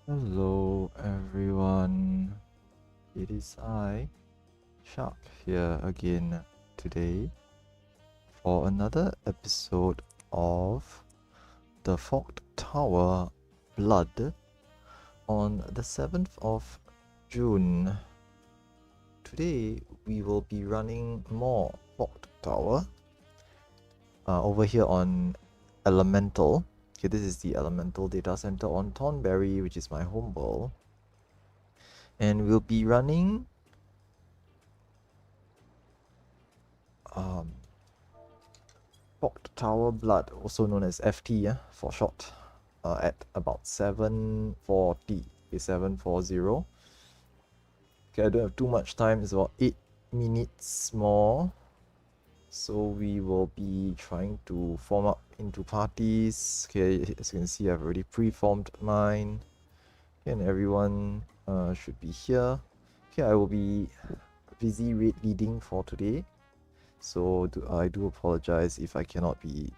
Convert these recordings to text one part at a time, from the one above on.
Hello everyone, it is I, Shark, here again today for another episode of the Forked Tower Blood on the 7th of June. Today we will be running more Forked Tower over here on Elemental. Okay, this is the Elemental data center on Thornberry, which is my home world. And we'll be running Forked Tower Blood, also known as FT for short, at about 7:40. Okay, 7:40. Okay, I don't have too much time, it's about 8 minutes more. So we will be trying to form up into parties. Okay, as you can see, I've already pre-formed mine. Okay, and everyone should be here. Okay, I will be busy raid leading for today. So I do apologize if I cannot be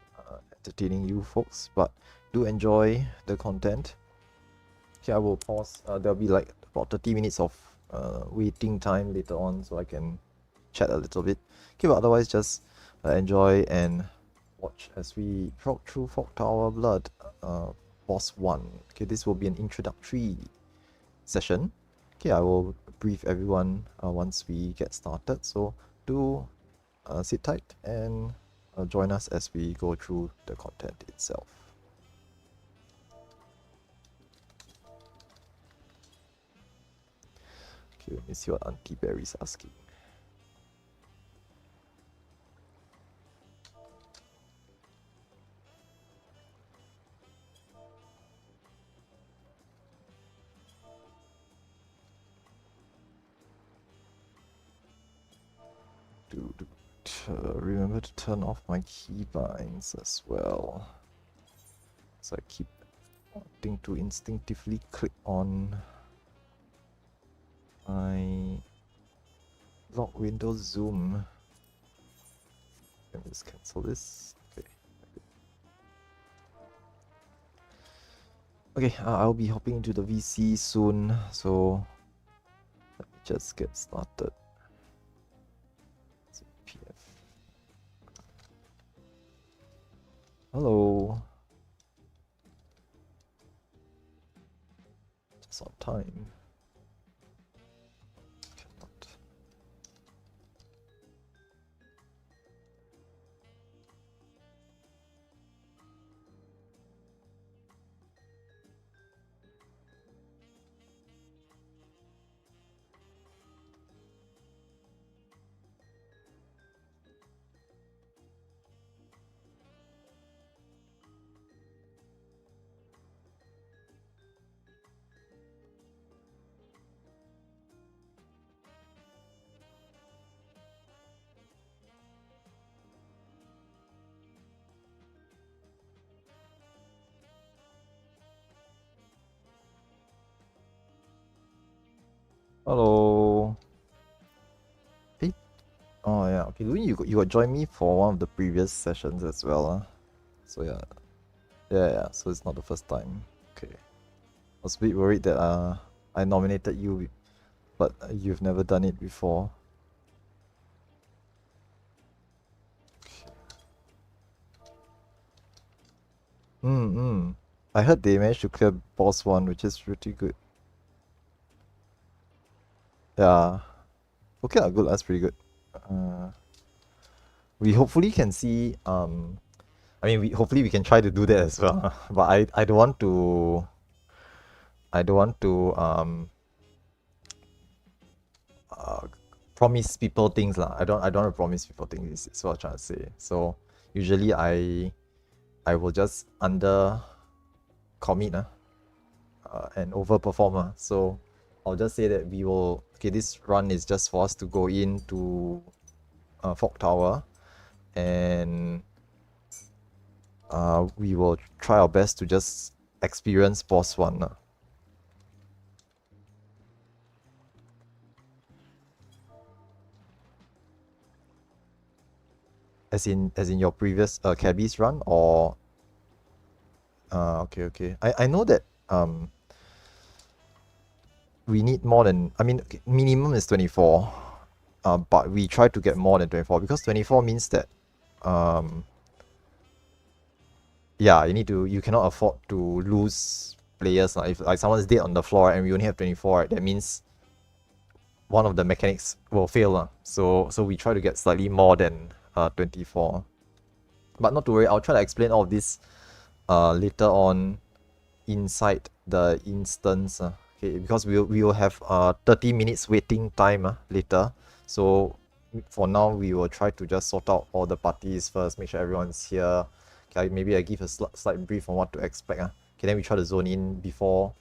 entertaining you folks, but do enjoy the content. Okay, I will pause. There'll be like about 30 minutes of waiting time later on, so I can chat a little bit. Okay, but otherwise just enjoy and watch as we frog through Forked Tower Blood boss 1. Okay, this will be an introductory session. Okay, I will brief everyone once we get started, so do sit tight and join us as we go through the content itself. Okay, let me see what Auntie Berry's asking. Remember to turn off my keybinds as well. So I keep wanting to instinctively click on my lock window zoom. Let me just cancel this. Okay. Okay, I'll be hopping into the VC soon, so let me just get started. PF. Hello. Just on time. Cannot. Hello. Hey. Oh yeah. Okay, Louis, you got join me for one of the previous sessions as well, So yeah. Yeah. So it's not the first time. Okay. I was a bit worried that I nominated you, but you've never done it before. Okay. I heard they managed to clear boss 1, which is pretty good. Yeah. Okay, good. That's pretty good. We hopefully can see. I mean, hopefully we can try to do that as well. But I don't want to. I don't want to promise people things lah. I don't want to promise people things. Is what I'm trying to say. So usually I will just under commit and overperform. So I'll just say that we will. Okay, this run is just for us to go into Forked Tower, and we will try our best to just experience boss 1. As in your previous cabbies run, or okay. I know that we need more than, I mean, okay, minimum is 24, but we try to get more than 24 because 24 means that, yeah, you cannot afford to lose players. If like someone's dead on the floor and we only have 24, right, that means one of the mechanics will fail. So we try to get slightly more than 24. But not to worry, I'll try to explain all of this later on inside the instance. Okay, because we will have 30 minutes waiting time later. So for now, we will try to just sort out all the parties first, make sure everyone's here. Okay, maybe I give a slight brief on what to expect. Okay, then we try to zone in before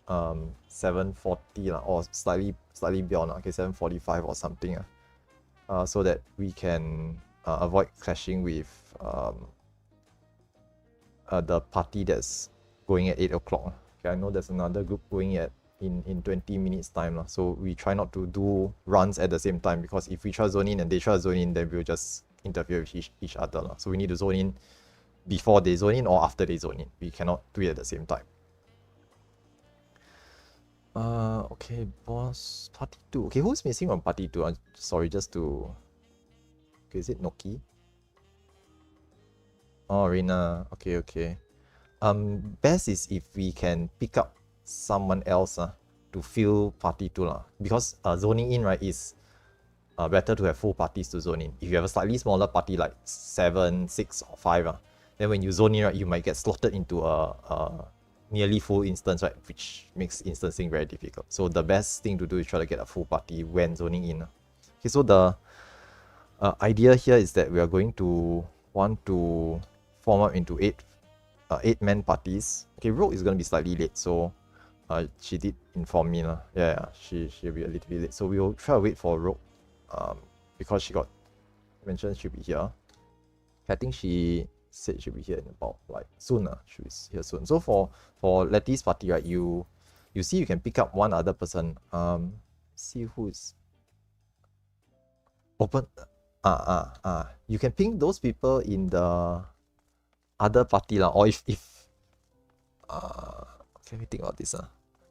7:40 or slightly beyond. Okay, 7:45 or something. So that we can avoid clashing with the party that's going at 8 o'clock. Okay, I know there's another group going at in 20 minutes time. So we try not to do runs at the same time, because if we try to zone in and they try to zone in, then we'll just interfere with each other. So we need to zone in before they zone in or after they zone in. We cannot do it at the same time. Okay, boss, party 2. Okay, who's missing from party 2? Sorry, just to... Okay, is it Noki? Oh, Rina. Okay. Best is if we can pick up someone else to fill party 2 because zoning in, right, is better to have full parties to zone in. If you have a slightly smaller party like 7, 6 or 5, then when you zone in, right, you might get slotted into a nearly full instance, right, which makes instancing very difficult. So the best thing to do is try to get a full party when zoning in. Okay, so the idea here is that we are going to want to form up into 8-man parties. Okay, Rogue is going to be slightly late, so she did inform me. Yeah, she'll be a little bit late. So we will try to wait for Rogue because she got mentioned she'll be here. I think she said she'll be here in about like soon. She'll be here soon. So for Letty's party, right, you see you can pick up one other person. See who is open. You can ping those people in the other party or if can we think about this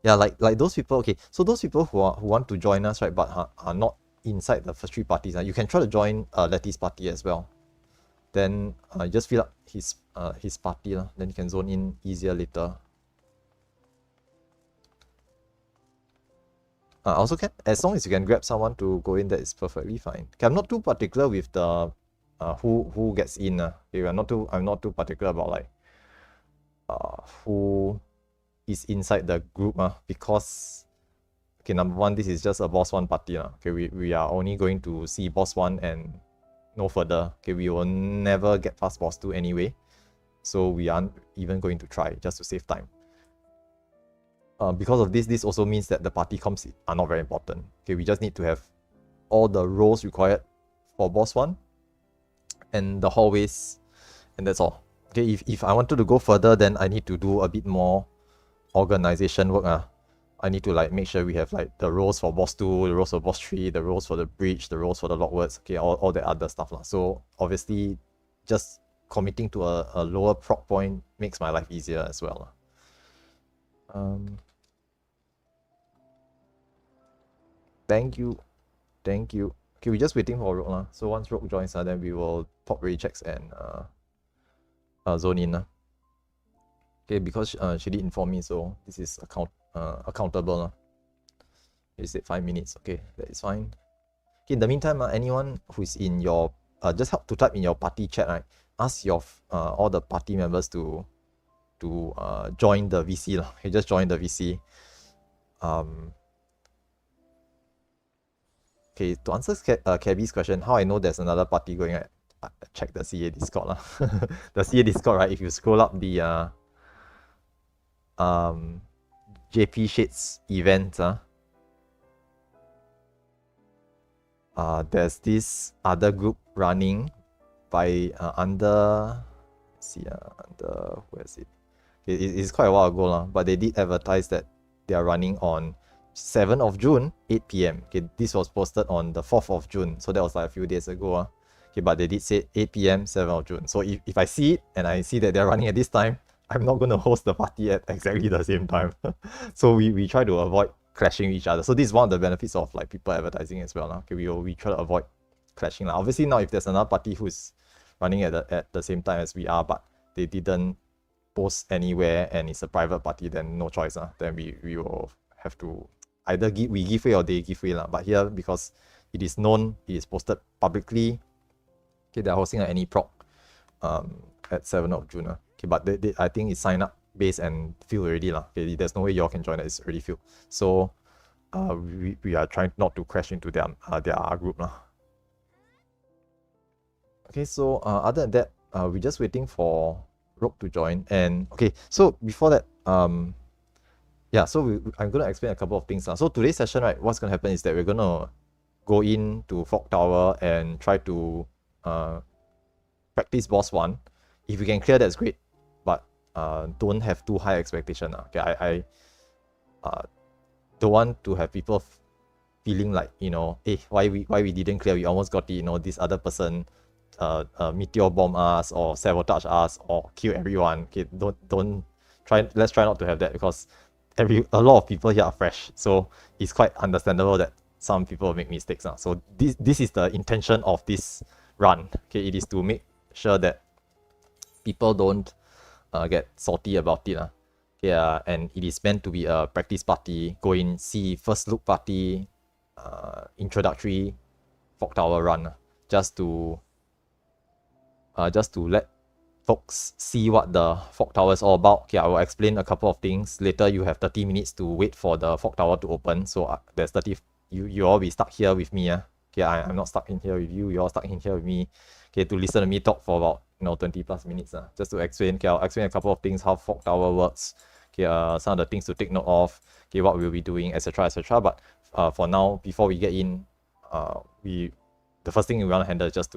yeah, like those people. Okay, so those people who want to join us, right, but are not inside the first 3 parties, you can try to join Letty's party as well. Then just fill up his party then you can zone in easier later. Also can, as long as you can grab someone to go in, that is perfectly fine. Okay, I'm not too particular with the who gets in. Okay, I'm not too particular about like who is inside the group because okay, number one, this is just a boss 1 party. Okay, we are only going to see boss 1 and no further. Okay, we will never get past boss 2 anyway, so we aren't even going to try, just to save time. Because of this also means that the party comps are not very important. Okay, we just need to have all the roles required for boss 1 and the hallways, and that's all. Okay, if I wanted to go further, then I need to do a bit more organization work. I need to like make sure we have like the roles for boss 2, the roles for boss 3, the roles for the bridge, the roles for the lockworks, okay, all the other stuff. So obviously just committing to a lower proc point makes my life easier as well. Thank you. Okay, we're just waiting for Rogue. So once Rogue joins, then we will pop ready checks and zone in. Okay, because she did inform me, so this is accountable. You said 5 minutes. Okay, that is fine. Okay, in the meantime, anyone who's in your just help to type in your party chat, right? Ask your all the party members to join the VC. Okay, just join the VC. Okay, to answer Kevy's question, how I know there's another party going at, check the CA Discord. The CA Discord, right? If you scroll up the JP Shades event, there's this other group running by under, let's see, under, where is it? It's quite a while ago, but they did advertise that they are running on 7th of June, 8 p.m. Okay, this was posted on the 4th of June, so that was like a few days ago. Okay, but they did say 8 p.m, 7th of June. So if I see it and I see that they're running at this time, I'm not going to host the party at exactly the same time. So we try to avoid clashing with each other. So this is one of the benefits of like people advertising as well. Okay, we try to avoid clashing. Obviously now if there's another party who's running at the same time as we are, but they didn't post anywhere and it's a private party, then no choice. Then we will have to either we give way or they give way. But here, because it is known, it is posted publicly, okay, they're hosting an any proc at 7th of June. Okay, but I think it's sign up base and filled already. Okay, there's no way y'all can join it, it's already filled. So we are trying not to crash into their group. Okay, so other than that, we're just waiting for Rogue to join. And okay, so before that, yeah, so I'm gonna explain a couple of things. So today's session, right, what's gonna happen is that we're gonna go into Fog Tower and try to practice boss 1. If we can clear, that's great, but don't have too high expectation. Okay, I don't want to have people feeling like, you know, hey, why we didn't clear, we almost got it, you know, this other person meteor bomb us or sabotage us or kill everyone. Okay, let's try not to have that, because a lot of people here are fresh, so it's quite understandable that some people make mistakes. So this is the intention of this run. Okay, it is to make sure that people don't get salty about it. Okay, and it is meant to be a practice party. Go in, see first look party, introductory Fog Tower run, just to let folks see what the Fog Tower is all about. Okay, I will explain a couple of things. Later, you have 30 minutes to wait for the Fog Tower to open. So there's 30, you all be stuck here with me. Okay, I'm not stuck in here with you, you're stuck in here with me. Okay, to listen to me talk for about 20 plus minutes. Just to explain. Okay, I'll explain a couple of things, how Fog Tower works. Okay, some of the things to take note of. Okay, what we'll be doing, etc., etc. But for now, before we get in, the first thing we want to handle is just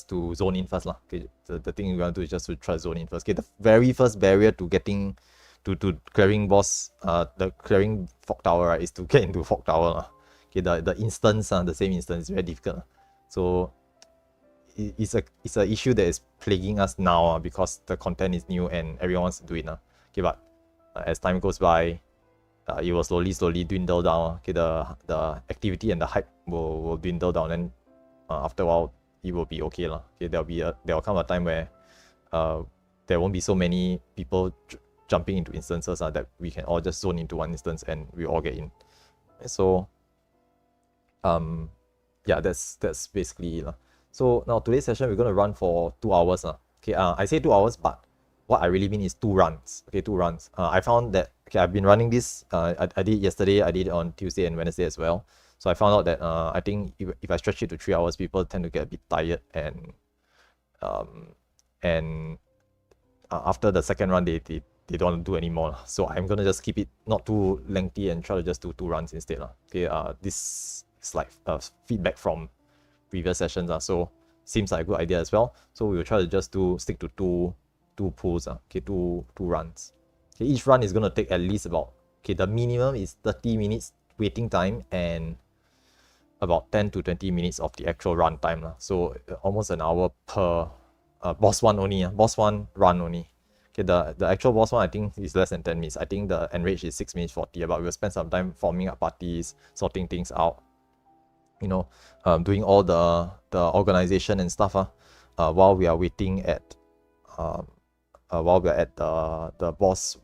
to zone in first. Okay, the thing we want to do is just to try to zone in first. Okay, the very first barrier to getting to clearing boss, the clearing Fog Tower, right, is to get into Fog Tower. Okay, the instance, the same instance is very difficult. So it's an issue that is plaguing us now, because the content is new and everyone wants to do it. Okay, but as time goes by, it will slowly dwindle down. Okay, the activity and the hype will dwindle down, and after a while it will be okay. Okay, there will come a time where there won't be so many people jumping into instances that we can all just zone into one instance and we all get in. So yeah, that's basically it. So now today's session we're gonna run for 2 hours. Okay, I say 2 hours, but what I really mean is 2 runs. Okay, 2 runs. I found that, okay, I've been running this. I did it yesterday. I did it on Tuesday and Wednesday as well. So I found out that I think if I stretch it to 3 hours, people tend to get a bit tired, and after the second run, they don't want to do anymore. So I'm gonna just keep it not too lengthy and try to just do 2 runs instead. Okay, this is like feedback from previous sessions. So seems like a good idea as well. So we will try to just stick to two pools. Okay, two runs. Okay, each run is gonna take at least about, okay, the minimum is 30 minutes waiting time and about 10 to 20 minutes of the actual run time. So almost an hour per boss 1 only. Boss 1 run only. Okay, the actual boss 1 I think is less than 10 minutes. I think the enrage is 6 minutes 40, but we'll spend some time forming up parties, sorting things out, doing all the organization and stuff while we are waiting at while we're at the boss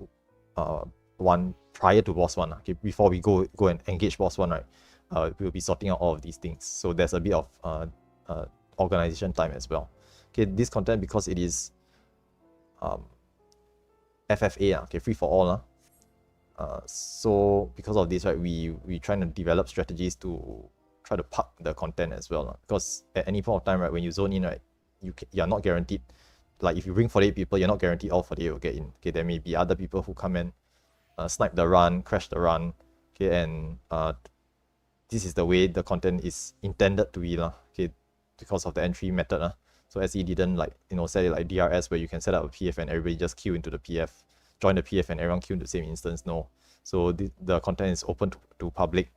1, prior to boss 1. Okay, before we go and engage boss 1, right, we'll be sorting out all of these things. So there's a bit of organization time as well. Okay, this content, because it is FFA, okay, free for all. So because of this, right, we trying to develop strategies to try to park the content as well. Because at any point of time, right, when you zone in, right, you're not guaranteed. Like if you bring 48 people, you're not guaranteed all 48 will get in. Okay, there may be other people who come and snipe the run, crash the run. Okay, and this is the way the content is intended to be. Okay, because of the entry method. So SE didn't set it like DRS where you can set up a PF and everybody just queue into the PF, join the PF and everyone queue into the same instance. No. So the content is open to public,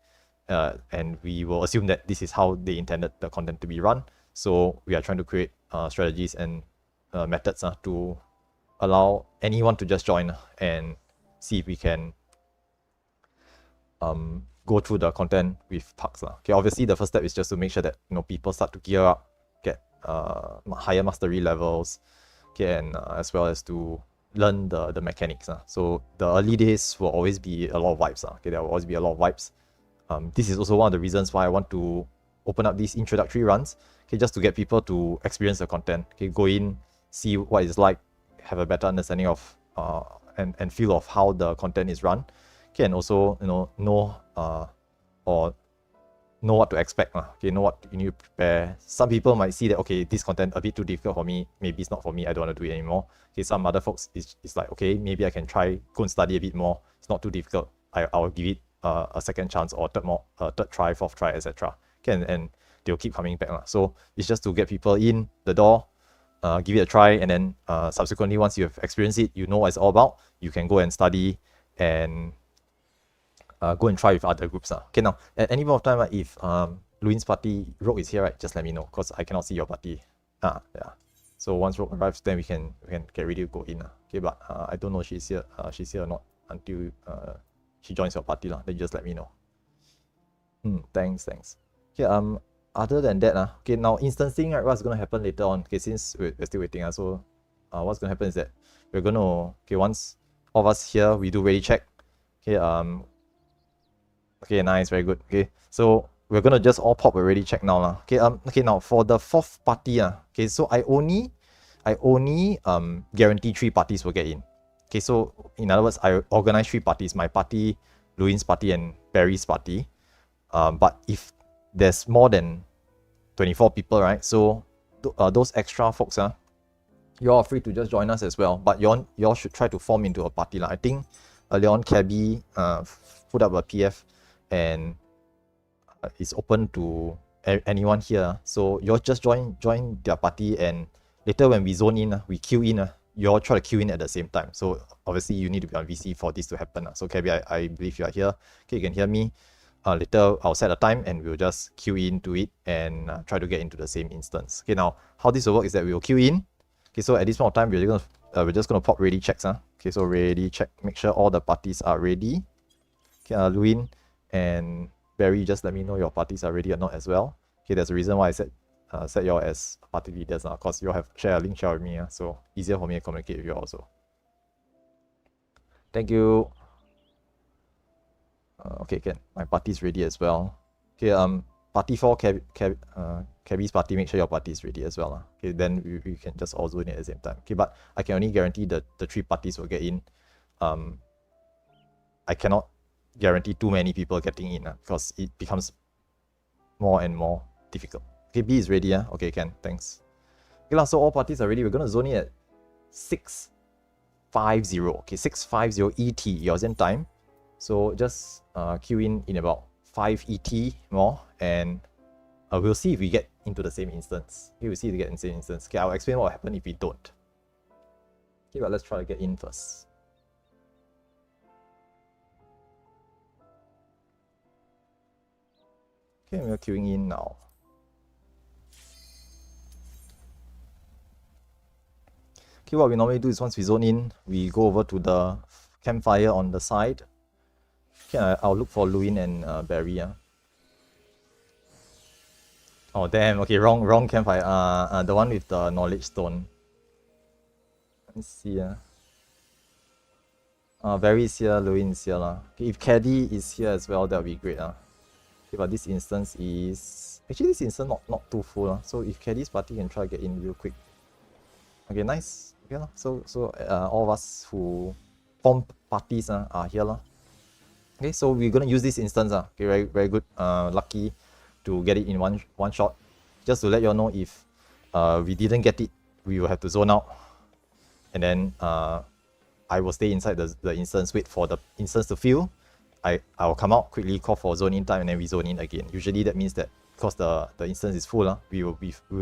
and we will assume that this is how they intended the content to be run. So we are trying to create strategies and methods to allow anyone to just join and see if we can go through the content with Parks. Okay, obviously the first step is just to make sure that people start to gear up, get higher mastery levels, okay, and as well as to learn the mechanics. So the early days will always be a lot of vibes. Okay, there will always be a lot of vibes. This is also one of the reasons why I want to open up these introductory runs, okay, just to get people to experience the content. Okay, go in, see what it's like, have a better understanding of and feel of how the content is run. Okay, and also know what to expect. Okay, know what you need to prepare. Some people might see that, okay, this content a bit too difficult for me, maybe it's not for me, I don't want to do it anymore. Okay, some other folks it's like, okay, maybe I can try, go and study a bit more, it's not too difficult, I'll give it a second chance, or third try, fourth try, etc. Okay, and they'll keep coming back. So it's just to get people in the door, give it a try, and then subsequently, once you have experienced it, you know what it's all about, you can go and study and go and try with other groups. Okay, now at any point of time, if Luin's party, Rogue is here, right, just let me know, because I cannot see your party. Yeah. So once Rogue arrives, then we can get ready to go in. Okay, but I don't know she's here or not until she joins your party. Then just let me know. Thanks. Okay, other than that, okay, now instancing, right, what's gonna happen later on? Okay, since we're still waiting, so what's gonna happen is that we're gonna, okay, once all of us here, we do ready check. Okay, okay, nice, very good. Okay, so we're gonna just all pop a ready check now. Okay, okay, now for the fourth party, okay, so I only guarantee 3 parties will get in. Okay, so in other words, I organize 3 parties, my party, Luin's party, and Barry's party. But if there's more than 24 people, right, so those extra folks, you are free to just join us as well, but you all should try to form into a party. I think earlier on, Cabby put up a PF, and it's open to anyone here. So you all just join their party, and later when we zone in, we queue in, you all try to queue in at the same time. So obviously you need to be on VC for this to happen. So Cabby, I believe you are here. Okay, you can hear me. Later I'll set a time and we'll just queue into it and try to get into the same instance. Okay, now how this will work is that we will queue in. Okay, so at this point of time, we're just gonna pop ready checks. Okay, so ready check, make sure all the parties are ready. Okay, Luin and Barry, just let me know your parties are ready or not as well. Okay, there's a reason why I set y'all as party leaders now, because you all have share a link share with me, so easier for me to communicate with you also. Thank you. Okay, can. My party's ready as well. Okay, party 4, Cabby's party, make sure your party is ready as well. Okay, then we can just all zone it at the same time. Okay, but I can only guarantee the 3 parties will get in. I cannot guarantee too many people getting in, because it becomes more and more difficult. Okay, B is ready. Okay, can. Thanks. Okay, so all parties are ready. We're going to zone it at 650. Okay, 650 ET, your Zen time. So just queue in about 5 ET more, and we'll see if we get into the same instance. Okay, we'll see if we get into the same instance. Okay, I'll explain what will happen if we don't. Okay, but let's try to get in first. Okay, we're queuing in now. Okay, what we normally do is once we zone in, we go over to the campfire on the side. Okay, I'll look for Luin and Barry. Oh damn, okay, wrong campfire. The one with the knowledge stone. Let me see. Barry is here, Luin is here. Okay, if Caddy is here as well, that'll be great. Okay, but this instance is actually not too full. So if Caddy's party can try to get in real quick. Okay, nice. Okay, so all of us who form parties are here. Okay, so we're gonna use this instance. Okay, very good. Lucky to get it in one shot. Just to let you all know, if we didn't get it, we will have to zone out, and then I will stay inside the instance, wait for the instance to fill. I'll come out quickly, call for zone in time, and then we zone in again. Usually that means that because the instance is full, we will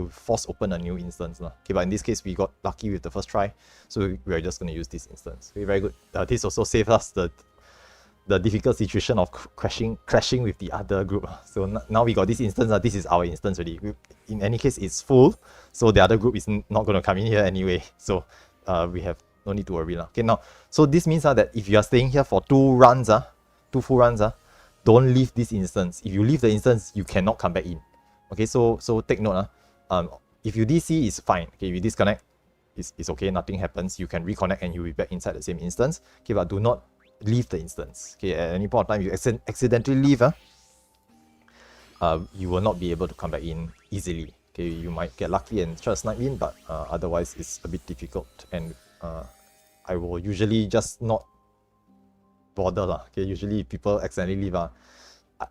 force open a new instance. Okay, but in this case we got lucky with the first try, so we're just gonna use this instance. Okay, very good. This also saved us the difficult situation of crashing with the other group. So now we got this instance. This is our instance already. In any case, it's full, so the other group is not going to come in here anyway. So we have no need to worry. Okay, now, so this means that if you are staying here for 2 runs, 2 full runs, don't leave this instance. If you leave the instance, you cannot come back in. Okay, so take note. If you DC, it's fine. Okay, if you disconnect, it's okay, nothing happens. You can reconnect and you'll be back inside the same instance. Okay, but do not leave the instance. Okay, at any point of time, you accidentally leave, you will not be able to come back in easily. Okay, you might get lucky and try to snipe in, but otherwise it's a bit difficult. And I will usually just not bother lah. Okay, usually if people accidentally leave,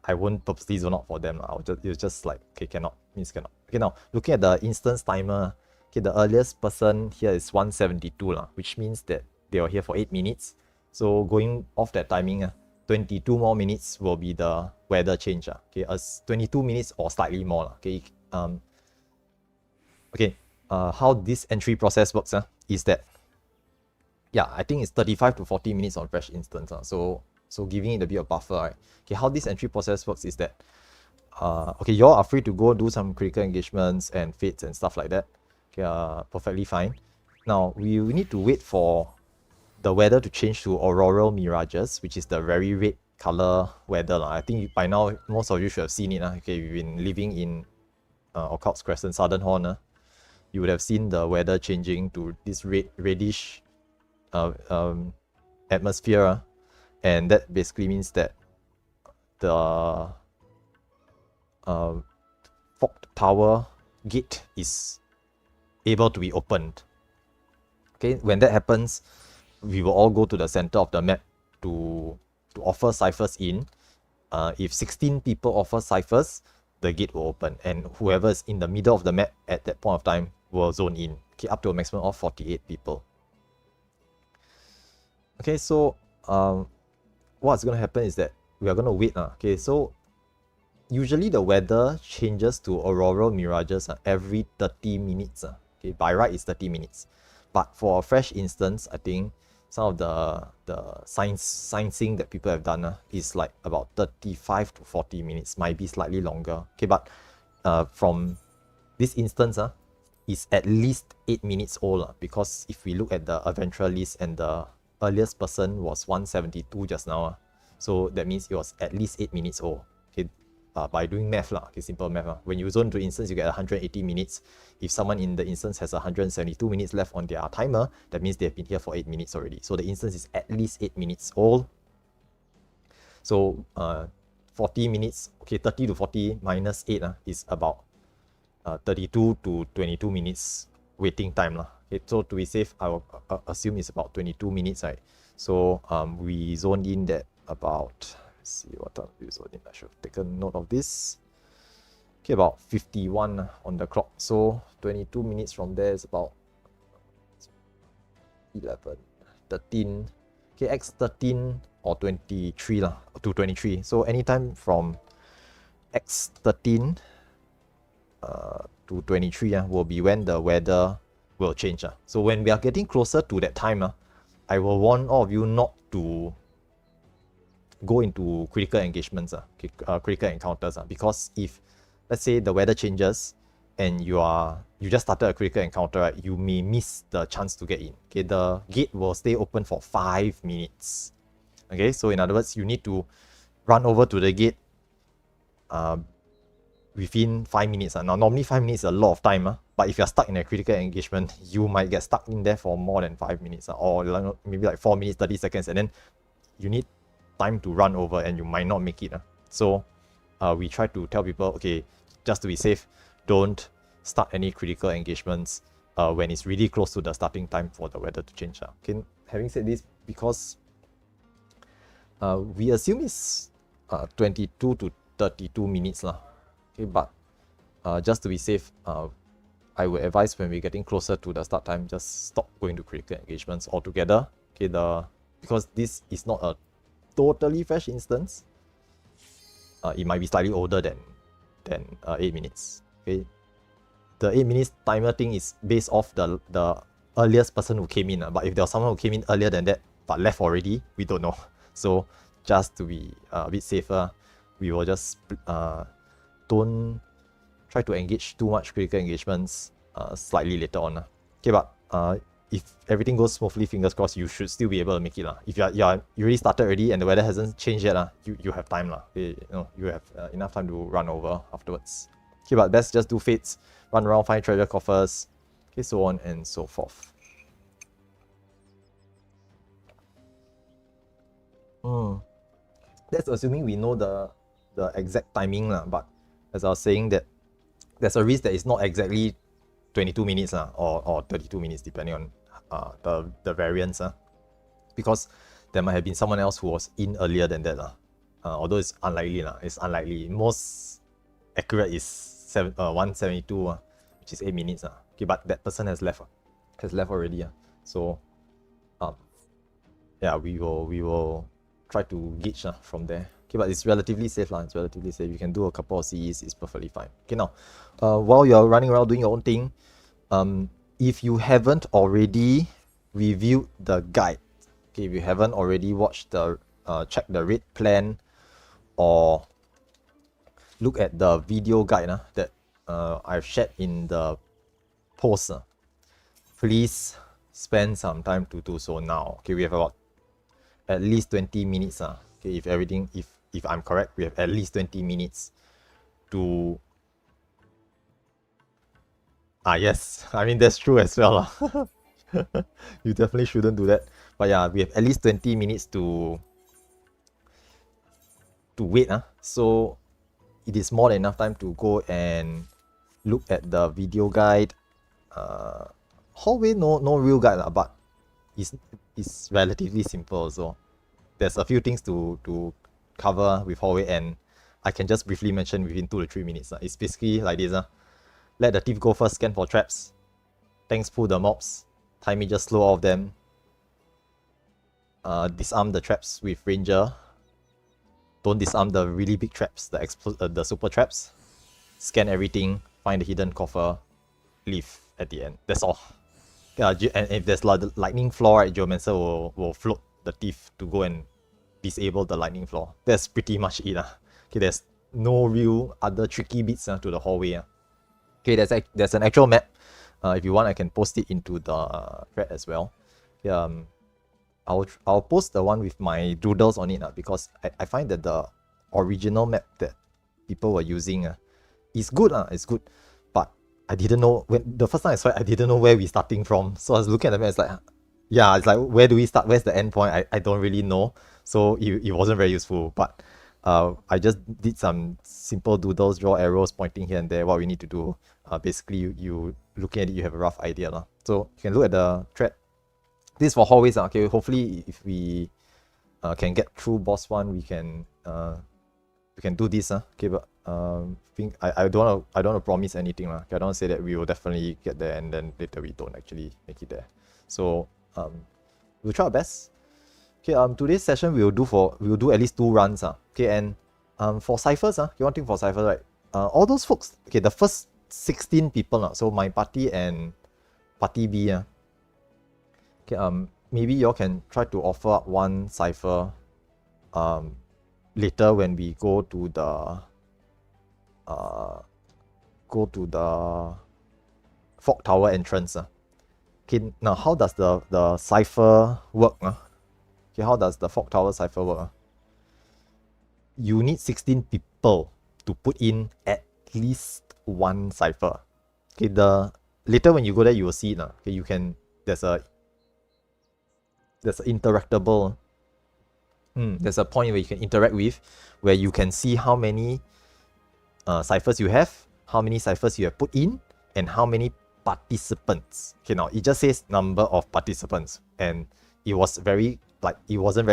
I won't purposely zone out for them. It's just like, okay, cannot, means cannot. Okay, now looking at the instance timer, okay, the earliest person here is 172 lah, which means that they were here for 8 minutes. So going off that timing, 22 more minutes will be the weather change. Okay, as 22 minutes or slightly more. Okay, how this entry process works is that, yeah, I think it's 35 to 40 minutes on fresh instance. So giving it a bit of buffer, right? Okay, how this entry process works is that, okay, you all are free to go do some critical engagements and fates and stuff like that. Okay, perfectly fine. Now, we need to wait for the weather to change to auroral mirages, which is the very red color weather. I think by now, most of you should have seen it. Okay, you've been living in Occult's Crescent, Southern Horn. You would have seen the weather changing to this reddish atmosphere. And that basically means that the fog tower gate is able to be opened. Okay, when that happens, we will all go to the center of the map to offer ciphers in. If 16 people offer ciphers, the gate will open, and whoever is in the middle of the map at that point of time will zone in. Okay, up to a maximum of 48 people. Okay, so what's going to happen is that we are going to wait. Okay, so usually the weather changes to auroral mirages every 30 minutes. Okay, by right it's 30 minutes. But for a fresh instance, I think some of the sciencing that people have done is like about 35 to 40 minutes, might be slightly longer. Okay, but from this instance, is at least 8 minutes old, because if we look at the adventurer list and the earliest person was 172 just now, so that means it was at least 8 minutes old. Okay, by doing math okay, simple math. When you zone to instance, you get 180 minutes. If someone in the instance has 172 minutes left on their timer, that means they've been here for 8 minutes already. So the instance is at least 8 minutes old. So 40 minutes, okay, 30 to 40 minus 8 is about 32 to 22 minutes waiting time. Okay, so to be safe, I will assume it's about 22 minutes, right? So we zoned in that about, let's see what time we zoned in. I should have taken note of this. Okay, about 51 on the clock. So 22 minutes from there is about 11, 13. Okay, X 13 or 23 to 23. So anytime from X 13 to 23 will be when the weather will change. So when we are getting closer to that time, I will warn all of you not to go into critical engagements, critical encounters, because if, let's say, the weather changes and you just started a critical encounter, right, you may miss the chance to get in. Okay, the gate will stay open for 5 minutes. Okay, so in other words, you need to run over to the gate within 5 minutes. Now, normally 5 minutes is a lot of time, but if you're stuck in a critical engagement, you might get stuck in there for more than 5 minutes, or maybe like 4 minutes, 30 seconds, and then you need time to run over and you might not make it. So we try to tell people, okay, just to be safe, don't start any critical engagements when it's really close to the starting time for the weather to change. Okay, having said this, because we assume it's 22 to 32 minutes. Okay, but just to be safe, I would advise when we're getting closer to the start time, just stop going to critical engagements altogether. Okay, because this is not a totally fresh instance. It might be slightly older than 8 minutes. Okay, the 8 minutes timer thing is based off the earliest person who came in. But if there was someone who came in earlier than that but left already, we don't know. So just to be a bit safer, we will just don't try to engage too much critical engagements slightly later on. Okay, but if everything goes smoothly, fingers crossed, you should still be able to make it lah. If you already started already and the weather hasn't changed yet lah, you have time lah. You know, you have enough time to run over afterwards. Okay, but best just do fates, run around, find treasure coffers, okay, so on and so forth. That's assuming we know the exact timing lah. But as I was saying, that there's a risk that it's not exactly 22 minutes or 32 minutes depending on the variance because there might have been someone else who was in earlier than that although it's unlikely it's unlikely. Most accurate is 172 which is 8 minutes okay, but that person has left already so yeah, we will try to gauge from there. Okay, but it's relatively safe it's relatively safe. You can do a couple of CEs, it's perfectly fine. Okay, now while you're running around doing your own thing, if you haven't already reviewed the guide, okay, if you haven't already watched the check the rate plan or look at the video guide that I've shared in the post, please spend some time to do so now. Okay, we have about at least 20 minutes okay, if I'm correct, we have at least 20 minutes to yes, I mean that's true as well you definitely shouldn't do that, but yeah, we have at least 20 minutes to wait so it is more than enough time to go and look at the video guide. Hallway no real guide but it's relatively simple, so there's a few things to cover with hallway, and I can just briefly mention within 2 to 3 minutes. It's basically like this. Let the thief go first, scan for traps. Tanks pull the mobs. Timey just slow all of them. Disarm the traps with ranger. Don't disarm the really big traps, the super traps. Scan everything, find the hidden coffer, leave at the end. That's all. And if there's lightning floor, right, Geomancer will float the thief to go and disable the lightning floor. That's pretty much it. Okay, there's no real other tricky bits to the hallway. Okay, there's an actual map. If you want, I can post it into the thread as well. I'll post the one with my doodles on it because I find that the original map that people were using is good. It's good, but I didn't know when the first time I saw it. I didn't know where we're starting from. So I was looking at the map. It's like, yeah, it's like, where do we start? Where's the end point? I don't really know. So it wasn't very useful. But I just did some simple doodles, draw arrows pointing here and there. What we need to do. Basically, you looking at it, you have a rough idea. So you can look at the thread. This is for hallways. Okay, hopefully if we can get through boss 1, we can do this. Okay, but I don't want to promise anything. Okay, I don't want to say that we will definitely get there and then later we don't actually make it there. So we'll try our best. Okay, today's session we will do at least 2 runs. Okay, and for ciphers, one thing for ciphers, right? All those folks, okay, the first 16 people, so my party and party B, okay, maybe y'all can try to offer up 1 cipher later when we go to the fog tower entrance. Okay, now how does the cipher work? Okay, how does the fog tower cipher work? You need 16 people to put in at least 1 cipher. Okay, later when you go there, you will see it. Okay, you can there's an interactable. There's a point where you can interact with, where you can see how many ciphers you have, how many ciphers you have put in, and how many participants. Okay, now it just says number of participants, and it wasn't very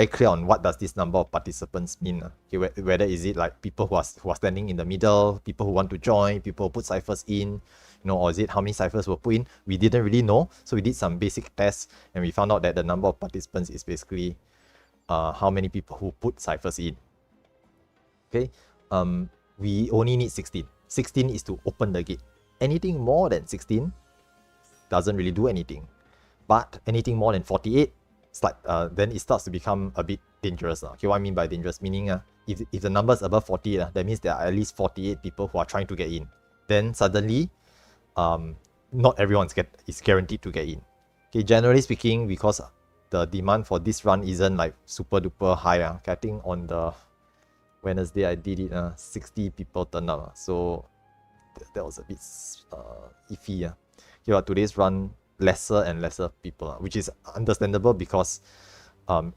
clear on what does this number of participants mean. Okay, whether is it like people who are standing in the middle, people who want to join, people who put ciphers in, or is it how many ciphers were put in? We didn't really know, so we did some basic tests, and we found out that the number of participants is basically how many people who put ciphers in. Okay, we only need 16. 16 is to open the gate. Anything more than 16 doesn't really do anything, but anything more than 48, it's like then it starts to become a bit dangerous. Okay, what I mean by dangerous, meaning if the number is above 48, that means there are at least 48 people who are trying to get in. Then suddenly, not everyone is guaranteed to get in. Okay, generally speaking, because the demand for this run isn't like super duper high. Okay, I think on the Wednesday I did it, 60 people turned up. So that was a bit iffy. Okay, but today's run, lesser and lesser people, which is understandable because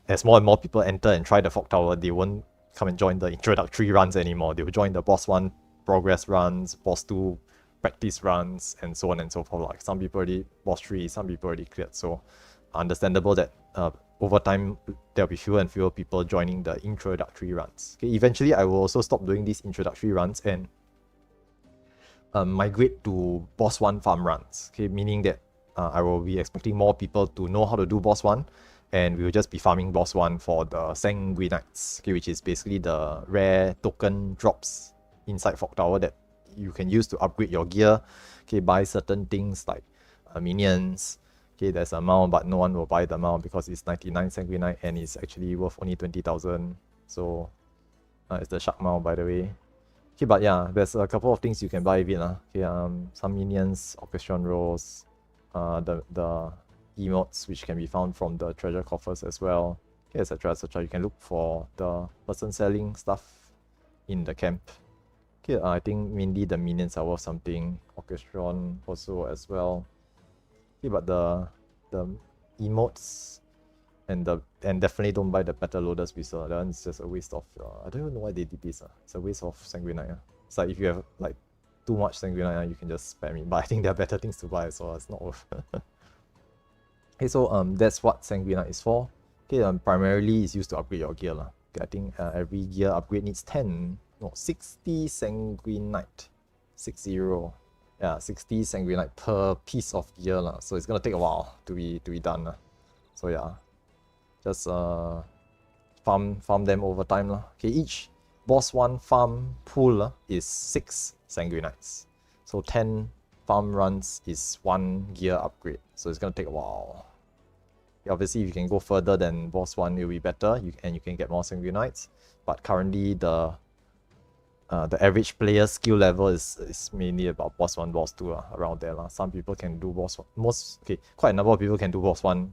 as more and more people enter and try the Fog Tower, they won't come and join the introductory runs anymore. They will join the Boss 1 progress runs, Boss 2 practice runs, and so on and so forth. Like some people already Boss 3, some people already cleared. So understandable that over time there'll be fewer and fewer people joining the introductory runs. Okay, eventually I will also stop doing these introductory runs and migrate to Boss 1 farm runs. Okay, meaning that I will be expecting more people to know how to do Boss 1, and we will just be farming Boss 1 for the Sanguinites, okay, which is basically the rare token drops inside Fog Tower that you can use to upgrade your gear. Okay, buy certain things like minions. Okay, there's a mount, but no one will buy the mount because it's 99 Sanguinite and it's actually worth only 20,000. So it's the shark mount, by the way. Okay, but yeah, there's a couple of things you can buy with it. Okay, some minions, orchestron rolls, the emotes which can be found from the treasure coffers as well, okay, etc. etc. You can look for the person selling stuff in the camp. Okay, I think mainly the minions are worth something. Orchestron also as well. Okay, but the emotes and definitely don't buy the petal loaders whistle. That one's just a waste of. I don't even know why they did this. It's a waste of Sanguinite. It's like if you have like too much Sanguinite, you can just spam it. But I think there are better things to buy, so it's not worth. Okay, so that's what Sanguinite is for. Okay, primarily it's used to upgrade your gear lah. Okay, I think every gear upgrade needs 60 Sanguinite. 60. Yeah, 60 Sanguinite per piece of gear lah. So it's gonna take a while to be done lah. So yeah, just farm them over time lah. Okay, each Boss 1 farm pool is 6 Sanguinites. So 10 farm runs is 1 gear upgrade. So it's gonna take a while. Okay, obviously, if you can go further than Boss 1, it'll be better, and you can get more Sanguinites. But currently, the average player skill level is mainly about Boss 1, Boss 2, around there. Some people can do Boss 1. Quite a number of people can do Boss 1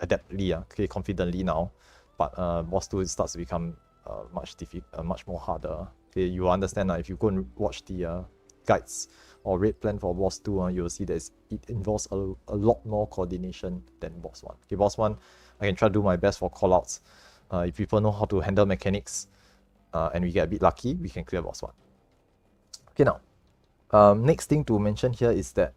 adeptly, okay, confidently now. But Boss 2 starts to become much more harder. Okay, you understand if you go and watch the guides or raid plan for Boss 2, you'll see that it involves a lot more coordination than Boss 1. Okay, Boss 1, I can try to do my best for callouts. If people know how to handle mechanics, and we get a bit lucky, we can clear Boss 1. Okay, now, next thing to mention here is that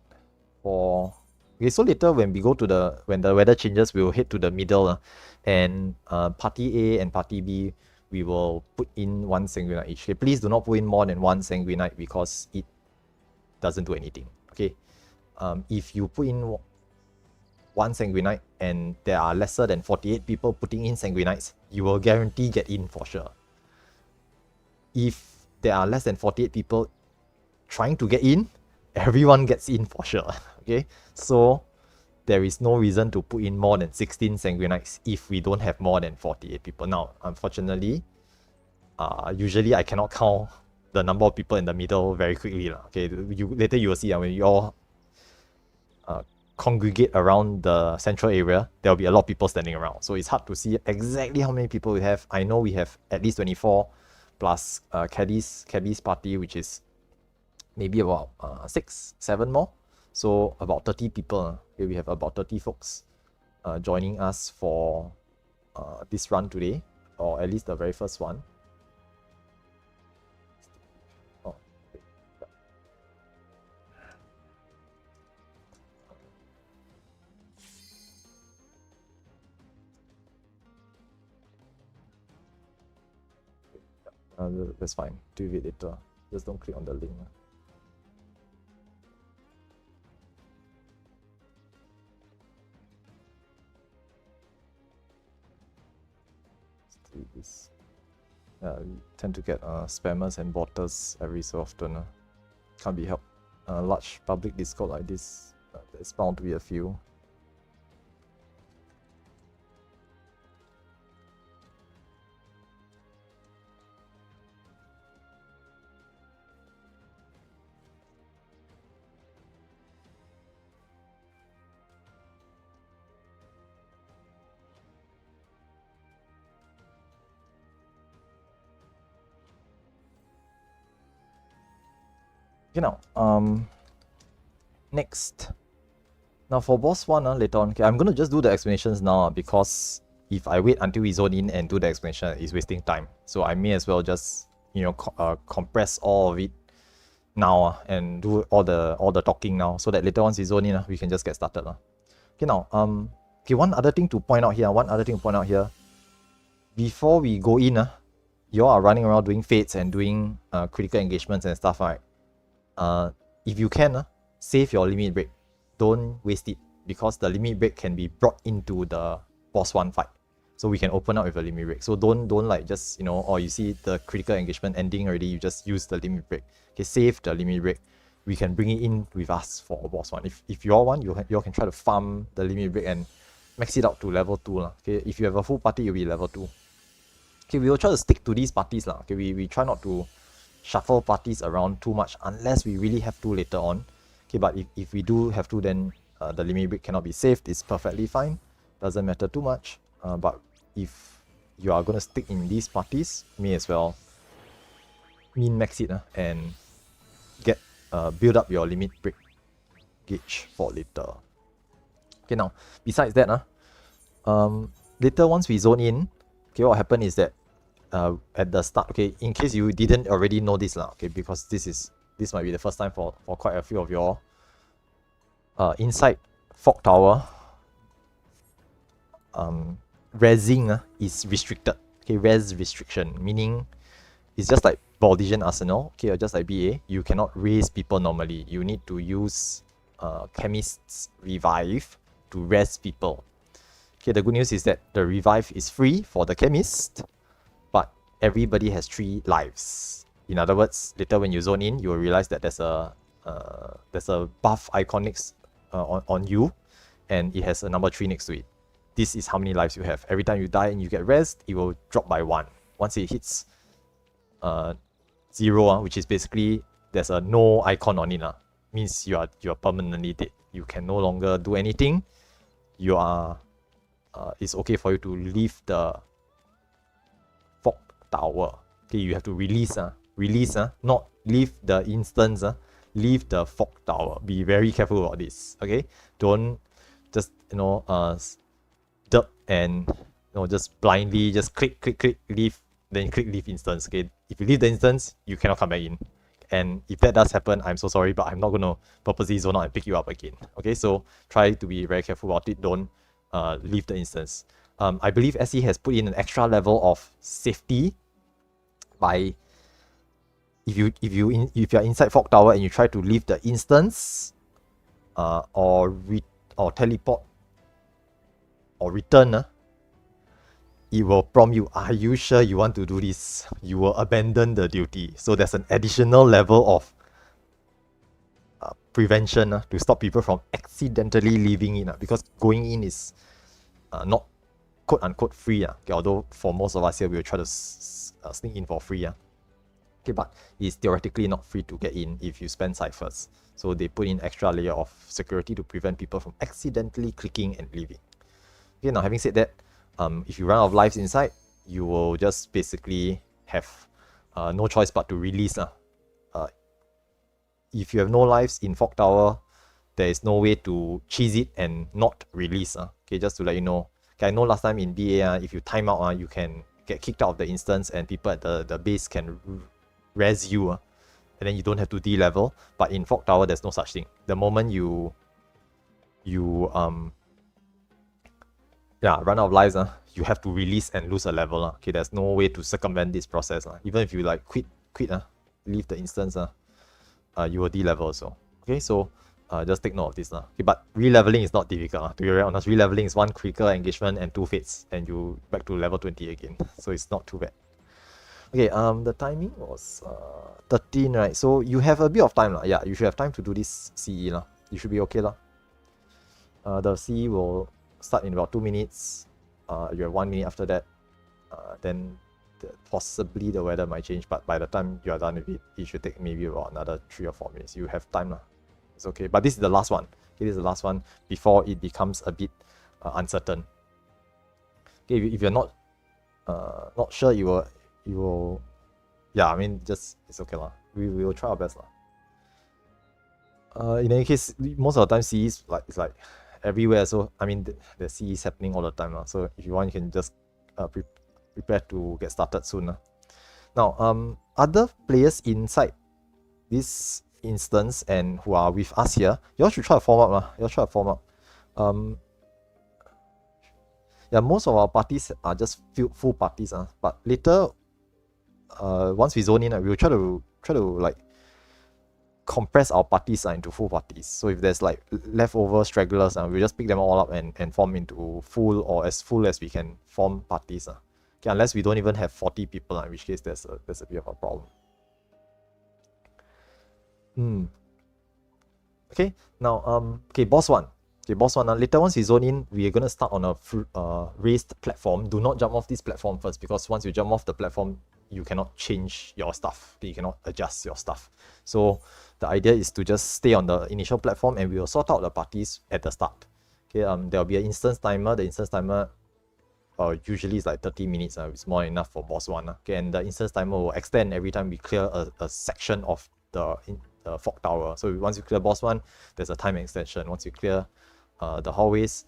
okay, so later when we go to when the weather changes, we'll head to the middle, and party A and party B, we will put in 1 Sanguinite each. Okay, please do not put in more than 1 Sanguinite because it doesn't do anything. Okay, if you put in 1 Sanguinite and there are lesser than 48 people putting in Sanguinites, you will guarantee get in for sure. If there are less than 48 people trying to get in, everyone gets in for sure. Okay, so there is no reason to put in more than 16 Sanguinites if we don't have more than 48 people. Now, unfortunately, usually I cannot count the number of people in the middle very quickly. Okay, later you will see when you all congregate around the central area, there will be a lot of people standing around. So it's hard to see exactly how many people we have. I know we have at least 24 plus Caddy's party, which is maybe about 6-7 more. So about 30 people. Okay, we have about 30 folks joining us for this run today, or at least the very first one. Oh, that's fine. Do it later. Just don't click on the link. This. We tend to get spammers and botters every so often. Can't be helped. Large public Discord like this, there's bound to be a few. Okay, now, next. Now for boss 1, later on, okay, I'm going to just do the explanations now because if I wait until we zone in and do the explanation, it's wasting time. So I may as well just, compress all of it now and do all the talking now, so that later once we zone in, we can just get started. Okay, now, okay, one other thing to point out here, before we go in, you all are running around doing fates and doing critical engagements and stuff, right? If you can, save your limit break. Don't waste it, because the limit break can be brought into the boss 1 fight. So we can open up with a limit break. So don't like just, or you see the critical engagement ending already, you just use the limit break. Okay, save the limit break. We can bring it in with us for boss 1. If you all want, you all can try to farm the limit break and max it out to level 2. Okay, if you have a full party, you'll be level 2. Okay, we will try to stick to these parties. Okay, we try not to shuffle parties around too much unless we really have to later on. Okay, but if we do have to, then the limit break cannot be saved. It's perfectly fine. Doesn't matter too much. But if you are going to stick in these parties, may as well min max it and get build up your limit break gauge for later. Okay, now besides that, later once we zone in, okay, what happened is that at the start, okay, in case you didn't already know this, okay, because this might be the first time for quite a few of you all. Inside Fog Tower, resing is restricted. Okay, res restriction, meaning it's just like Baldian Arsenal, okay, or just like BA, you cannot raise people normally. You need to use Chemist's Revive to res people. Okay, the good news is that the revive is free for the chemist, but everybody has 3 lives. In other words, later when you zone in, you will realize that there's a buff icon next on you, and it has a number 3 next to it. This is how many lives you have. Every time you die and you get rest, it will drop by 1. Once it hits 0, which is basically there's a no icon on it, means you are permanently dead. You can no longer do anything. You are it's okay for you to leave the Fog Tower. Okay, you have to release, not leave the instance, leave the Fog Tower. Be very careful about this. Okay, don't just derp and just blindly just click leave, then click leave instance. Okay, if you leave the instance, you cannot come back in. And if that does happen, I'm so sorry, but I'm not going to purposely zone out and pick you up again. Okay, so try to be very careful about it. Don't leave the instance. I believe SE has put in an extra level of safety by if you're inside Fog Tower and you try to leave the instance, or teleport or return, it will prompt you, are you sure you want to do this? You will abandon the duty. So there's an additional level of prevention to stop people from accidentally leaving it, because going in is not quote unquote free. Okay, although for most of us here, we will try to sneak in for free. Okay, but it's theoretically not free to get in if you spend ciphers. So they put in extra layer of security to prevent people from accidentally clicking and leaving. Okay, now having said that, if you run out of lives inside, you will just basically have no choice but to release. If you have no lives in Fog Tower, there is no way to cheese it and not release. Okay, just to let you know. Okay, I know last time in BA, if you time out, you can get kicked out of the instance and people at the base can res you, and then you don't have to D-level. But in Fog Tower, there's no such thing. The moment you run out of lives, you have to release and lose a level. Okay, there's no way to circumvent this process. Even if you like quit, leave the instance, you will D-level also. Okay, so just take note of this. Okay, but re-leveling is not difficult. To be very honest, re-leveling is 1 critical engagement and 2 fates, and you back to level 20 again. So it's not too bad. Okay, the timing was 13, right? So you have a bit of time. Yeah, you should have time to do this CE. You should be okay. The CE will start in about 2 minutes. You have 1 minute after that. Then possibly the weather might change, but by the time you are done with it, it should take maybe about another 3 or 4 minutes. You have time. It's okay. But this is the last one. Okay, this is the last one before it becomes a bit uncertain. Okay, if you're not sure, you will, yeah, I mean, just, it's okay. We will try our best. In any case, most of the time CE is like, it's like everywhere. So I mean, the CE is happening all the time. So if you want, you can just prepare to get started soon. Now, other players inside this instance and who are with us here, you all should try to form up. You all try to form up. Yeah, most of our parties are just full parties. But later, once we zone in, we'll try to like compress our parties into full parties. So if there's like leftover stragglers, we'll just pick them all up and form into full or as full as we can form parties. Okay, unless we don't even have 40 people, in which case there's a bit of a problem. Okay, now okay, boss one. Okay, boss one. Later once we zone in, we are gonna start on a raised platform. Do not jump off this platform first, because once you jump off the platform, you cannot change your stuff. You cannot adjust your stuff. So the idea is to just stay on the initial platform, and we will sort out the parties at the start. Okay, there'll be an instance timer. The instance timer usually is like 30 minutes. It's more than enough for boss one. Okay, and the instance timer will extend every time we clear a section of the fog tower. So once you clear boss one, there's a time extension. Once you clear the hallways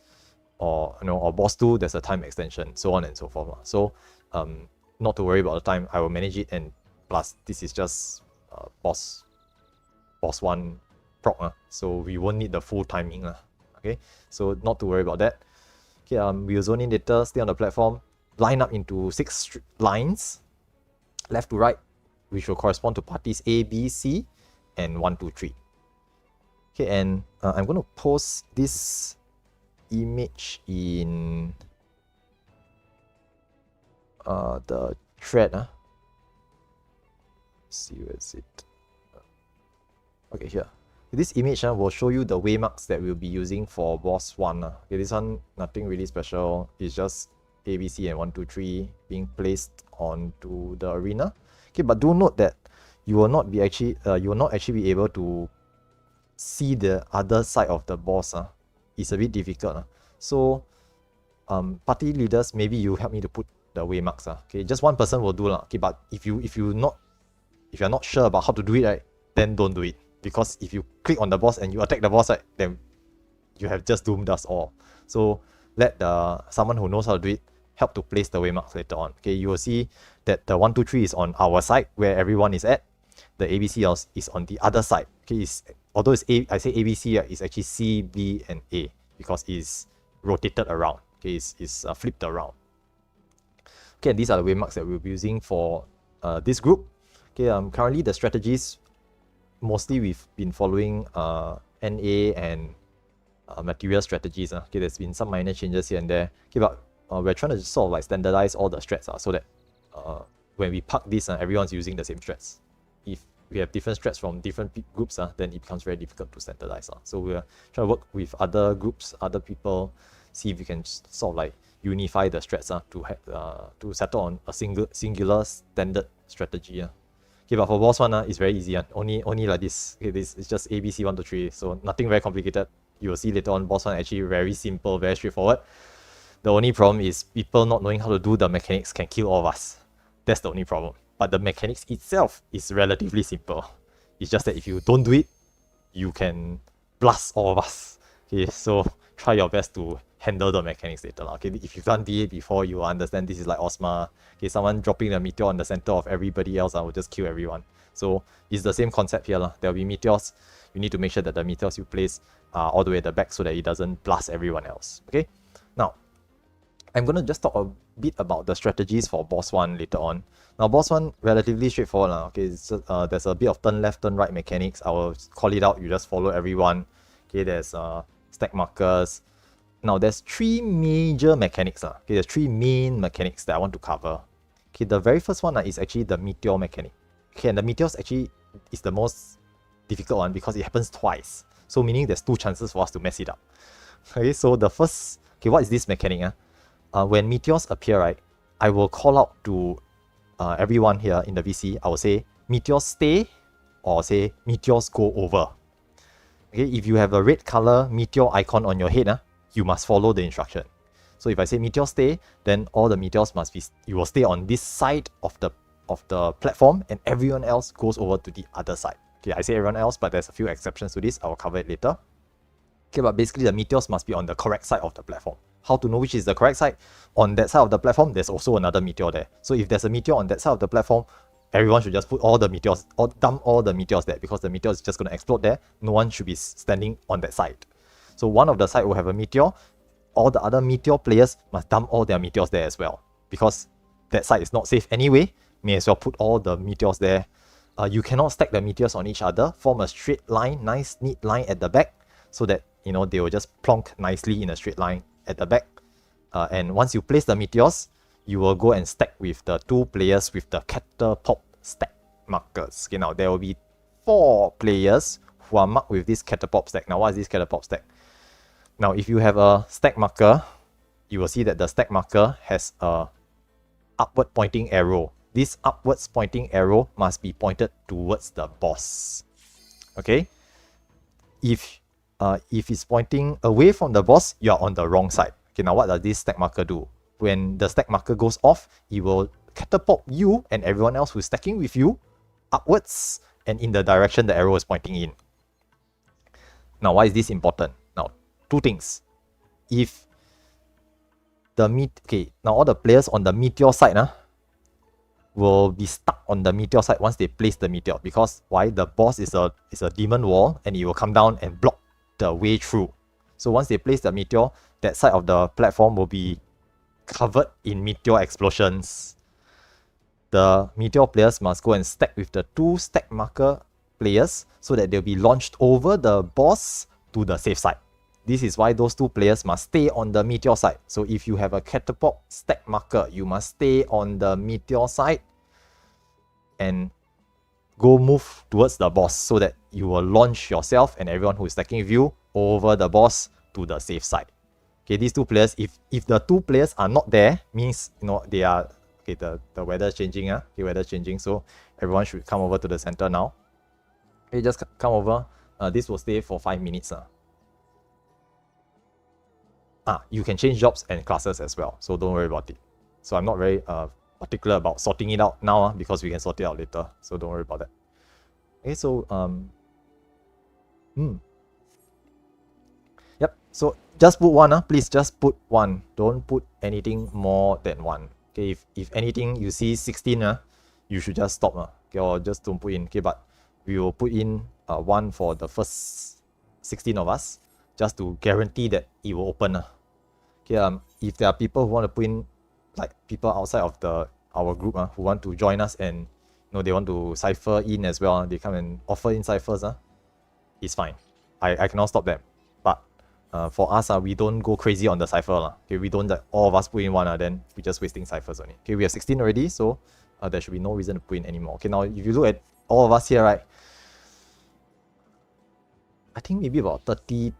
or boss 2, there's a time extension, so on and so forth. So not to worry about the time, I will manage it, and plus this is just boss 1 proc, so we won't need the full timing. Okay, so not to worry about that. Okay, we'll zone in later, stay on the platform, line up into 6 lines, left to right, which will correspond to parties A, B, C, and 1, 2, 3. Okay, and I'm going to post this image in the thread. Let's see, where is it? Okay, here. This image will show you the waymarks that we'll be using for boss 1. Okay, this one, nothing really special. It's just A, B, C, and 1, 2, 3 being placed onto the arena. Okay, but do note that you will not actually be able to see the other side of the boss. It's a bit difficult. So party leaders, maybe you help me to put the waymarks. Okay, just one person will do. Okay, but if you're not sure about how to do it, right, then don't do it. Because if you click on the boss and you attack the boss, right, then you have just doomed us all. So let someone who knows how to do it help to place the waymarks later on. Okay, you will see that the 1, 2, 3 is on our side where everyone is at. The ABC is on the other side. Okay, although it's I say ABC, it's actually C, B, and A because it's rotated around. Okay, it's flipped around. Okay, and these are the waymarks that we'll be using for this group. Okay, currently the strategies, mostly we've been following NA and material strategies. Okay, there's been some minor changes here and there. Okay, but we're trying to sort of like standardize all the strats so that when we park this, everyone's using the same strats. If we have different strats from different groups, then it becomes very difficult to standardize. So we're trying to work with other groups, other people, see if we can sort of like unify the strats to settle on a singular standard strategy. Okay, but for boss 1, it's very easy. Only like this. Okay, this is just ABC 1, 2, 3. So nothing very complicated. You will see later on, boss 1 actually very simple, very straightforward. The only problem is people not knowing how to do the mechanics can kill all of us. That's the only problem. But the mechanics itself is relatively simple. It's just that if you don't do it, you can blast all of us. Okay, so try your best to handle the mechanics later. Okay, if you've done DA before, you will understand this is like Osma. Okay, someone dropping the meteor on the center of everybody else will just kill everyone. So it's the same concept here. There will be meteors. You need to make sure that the meteors you place are all the way at the back so that it doesn't blast everyone else. Okay, now I'm going to just talk a bit about the strategies for boss 1 later on. Now boss 1, relatively straightforward. Okay, there's a bit of turn left, turn right mechanics. I will call it out. You just follow everyone. Okay, there's stack markers. Now there's 3 major mechanics. Okay, there's 3 main mechanics that I want to cover. Okay, the very first one is actually the meteor mechanic. Okay, and the meteors actually is the most difficult one because it happens twice. So meaning there's 2 chances for us to mess it up. Okay, so the first, okay, what is this mechanic? When meteors appear, right, I will call out to everyone here in the VC. I will say meteors stay or say meteors go over. Okay, if you have a red color meteor icon on your head, you must follow the instruction. So if I say meteor stay, then all the meteors you will stay on this side of the platform and everyone else goes over to the other side. Okay, I say everyone else, but there's a few exceptions to this. I will cover it later. Okay, but basically the meteors must be on the correct side of the platform. How to know which is the correct side? On that side of the platform, there's also another meteor there. So if there's a meteor on that side of the platform, everyone should just put all the meteors, or dump all the meteors there, because the meteor is just going to explode there. No one should be standing on that side. So one of the side will have a meteor. All the other meteor players must dump all their meteors there as well, because that side is not safe anyway. May as well put all the meteors there. You cannot stack the meteors on each other. Form a straight line, nice neat line at the back, so that they will just plonk nicely in a straight line at the back. And once you place the meteors, you will go and stack with the 2 players with the catapult stack markers. Okay, now there will be 4 players who are marked with this catapult stack. Now, what is this catapult stack? Now, if you have a stack marker, you will see that the stack marker has a upward pointing arrow. This upwards pointing arrow must be pointed towards the boss. Okay? If it's pointing away from the boss, you are on the wrong side. Okay, now what does this stack marker do? When the stack marker goes off, it will catapult you and everyone else who's stacking with you upwards and in the direction the arrow is pointing in. Now, why is this important? Now, 2 things. If the now all the players on the meteor side will be stuck on the meteor side once they place the meteor, because why? The boss is a demon wall and it will come down and block the way through. So once they place the meteor, that side of the platform will be covered in meteor explosions. The meteor players must go and stack with the 2 stack marker players so that they'll be launched over the boss to the safe side. This is why those 2 players must stay on the meteor side. So if you have a catapult stack marker, you must stay on the meteor side and go move towards the boss so that you will launch yourself and everyone who is stacking with you over the boss to the safe side. Okay, these 2 players, if the 2 players are not there, means they are the weather is changing. Okay, weather is changing, so everyone should come over to the center now. Okay, just come over. This will stay for 5 minutes. You can change jobs and classes as well, so don't worry about it. So I'm not very particular about sorting it out now because we can sort it out later, so don't worry about that. Okay, so yep, so just put 1, please just put 1. Don't put anything more than 1. Okay, if anything you see 16, you should just stop, okay, or just don't put in. Okay, but we will put in 1 for the first 16 of us, just to guarantee that it will open. Okay, if there are people who want to put in, like people outside of our group who want to join us and they want to cipher in as well, they come and offer in ciphers, it's fine. I cannot stop them. But for us, we don't go crazy on the cipher. Okay, we don't all of us put in 1, then we're just wasting ciphers on it. Okay, we have 16 already, so there should be no reason to put in anymore. Okay, now if you look at all of us here, right, I think maybe about 40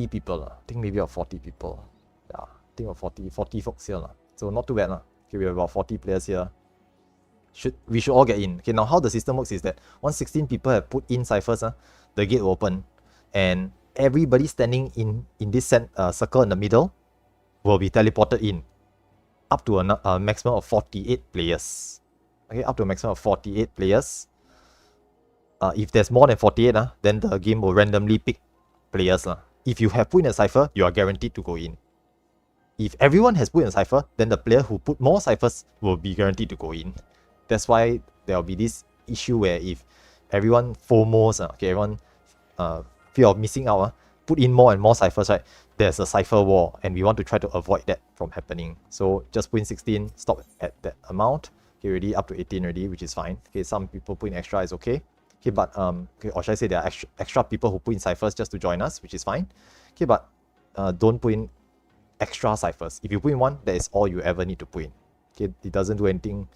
people. I think maybe about 40 people. Yeah, I think about 40 folks here. So not too bad. Okay, we have about 40 players here. We should all get in. Okay, now how the system works is that once 16 people have put in ciphers, the gate will open, and everybody standing in this circle in the middle will be teleported in, up to a maximum of 48 players. Okay, up to a maximum of 48 players. If there's more than 48, then the game will randomly pick players. If you have put in a cipher, you are guaranteed to go in. If everyone has put in a cipher, then the player who put more ciphers will be guaranteed to go in. That's why there will be this issue where if everyone FOMOs, everyone fear of missing out, put in more and more ciphers, right? There's a cipher war, and we want to try to avoid that from happening. So just put in 16, stop at that amount. Okay, already up to 18 already, which is fine. Okay, some people put in extra is okay. Okay, but or should I say there are extra people who put in ciphers just to join us, which is fine. Okay, but don't put in extra ciphers. If you put in 1, that is all you ever need to put in. Okay, it doesn't do anything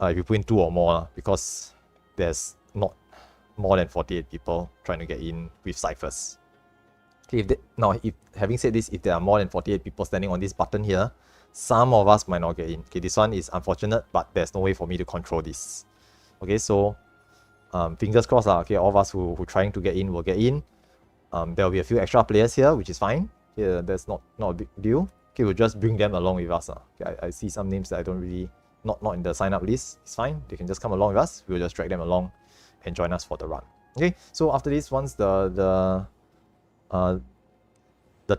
if you put in 2 or more, because there's not more than 48 people trying to get in with ciphers. Okay, if having said this, if there are more than 48 people standing on this button here, some of us might not get in. Okay, this one is unfortunate, but there's no way for me to control this. Okay, so fingers crossed, okay, all of us who trying to get in will get in. There will be a few extra players here, which is fine. Yeah, that's not a big deal. Okay, we'll just bring them along with us. Okay, I see some names that I don't really not in the sign up list. It's fine. They can just come along with us. We'll just drag them along and join us for the run. Okay, so after this, once the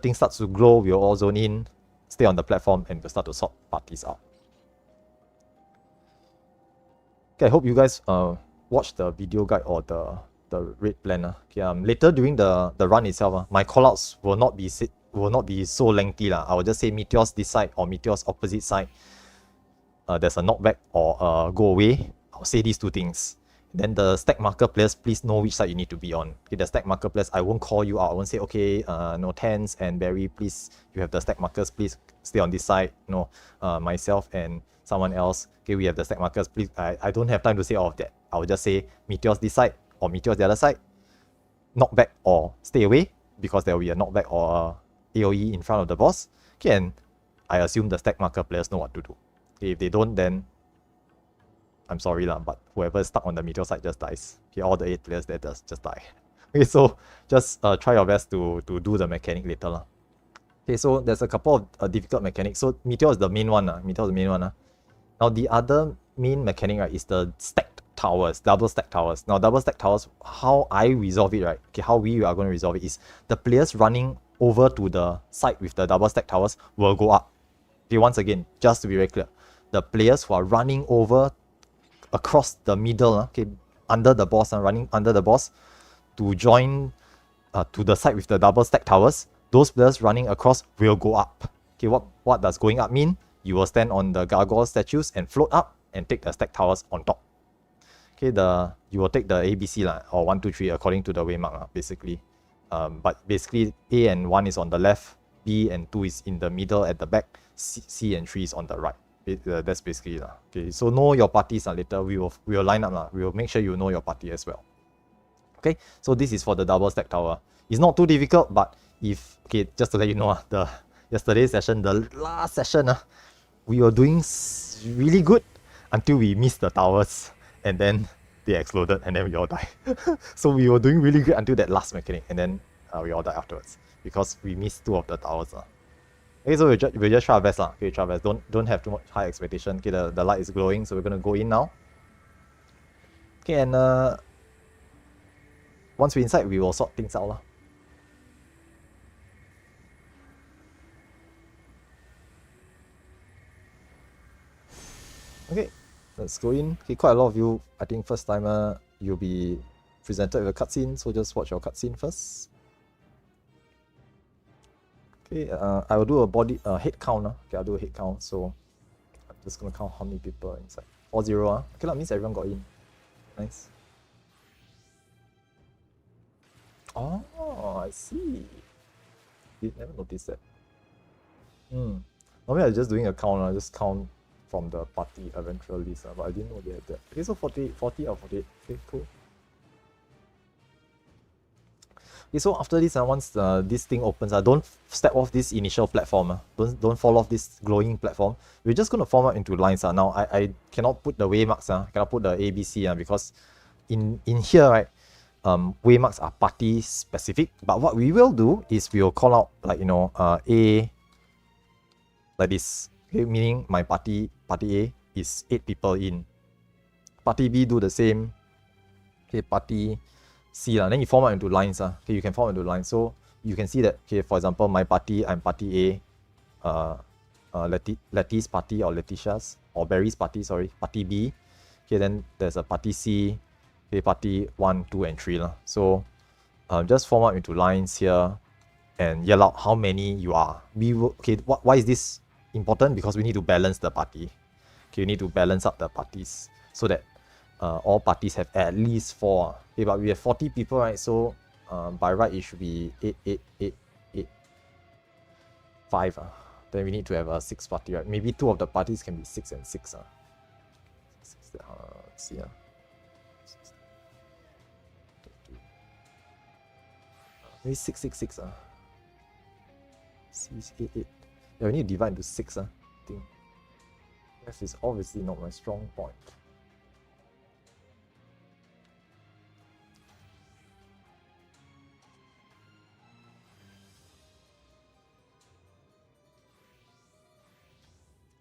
thing starts to glow, we'll all zone in, stay on the platform, and we'll start to sort parties out. Okay, I hope you guys watch the video guide or the raid plan. Okay, later during the run itself, my callouts will not be so lengthy. I will just say Meteors this side or Meteors opposite side. There's a knockback or go away. I'll say these two things. Then the stack marker players, please know which side you need to be on. Okay, the stack marker players, I won't call you out. I won't say, okay, no, Tens and Barry, please, you have the stack markers, please stay on this side. No, myself and someone else, okay, we have the stack markers, please. I don't have time to say all of that. I will just say Meteors this side or Meteors the other side. Knockback or stay away, because there will be a knockback or a AoE in front of the boss. Okay, and I assume the stack marker players know what to do. Okay, if they don't, then I'm sorry but whoever is stuck on the Meteor side just dies. Okay, all the 8 players there just die. Okay, so just try your best to do the mechanic later. Okay, so there's a couple of difficult mechanics. So Meteor is the main one. Meteor is the main one. Now the other main mechanic, right, is the stacked towers, double stack towers. Now double stack towers, how I resolve it, right? Okay, how we are going to resolve it is the players running over to the side with the double stack towers will go up. Okay, once again, just to be very clear, the players who are running over across the middle, okay, under the boss, running under the boss to join to the side with the double stack towers, those players running across will go up. Okay, what does going up mean? You will stand on the gargoyle statues and float up and take the stack towers on top. Okay, you will take the ABC or 1, 2, 3 according to the waymark basically. But basically A and 1 is on the left, B and 2 is in the middle at the back, C and 3 is on the right. That's basically okay. So know your parties later. We will line up we will make sure you know your party as well. Okay, so this is for the double stack tower. It's not too difficult, but okay, just to let you know, the yesterday's session, the last session, we were doing really good until we missed the towers, and then they exploded, and then we all died. So we were doing really good until that last mechanic, and then we all died afterwards because we missed 2 of the towers. Okay, so we'll just try our best. Okay, try our best. Don't have too much high expectation. Okay, the light is glowing, so we're gonna go in now. Okay, and once we're inside, we will sort things out. Okay, let's go in. Okay, quite a lot of you, I think first timer, you'll be presented with a cutscene, so just watch your cutscene first. Okay, I will do a head count. Okay, I'll do a head count. So I'm just gonna count how many people are inside. 40. Okay, that means everyone got in. Nice. Oh, I see. Did never notice that. Normally I'm just doing a count. I just count from the party eventual list, but I didn't know they had that. Okay, so 40 or 48. Okay, cool. Okay, so after this, once this thing opens, don't step off this initial platform. Don't fall off this glowing platform. We're just gonna form up into lines. Now I cannot put the waymarks. Cannot put the ABC because in here, right, waymarks are party specific. But what we will do is we will call out A like this. Okay, meaning my party A is 8 people in. Party B do the same. Okay, party C then you form out into lines. Okay, you can form into lines. So you can see that, okay, for example, my party, I'm party A, Letty's party or Letitia's or Barry's party, sorry, party B. Okay, then there's a party C, okay, party 1, 2, and 3. So just form out into lines here and yell out how many you are. Okay, why is this important? Because we need to balance the party. Okay, you need to balance up the parties so that all parties have at least 4. Okay, but we have 40 people, right? So by right it should be 8, 8, 8, 8, 5. Then we need to have a 6 party, right? Maybe 2 of the parties can be 6 and 6. Let's see. Maybe 6, 6, 6. 6, 8, 8. Yeah, we need to divide into 6. I think. This is obviously not my strong point.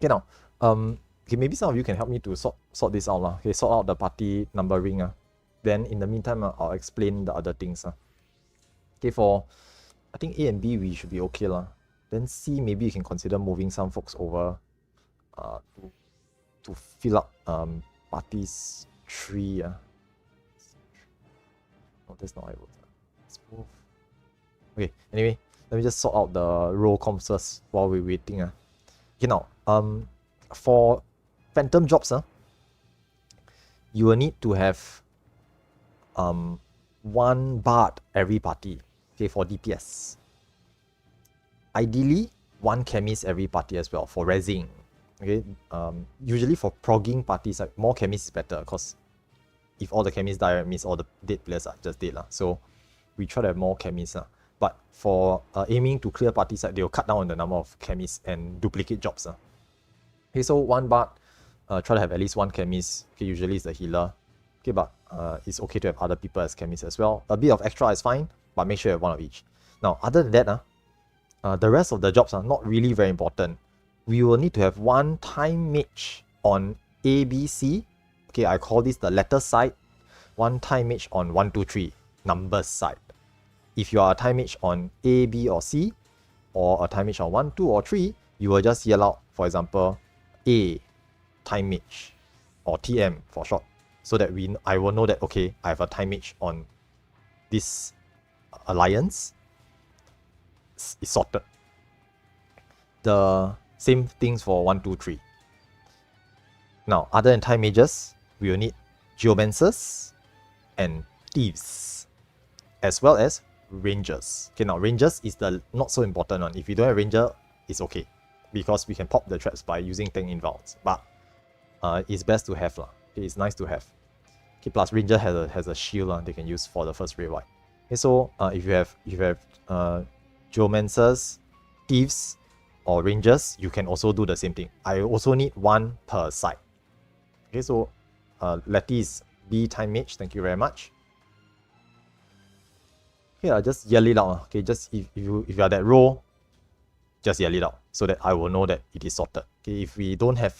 Okay, now, okay, maybe some of you can help me to sort this out. Okay, sort out the party numbering. Then in the meantime, I'll explain the other things. Okay, for I think A and B, we should be okay lah. Then C, maybe you can consider moving some folks over to fill up parties 3. Oh, that's not how it works. Let's move. Okay, anyway, let me just sort out the row comps first while we're waiting. Okay, now, for phantom jobs, you will need to have 1 bard every party, okay, for DPS. Ideally, 1 chemist every party as well for rezzing. Okay, usually for progging parties, like more chemists is better, because if all the chemists die, it means all the dead players are just dead. So we try to have more chemists. But for aiming to clear parties, they'll cut down on the number of chemists and duplicate jobs. Okay, so 1 bard, try to have at least 1 chemist. Okay, usually it's the healer. Okay, but it's okay to have other people as chemists as well. A bit of extra is fine, but make sure you have 1 of each. Now, other than that, the rest of the jobs are not really very important. We will need to have 1 time mage on A, B, C. Okay, I call this the letter side. 1 time mage on 1, 2, 3, numbers side. If you are a time mage on A, B, or C, or a time mage on 1, 2, or 3, you will just yell out, for example, A, time mage, or TM for short, so that I will know that, okay, I have a time mage on this alliance. It's sorted. The same things for 1, 2, 3. Now, other than time mages, we will need geomancers and thieves, as well as rangers. Okay, now rangers is the not so important one. If you don't have ranger, it's okay, because we can pop the traps by using tank inbounds. But it's best to have lah. Okay, it's nice to have. Okay, plus ranger has a shield they can use for the first red white. Okay, so if you have geomancers, thieves, or rangers, you can also do the same thing. I also need 1 per side. Okay, so Letty is B time mage. Thank you very much. Okay, I'll just yell it out. Okay, just if you are that row, just yell it out so that I will know that it is sorted. Okay, if we don't have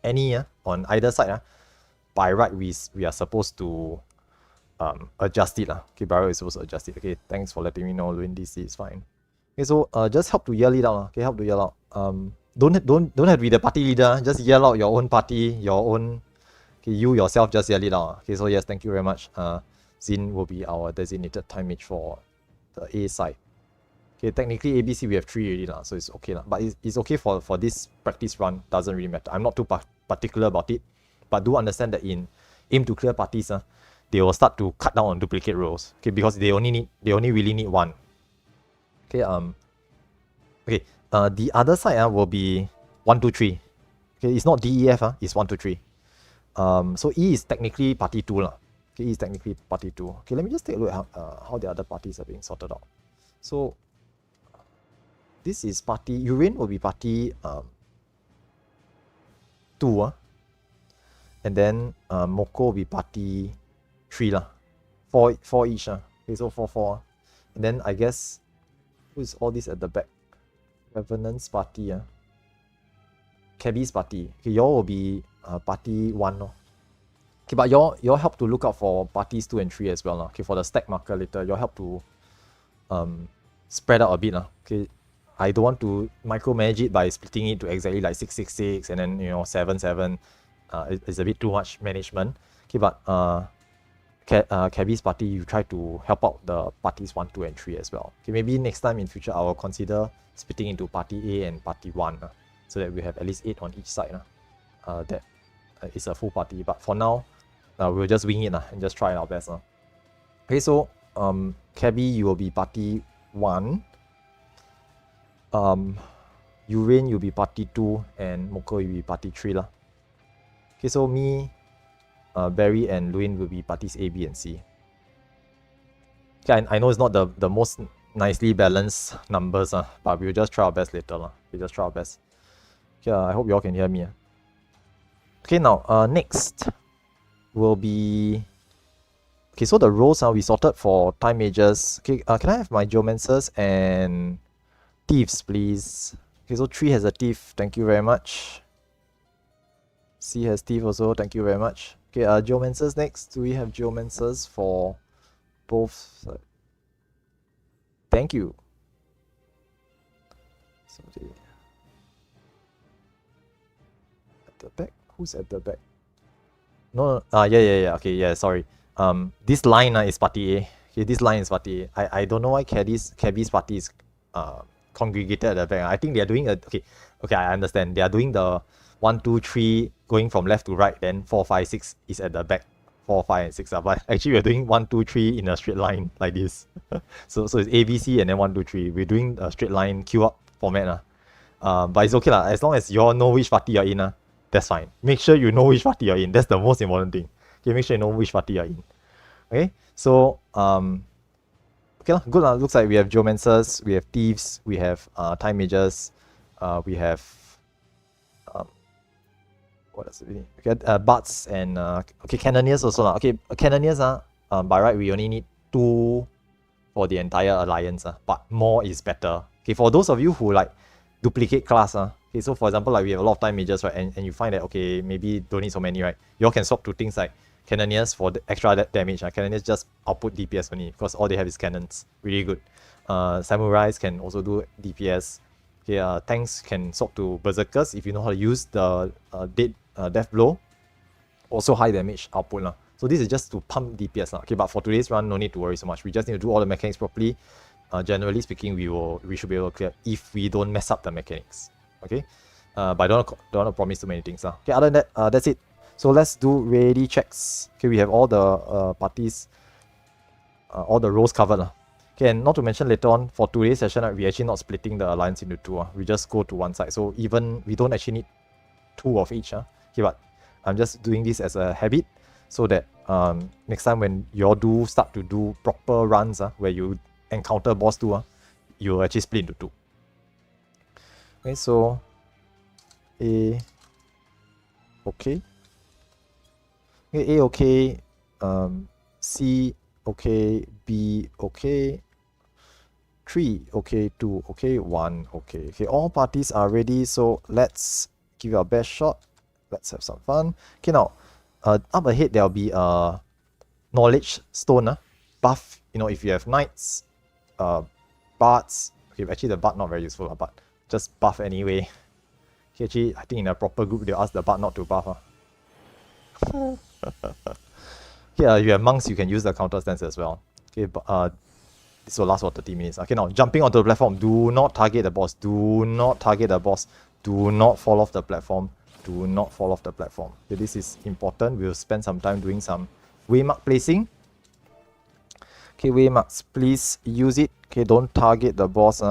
any on either side, by right we are supposed to adjust it. Okay, by right we're supposed to adjust it. Okay, thanks for letting me know. Luin DC is fine. Okay, so just help to yell it out. Okay, help to yell out. Don't have to be the party leader. Just yell out your own party, your own. Okay, you yourself just yell it out. Okay, so yes, thank you very much. Zin will be our designated time mage for the A side. Okay, technically ABC we have 3 already so it's okay but it's okay for this practice run. Doesn't really matter. I'm not too particular about it, but do understand that in aim to clear parties, they will start to cut down on duplicate roles. Okay, because they only really need 1. Okay, the other side will be 1, 2, 3. Okay, it's not DEF, it's 1, 2, 3. So E is technically party 2 lah. Okay, E is technically party 2. Okay, let me just take a look at how the other parties are being sorted out. So this is party Urine will be party 2, and then Moko will be party 3 lah. 4 each. Okay, so 4. And then I guess who is all this at the back? Revenant's party. Cabby's party. Okay, y'all will be party 1. Okay, but y'all help to look out for parties 2 and 3 as well. Okay, for the stack marker later, y'all help to spread out a bit. Okay, I don't want to micromanage it by splitting it to exactly like 6, 6, 6 and then 7, 7. It's a bit too much management. Okay, but Cabby's party, you try to help out the parties 1, 2, and 3 as well. Okay, maybe next time in future I will consider splitting into party A and party 1 so that we have at least 8 on each side. That is a full party. But for now, we'll just wing it and just try our best. Okay, so Cabby, you will be party 1. Urine, you'll be party 2, and Moko, you'll be party 3 lah. Okay, so me, Barry and Luin will be parties A, B, and C. Okay, I know it's not the most nicely balanced numbers, but we'll just try our best later. We'll just try our best. Okay, I hope you all can hear me. Okay, now, next will be... Okay, so the roles we sorted for time mages. Okay, can I have my geomancers and thieves, please? Okay, so 3 has a thief. Thank you very much. C has thief also. Thank you very much. Okay, geomancers next. Do we have geomancers for both sides? Thank you. So they at the back. Who's at the back? No, yeah. Okay, yeah. Sorry. This line is party A. Okay, this line is party A. I don't know why Cabby's party is congregated at the back. I think they are doing okay. I understand. They are doing the 1, 2, 3 going from left to right. Then 4, 5, 6 is at the back. 4, 5, and 6 are. But actually, we're doing 1, 2, 3 in a straight line like this. so it's A, B, C, and then 1, 2, 3. We're doing a straight line queue up format. But it's okay lah. As long as you all know which party you're in, that's fine. Make sure you know which party you're in. That's the most important thing. Okay, make sure you know which party you're in. Okay, so okay lah, good lah. Looks like we have geomancers, we have thieves, we have time mages, we have what else? Okay, bards and okay, cannoneers also lah. Okay, cannoneers by right we only need 2 for the entire alliance but more is better. Okay, for those of you who like duplicate class okay, so for example, like we have a lot of time mages, right, and you find that okay, maybe don't need so many, right, you all can swap to things like cannoneers for the extra damage. Cannoneers just output DPS only because all they have is cannons. Really good. Samurais can also do DPS. Okay, tanks can swap to berserkers if you know how to use the death blow. Also high damage output. So this is just to pump DPS. Okay, but for today's run, no need to worry so much. We just need to do all the mechanics properly. Generally speaking, we should be able to clear if we don't mess up the mechanics. Okay, but I don't want to promise too many things. Okay, other than that, that's it. So let's do ready checks. Okay, we have all the parties, all the rows covered. Okay, and not to mention later on, for today's session, we're actually not splitting the alliance into 2. We just go to one side. So even we don't actually need 2 of each. Okay, but I'm just doing this as a habit so that next time when you all do start to do proper runs where you encounter boss 2, you'll actually split into 2. Okay, so A, okay. A okay, C okay, B okay, 3 okay, 2 okay, 1 okay. Okay, all parties are ready, so let's give it our best shot. Let's have some fun. Okay, now up ahead there'll be a knowledge stone buff. You know, if you have knights, bards. Okay, actually the bard not very useful, but just buff anyway. Okay, actually I think in a proper group they'll ask the bard not to buff. Here you have monks, you can use the counter stance as well. Okay, but this will last for 30 minutes. Okay, now jumping onto the platform. Do not target the boss. Do not target the boss. Do not fall off the platform. Do not fall off the platform. Okay, this is important. We'll spend some time doing some waymark placing. Okay, waymarks, please use it. Okay, don't target the boss.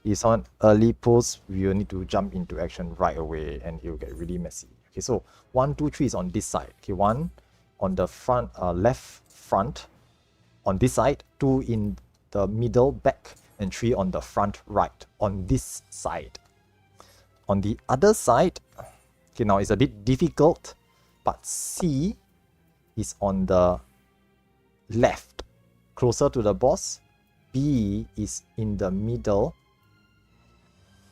If someone early pulls, we will need to jump into action right away and it will get really messy. Okay, so 1, 2, 3 is on this side. Okay, 1 on the front, left front on this side, 2 in the middle back, and 3 on the front right on this side. On the other side, okay, now it's a bit difficult, but C is on the left, closer to the boss. B is in the middle,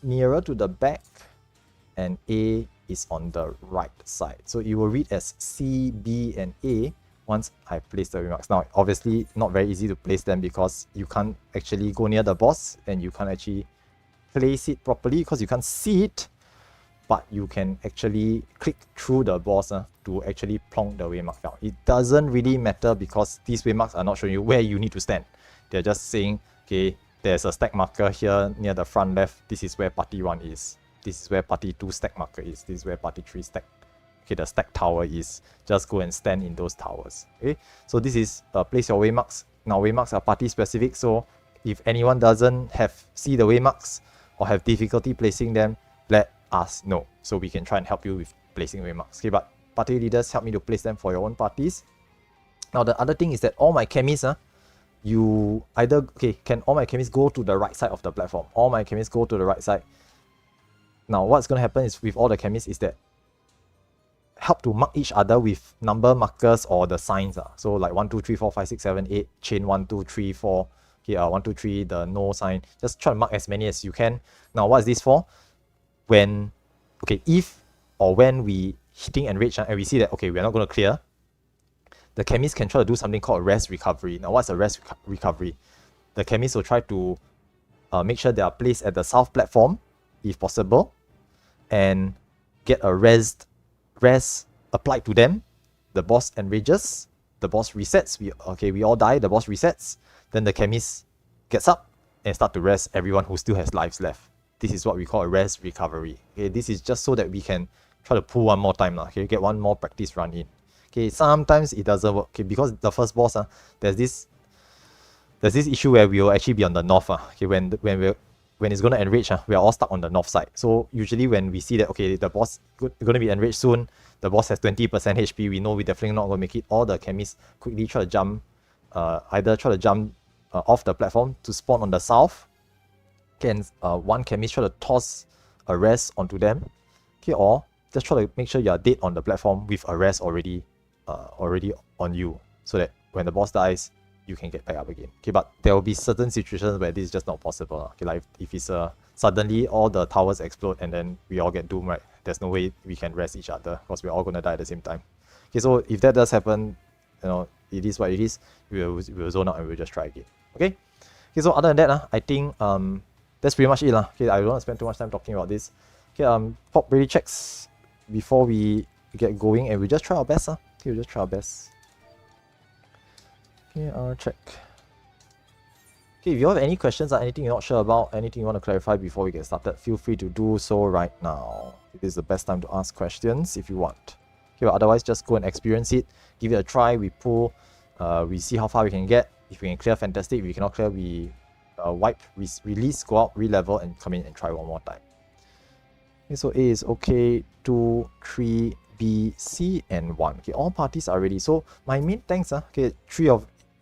nearer to the back, and A is on the right side. So it will read as C, B, and A once I place the remarks. Now, obviously, not very easy to place them because you can't actually go near the boss and you can't actually place it properly because you can't see it, but you can actually click through the boss to actually plonk the waymark down. It doesn't really matter because these waymarks are not showing you where you need to stand. They're just saying, okay, there's a stack marker here near the front left. This is where party 1 is. This is where party 2 stack marker is. This is where party 3 stack. Okay, the stack tower is. Just go and stand in those towers. Okay, so this is place your waymarks. Now waymarks are party specific, so if anyone doesn't see the waymarks or have difficulty placing them, let us know so we can try and help you with placing waymarks. Okay, but party leaders help me to place them for your own parties. Now the other thing is that all my chemists, you either, okay, can all my chemists go to the right side of the platform? All my chemists go to the right side. Now what's going to happen is with all the chemists is that help to mark each other with number markers or the signs. So like 1, 2, 3, 4, 5, 6, 7, 8, chain 1, 2, 3, 4. Okay, 1, 2, 3, the no sign. Just try to mark as many as you can. Now what is this for? When, okay, if or when we hitting enrage and we see that, okay, we're not going to clear, the chemist can try to do something called a rest recovery. Now, what's a rest recovery? The chemist will try to make sure they are placed at the south platform, if possible, and get a rest applied to them. The boss enrages, the boss resets, we all die, the boss resets, then the chemist gets up and start to rest everyone who still has lives left. This is what we call a rest recovery. Okay, this is just so that we can try to pull one more time, okay, get one more practice run in. Okay, sometimes it doesn't work, okay, because the first boss, there's this issue where we will actually be on the north. Okay, when it's going to enrage, we are all stuck on the north side. So usually when we see that, okay, the boss is going to be enraged soon, the boss has 20% HP, we know we definitely not going to make it. All the chemists quickly try to jump, either try to jump off the platform to spawn on the south. Can one chemist try to toss a rest onto them, okay, or just try to make sure you are dead on the platform with a rest already on you, so that when the boss dies, you can get back up again. Okay, but there will be certain situations where this is just not possible. Okay, like if it's suddenly all the towers explode and then we all get doomed, right? There's no way we can rest each other because we're all gonna die at the same time. Okay, so if that does happen, it is what it is. We'll zone out and we'll just try again. Okay. Okay, so other than that, I think that's pretty much it. Okay, I don't want to spend too much time talking about this. Okay, pop really checks before we get going, and we just try our best. Okay, we'll just try our best. Okay, check. Okay, if you have any questions or anything you're not sure about, anything you want to clarify before we get started, feel free to do so right now. This is the best time to ask questions if you want. Okay, but otherwise, just go and experience it. Give it a try. We pull. We see how far we can get. If we can clear, fantastic. If we cannot clear, we wipe, release, go out, re-level, and come in and try one more time. Okay, so A is okay. 2, 3, B, C, and 1. Okay, all parties are ready. So my main tanks, okay,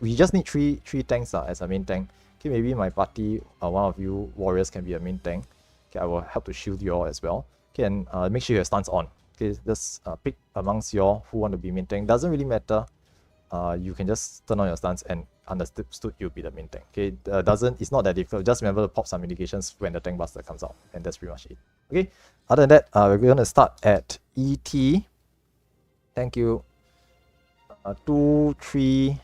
we just need three tanks as a main tank. Okay, maybe my party, one of you warriors can be a main tank. Okay, I will help to shield you all as well. Okay, and make sure your stuns on. Okay, just pick amongst you all who want to be main tank. Doesn't really matter. You can just turn on your stuns and understood you'll be the main tank. Okay, it's not that difficult. Just remember to pop some indications when the tank buster comes out, and that's pretty much it. Okay, other than that, we're going to start at ET. Thank you. 2, 3,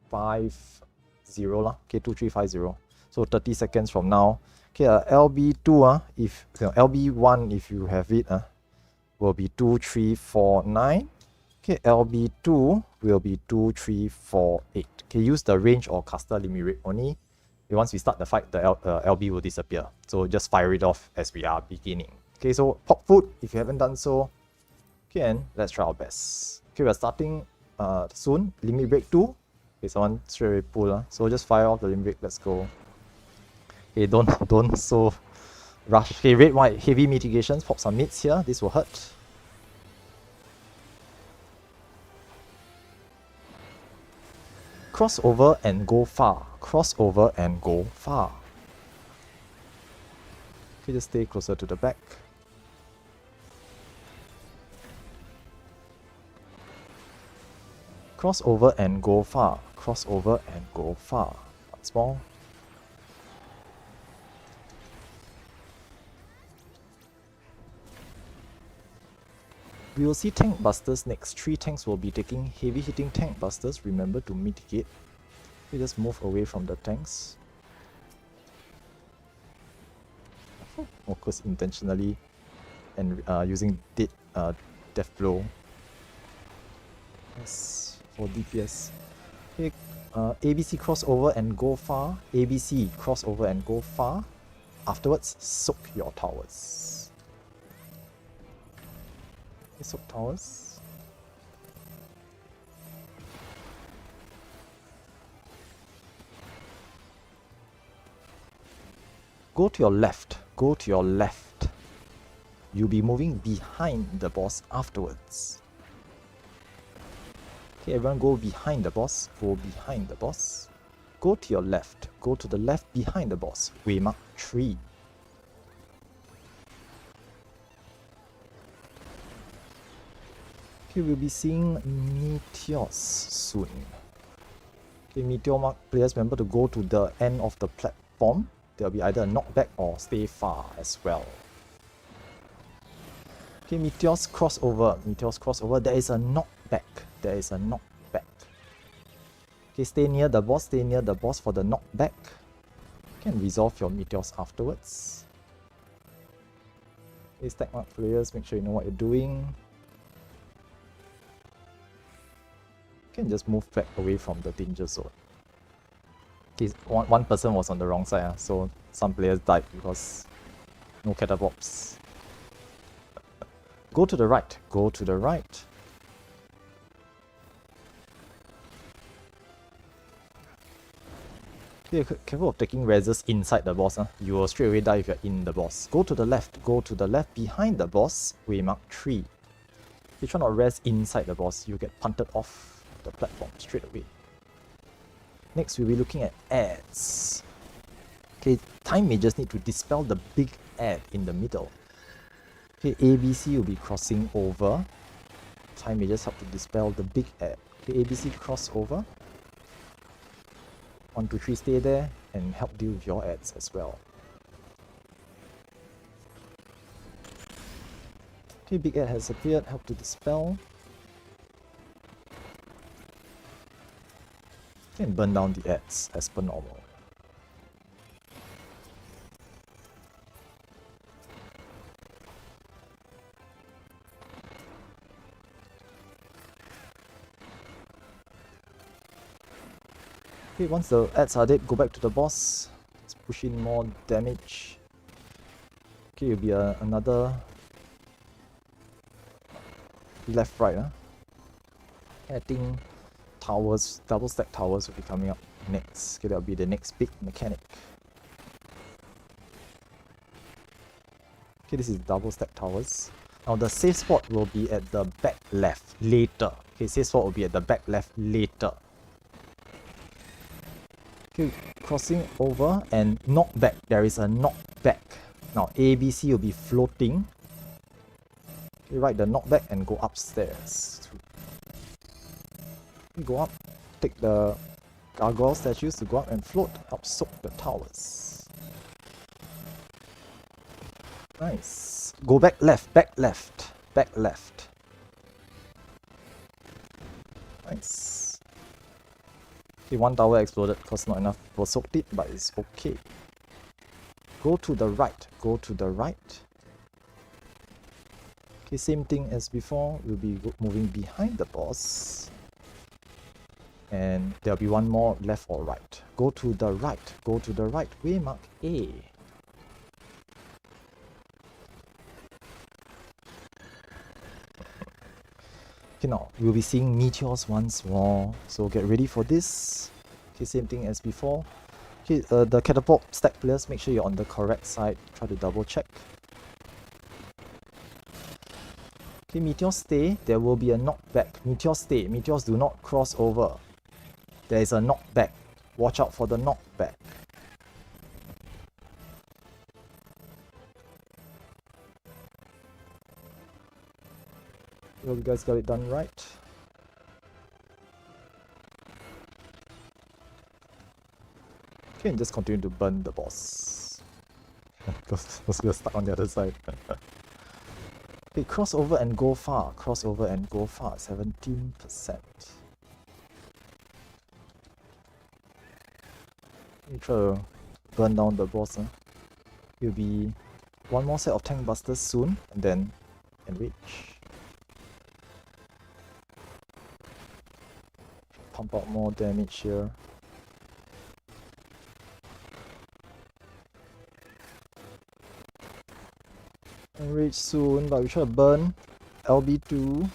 5, 0 lah. Okay, 2, 3, 5, 0. So 30 seconds from now. Okay, LB2 if LB1 if you have it will be 2, 3, 4, 9. Okay, LB2 will be 2, 3, 4, 8. Okay, use the range or caster limit rate only. Once we start the fight, the LB will disappear. So just fire it off as we are beginning. Okay, so pop food if you haven't done so. Okay, and let's try our best. Okay, we're starting soon. Limit break 2. Okay, someone straight away pull. So just fire off the limit break. Let's go. Okay, don't so rush. Okay, red, white, heavy mitigations. Pop some mids here. This will hurt. Crossover and go far. Crossover and go far. Okay, just stay closer to the back. Crossover and go far. Crossover and go far. Once more. We will see tank busters next. 3 tanks will be taking heavy hitting tank busters. Remember to mitigate. We just move away from the tanks. Of course, intentionally and using death blow. Yes, for DPS. Okay, ABC crossover and go far. ABC crossover and go far. Afterwards, soak your towers. Okay, soak towers. Go to your left. Go to your left. You'll be moving behind the boss afterwards. Okay, everyone go behind the boss. Go behind the boss. Go to your left. Go to the left behind the boss. Waymark 3. Okay, we'll be seeing meteors soon. Okay, meteor mark players, remember to go to the end of the platform. There'll be either a knockback or stay far as well. Okay, meteors crossover. Meteors crossover. There is a knockback. there is a knockback. Okay, stay near the boss for the knockback. You can resolve your meteors afterwards. Okay, stack mark players, make sure you know what you're doing. You can just move back away from the danger zone. Okay, one person was on the wrong side, so some players died because no catapults. Go to the right, go to the right. Okay, careful of taking reses inside the boss. You will straight away die if you're in the boss. Go to the left behind the boss, waymark 3. If you try not res inside the boss, you get punted off the platform straight away. Next, we'll be looking at ads. Okay, time mages need to dispel the big ad in the middle. Okay, ABC will be crossing over. Time mages help to dispel the big ad. Okay, ABC cross over. 1, 2, 3 stay there and help deal with your ads as well. Okay, big ad has appeared, help to dispel. You can burn down the ads as per normal. Okay, once the ads are dead, go back to the boss. Let's push in more damage. Okay, it'll be another left, right. I think towers, double stack towers will be coming up next. Okay, that'll be the next big mechanic. Okay, this is double stack towers. Now the safe spot will be at the back left later. Okay, safe spot will be at the back left later. Okay, crossing over and knockback. There is a knockback. Now ABC will be floating. Okay, ride the knockback and go upstairs. Go up, take the gargoyle statues to go up and float, help soak the towers. Nice. Go back left, back left, back left. Nice. Okay, one tower exploded because not enough people soaked it, but it's okay. Go to the right, go to the right. Okay, same thing as before, we'll be moving behind the boss. And there'll be one more left or right. Go to the right, go to the right, waymark A. Okay, now we'll be seeing meteors once more, so get ready for this. Okay, same thing as before. Okay, the catapult stack players, make sure you're on the correct side. Try to double check. Okay, meteors stay. There will be a knockback. Meteors stay. Meteors do not cross over. There is a knockback. Watch out for the knockback. Well, you guys got it done right. Okay, and just continue to burn the boss. Because we're stuck on the other side. Okay, cross over and go far. Cross over and go far. 17%. You try to burn down the boss. It'll be one more set of tank busters soon, and then enrage. Pump out more damage here. Enrage soon, but we try to burn LB2.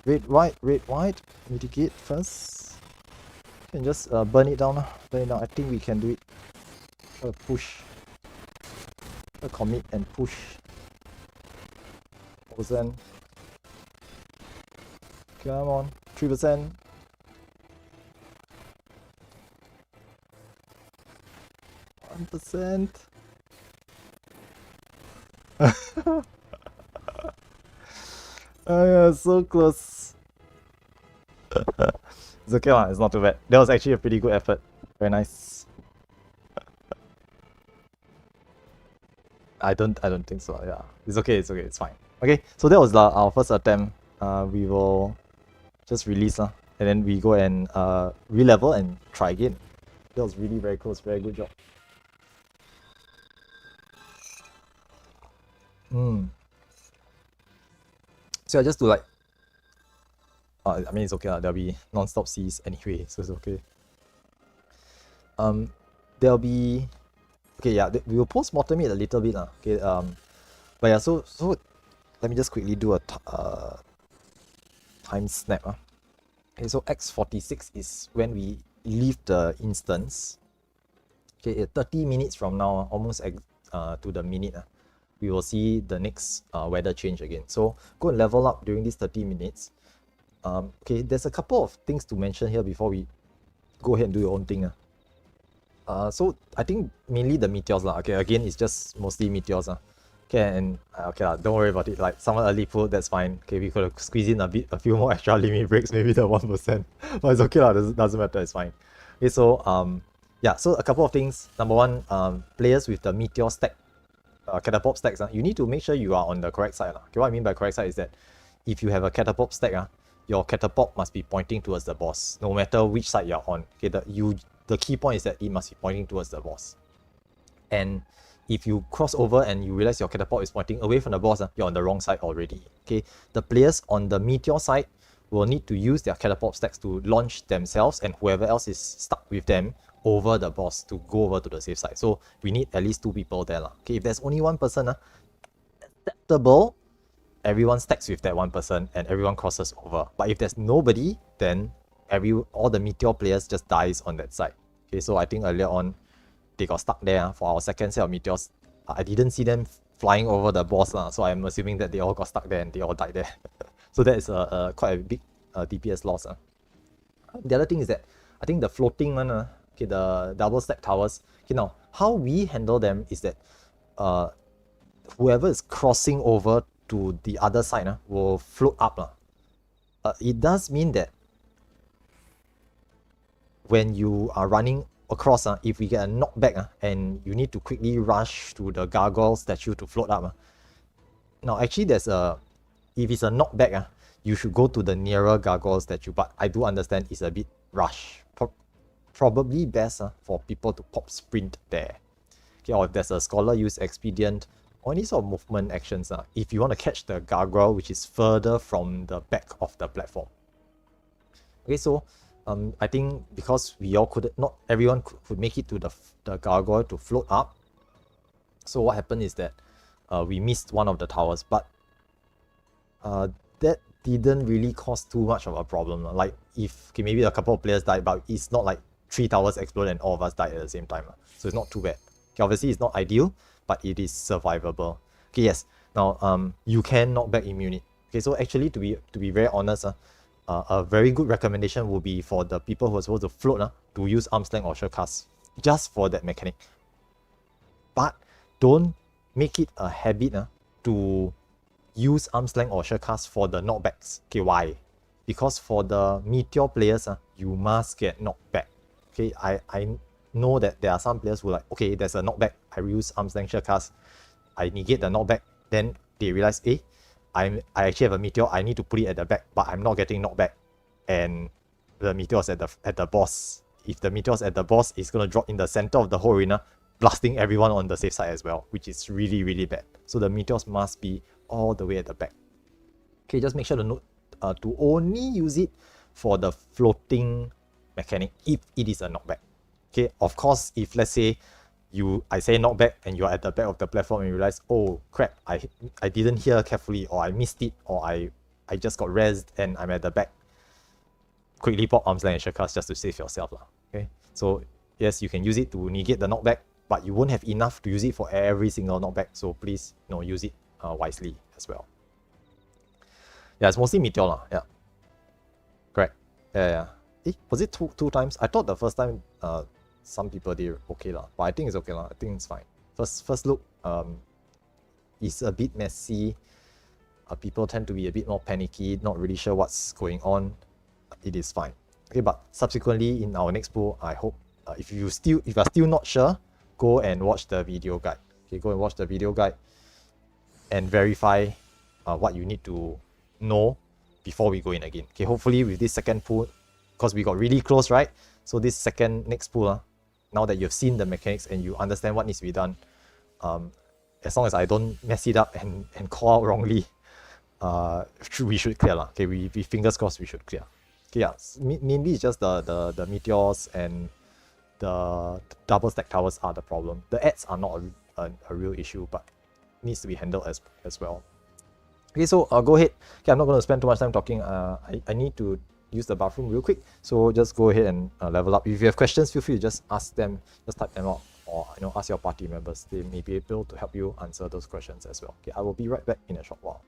Red, white. Mitigate first. You can just burn it down. Burn it down. I think we can do it. Try to push. Try to commit and push. 4%. Come on. 3%. 1%. Oh yeah, so close. It's okay lah, it's not too bad. That was actually a pretty good effort. Very nice. I don't think so, yeah. It's okay, it's fine. Okay, so that was our first attempt. We will just release and then we go and re-level and try again. That was really very close, very good job. So I just do like, I mean it's okay, there'll be non-stop Cs anyway, so it's okay. There'll be, okay, yeah, we will post-mortem it a little bit, okay, but yeah, so let me just quickly do a time snap. Okay, so x46 is when we leave the instance. Okay, 30 minutes from now, almost to the minute, we will see the next weather change again. So go and level up during these 30 minutes. Okay, there's a couple of things to mention here before we go ahead and do your own thing. So I think mainly the meteors lah. Okay, again, it's just mostly meteors. Okay, and okay, don't worry about it. Like someone early put, that's fine. Okay, we could squeeze in a few more extra limit breaks, maybe the 1%. But it's okay lah, doesn't matter, it's fine. Okay, so yeah, so a couple of things. Number one, players with the meteor stack, catapult stacks, you need to make sure you are on the correct side. Okay, what I mean by correct side is that if you have a catapult stack, your catapult must be pointing towards the boss, no matter which side you're on. Okay, the key point is that it must be pointing towards the boss. And if you cross over and you realize your catapult is pointing away from the boss, you're on the wrong side already. Okay, the players on the meteor side will need to use their catapult stacks to launch themselves and whoever else is stuck with them over the boss to go over to the safe side. So we need at least 2 people there. Okay, if there's only one person, acceptable, everyone stacks with that one person and everyone crosses over. But if there's nobody, then all the meteor players just dies on that side. Okay, so I think earlier on they got stuck there for our second set of meteors. I didn't see them flying over the boss, so I'm assuming that they all got stuck there and they all died there. So that is quite a big DPS loss. The other thing is that I think the floating one, okay, the double stack towers. Okay, now how we handle them is that whoever is crossing over to the other side will float up. It does mean that when you are running across, if we get a knockback and you need to quickly rush to the gargoyle statue to float up. Now actually there's if it's a knockback, you should go to the nearer gargoyle statue, but I do understand it's a bit rush. Probably best for people to pop sprint there. Okay, or if there's a scholar use expedient or any sort of movement actions, if you want to catch the gargoyle which is further from the back of the platform. Okay, so I think because we all not everyone could make it to the gargoyle to float up. So what happened is that we missed one of the towers, but that didn't really cause too much of a problem. Like if maybe a couple of players died, but it's not like 3 towers exploded and all of us died at the same time. So it's not too bad. Okay, obviously it's not ideal, but it is survivable. Okay, yes. Now you can knock back immunity. Okay, so actually to be very honest, a very good recommendation would be for the people who are supposed to float to use arm's length or shortcast just for that mechanic. But don't make it a habit to use arm's length or shortcast for the knockbacks. Okay, why? Because for the meteor players, you must get knocked back. Okay, I know that there are some players who like, okay, there's a knockback, I use arm's length shortcast, I negate the knockback, then they realize, I actually have a meteor, I need to put it at the back, but I'm not getting knocked back. And the meteor's at the boss. If the meteor's at the boss, it's gonna drop in the center of the whole arena, blasting everyone on the safe side as well, which is really, really bad. So the meteors must be all the way at the back. Okay, just make sure to note to only use it for the floating mechanic if it is a knockback. Okay, of course, if let's say I say knockback and you're at the back of the platform and you realize, oh crap, I didn't hear carefully, or I missed it, or I just got rezzed and I'm at the back, quickly pop arm's length and shortcast just to save yourself. Okay, so yes, you can use it to negate the knockback, but you won't have enough to use it for every single knockback, so please use it wisely as well. Yeah, it's mostly meteor yeah. Correct. Yeah. Was it two times? I thought the first time some people did okay but I think it's okay I think it's fine. First look is a bit messy. People tend to be a bit more panicky, not really sure what's going on. It is fine. Okay, but subsequently in our next pool, I hope if you are still not sure, go and watch the video guide. Okay, go and watch the video guide and verify what you need to know before we go in again. Okay, hopefully with this second pool, because we got really close, right? So this next pool, now that you've seen the mechanics and you understand what needs to be done, as long as I don't mess it up and call out wrongly, we should clear lah. Okay, we fingers crossed we should clear. Okay, yeah, mainly it's just the meteors and the double stack towers are the problem. The ads are not a real issue, but needs to be handled as well. Okay, so go ahead. Okay, I'm not going to spend too much time talking. I need to use the bathroom real quick, so just go ahead and level up. If you have questions, feel free to just ask them, just type them out, or ask your party members. They may be able to help you answer those questions as well. Okay, I will be right back in a short while.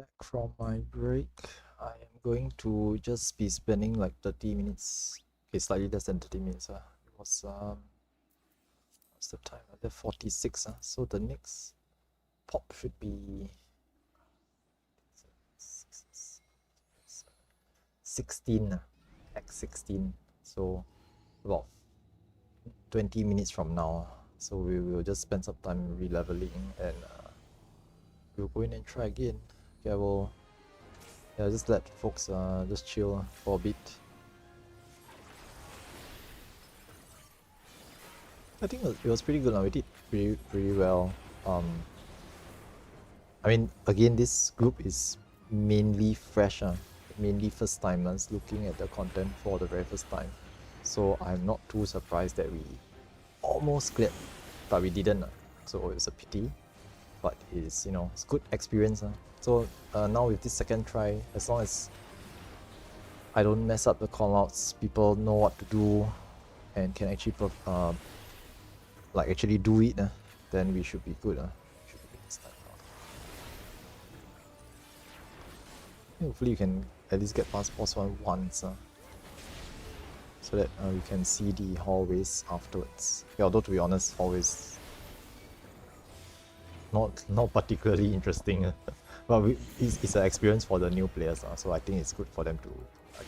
Back from my break. I am going to just be spending like 30 minutes. Okay, slightly less than 30 minutes. It was what's the time? The 46. So the next pop should be 16. X16. So about 20 minutes from now. So we will just spend some time re-leveling and we'll go in and try again. Okay, I will just let folks just chill for a bit. I think it was pretty good. We did pretty well. I mean, again, this group is mainly fresh, mainly first timers looking at the content for the very first time. So I'm not too surprised that we almost cleared, but we didn't. So it's a pity, but it's it's good experience. So now with this second try, as long as I don't mess up the callouts, people know what to do, and can actually actually do it, then we should be good. Should be good this time. Hopefully you can at least get past boss one once, so that you can see the hallways afterwards. Yeah, although to be honest, hallways not particularly interesting, but it's an experience for the new players, so I think it's good for them to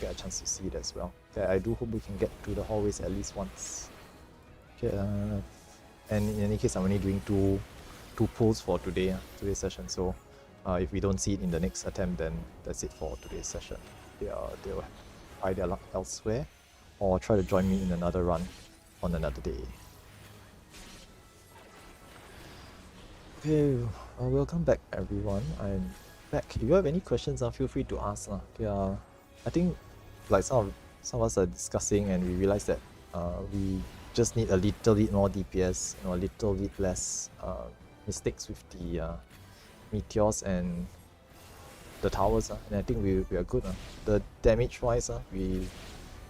get a chance to see it as well. Okay, I do hope we can get to the hallways at least once. Okay, and in any case, I'm only doing two pulls for today's session. So if we don't see it in the next attempt, then that's it for today's session. They'll try their luck elsewhere, or try to join me in another run on another day. Okay, welcome back everyone. I'm back. If you have any questions, feel free to ask. I think like some of us are discussing, and we realized that we just need a little bit more DPS, a little bit less mistakes with the meteors and the towers, and I think we are good. The damage wise, we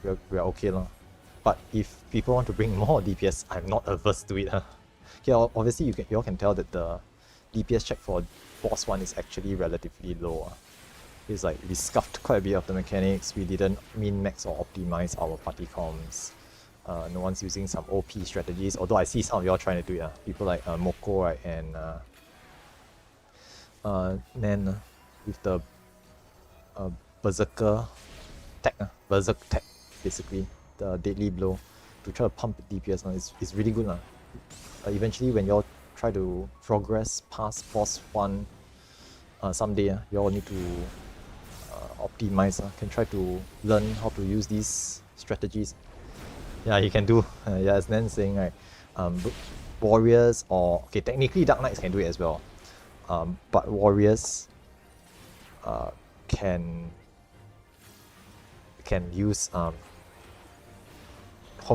are okay. But if people want to bring more DPS, I'm not averse to it. Okay, obviously you all can tell that the DPS check for boss 1 is actually relatively low. It's like we scuffed quite a bit of the mechanics, we didn't min-max or optimize our party comms. No one's using some OP strategies, although I see some of y'all trying to do it. People like Moko, right, and Nen with the Berserker tech, Berserk tech, basically, the deadly blow to try to pump DPS. It's really good. Eventually, when y'all try to progress past boss 1 someday, y'all need to optimize, can try to learn how to use these strategies. Yeah, you can do. Yeah, as Nan saying, right, warriors, or okay, technically Dark Knights can do it as well, but warriors can use hop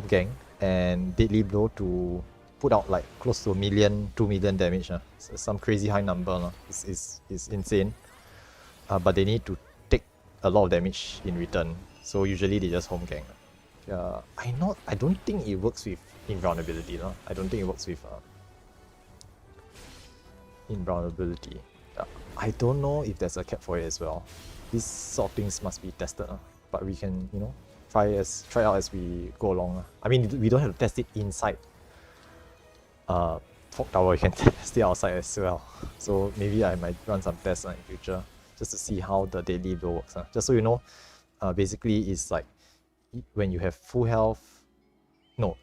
gang and deadly blow to put out like close to 2 million damage. So some crazy high number. It's insane. But they need to take a lot of damage in return. So usually they just home gang. I don't think it works with invulnerability. I don't think it works with invulnerability. I don't know if there's a cap for it as well. These sort of things must be tested. But we can, try out as we go along. I mean, we don't have to test it inside Fog Tower. We can test it outside as well. So maybe I might run some tests in future just to see how the daily blow works. Just so you know, basically it's like when you have full health,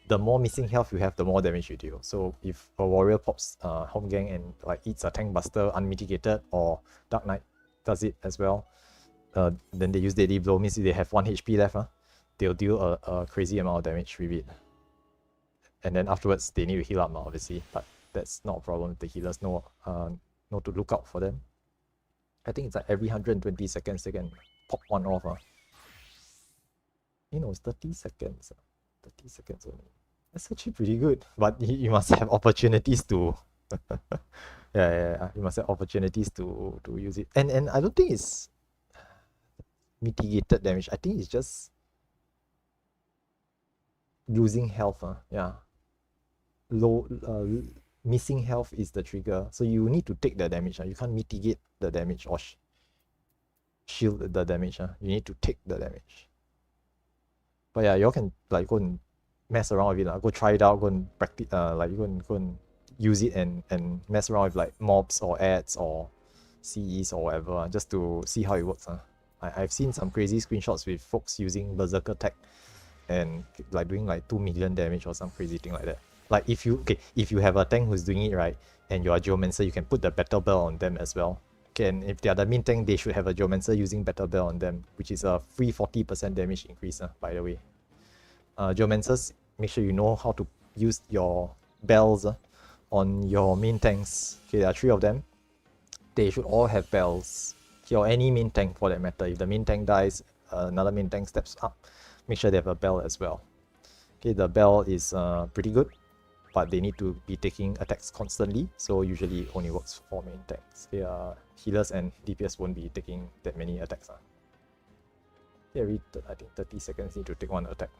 the more missing health you have, the more damage you deal. So if a warrior pops home gang and like eats a tank buster unmitigated, or Dark Knight does it as well, then they use daily blow, means if they have 1 HP left, they'll deal a crazy amount of damage with it. And then afterwards they need to heal up, obviously, but that's not a problem. The healers know to look out for them. I think it's like every 120 seconds they can pop one off. It's 30 seconds. 30 seconds only. That's actually pretty good. But you must have opportunities to yeah, you must have opportunities to use it. And I don't think it's mitigated damage. I think it's just losing health. Yeah. Low missing health is the trigger. So you need to take the damage. You can't mitigate the damage, or shield the damage. You need to take the damage. But yeah, you all can like go and mess around with it. Go try it out, go and practice, like go and use it and mess around with like mobs or ads or CEs or whatever, just to see how it works. I've seen some crazy screenshots with folks using Berserker tech and like doing like 2 million damage or some crazy thing like that. Like if you have a tank who's doing it right and you're a Geomancer, you can put the Battle Bell on them as well. Okay, and if they are the main tank, they should have a Geomancer using Battle Bell on them, which is a free 40% damage increase, by the way. Geomancers, make sure you know how to use your bells on your main tanks. Okay, there are 3 of them. They should all have bells. Okay, or any main tank for that matter. If the main tank dies, another main tank steps up, make sure they have a bell as well. Okay, the bell is pretty good, but they need to be taking attacks constantly, so usually it only works for main tanks. Okay, healers and DPS won't be taking that many attacks. Okay, I think 30 seconds need to take 1 attack.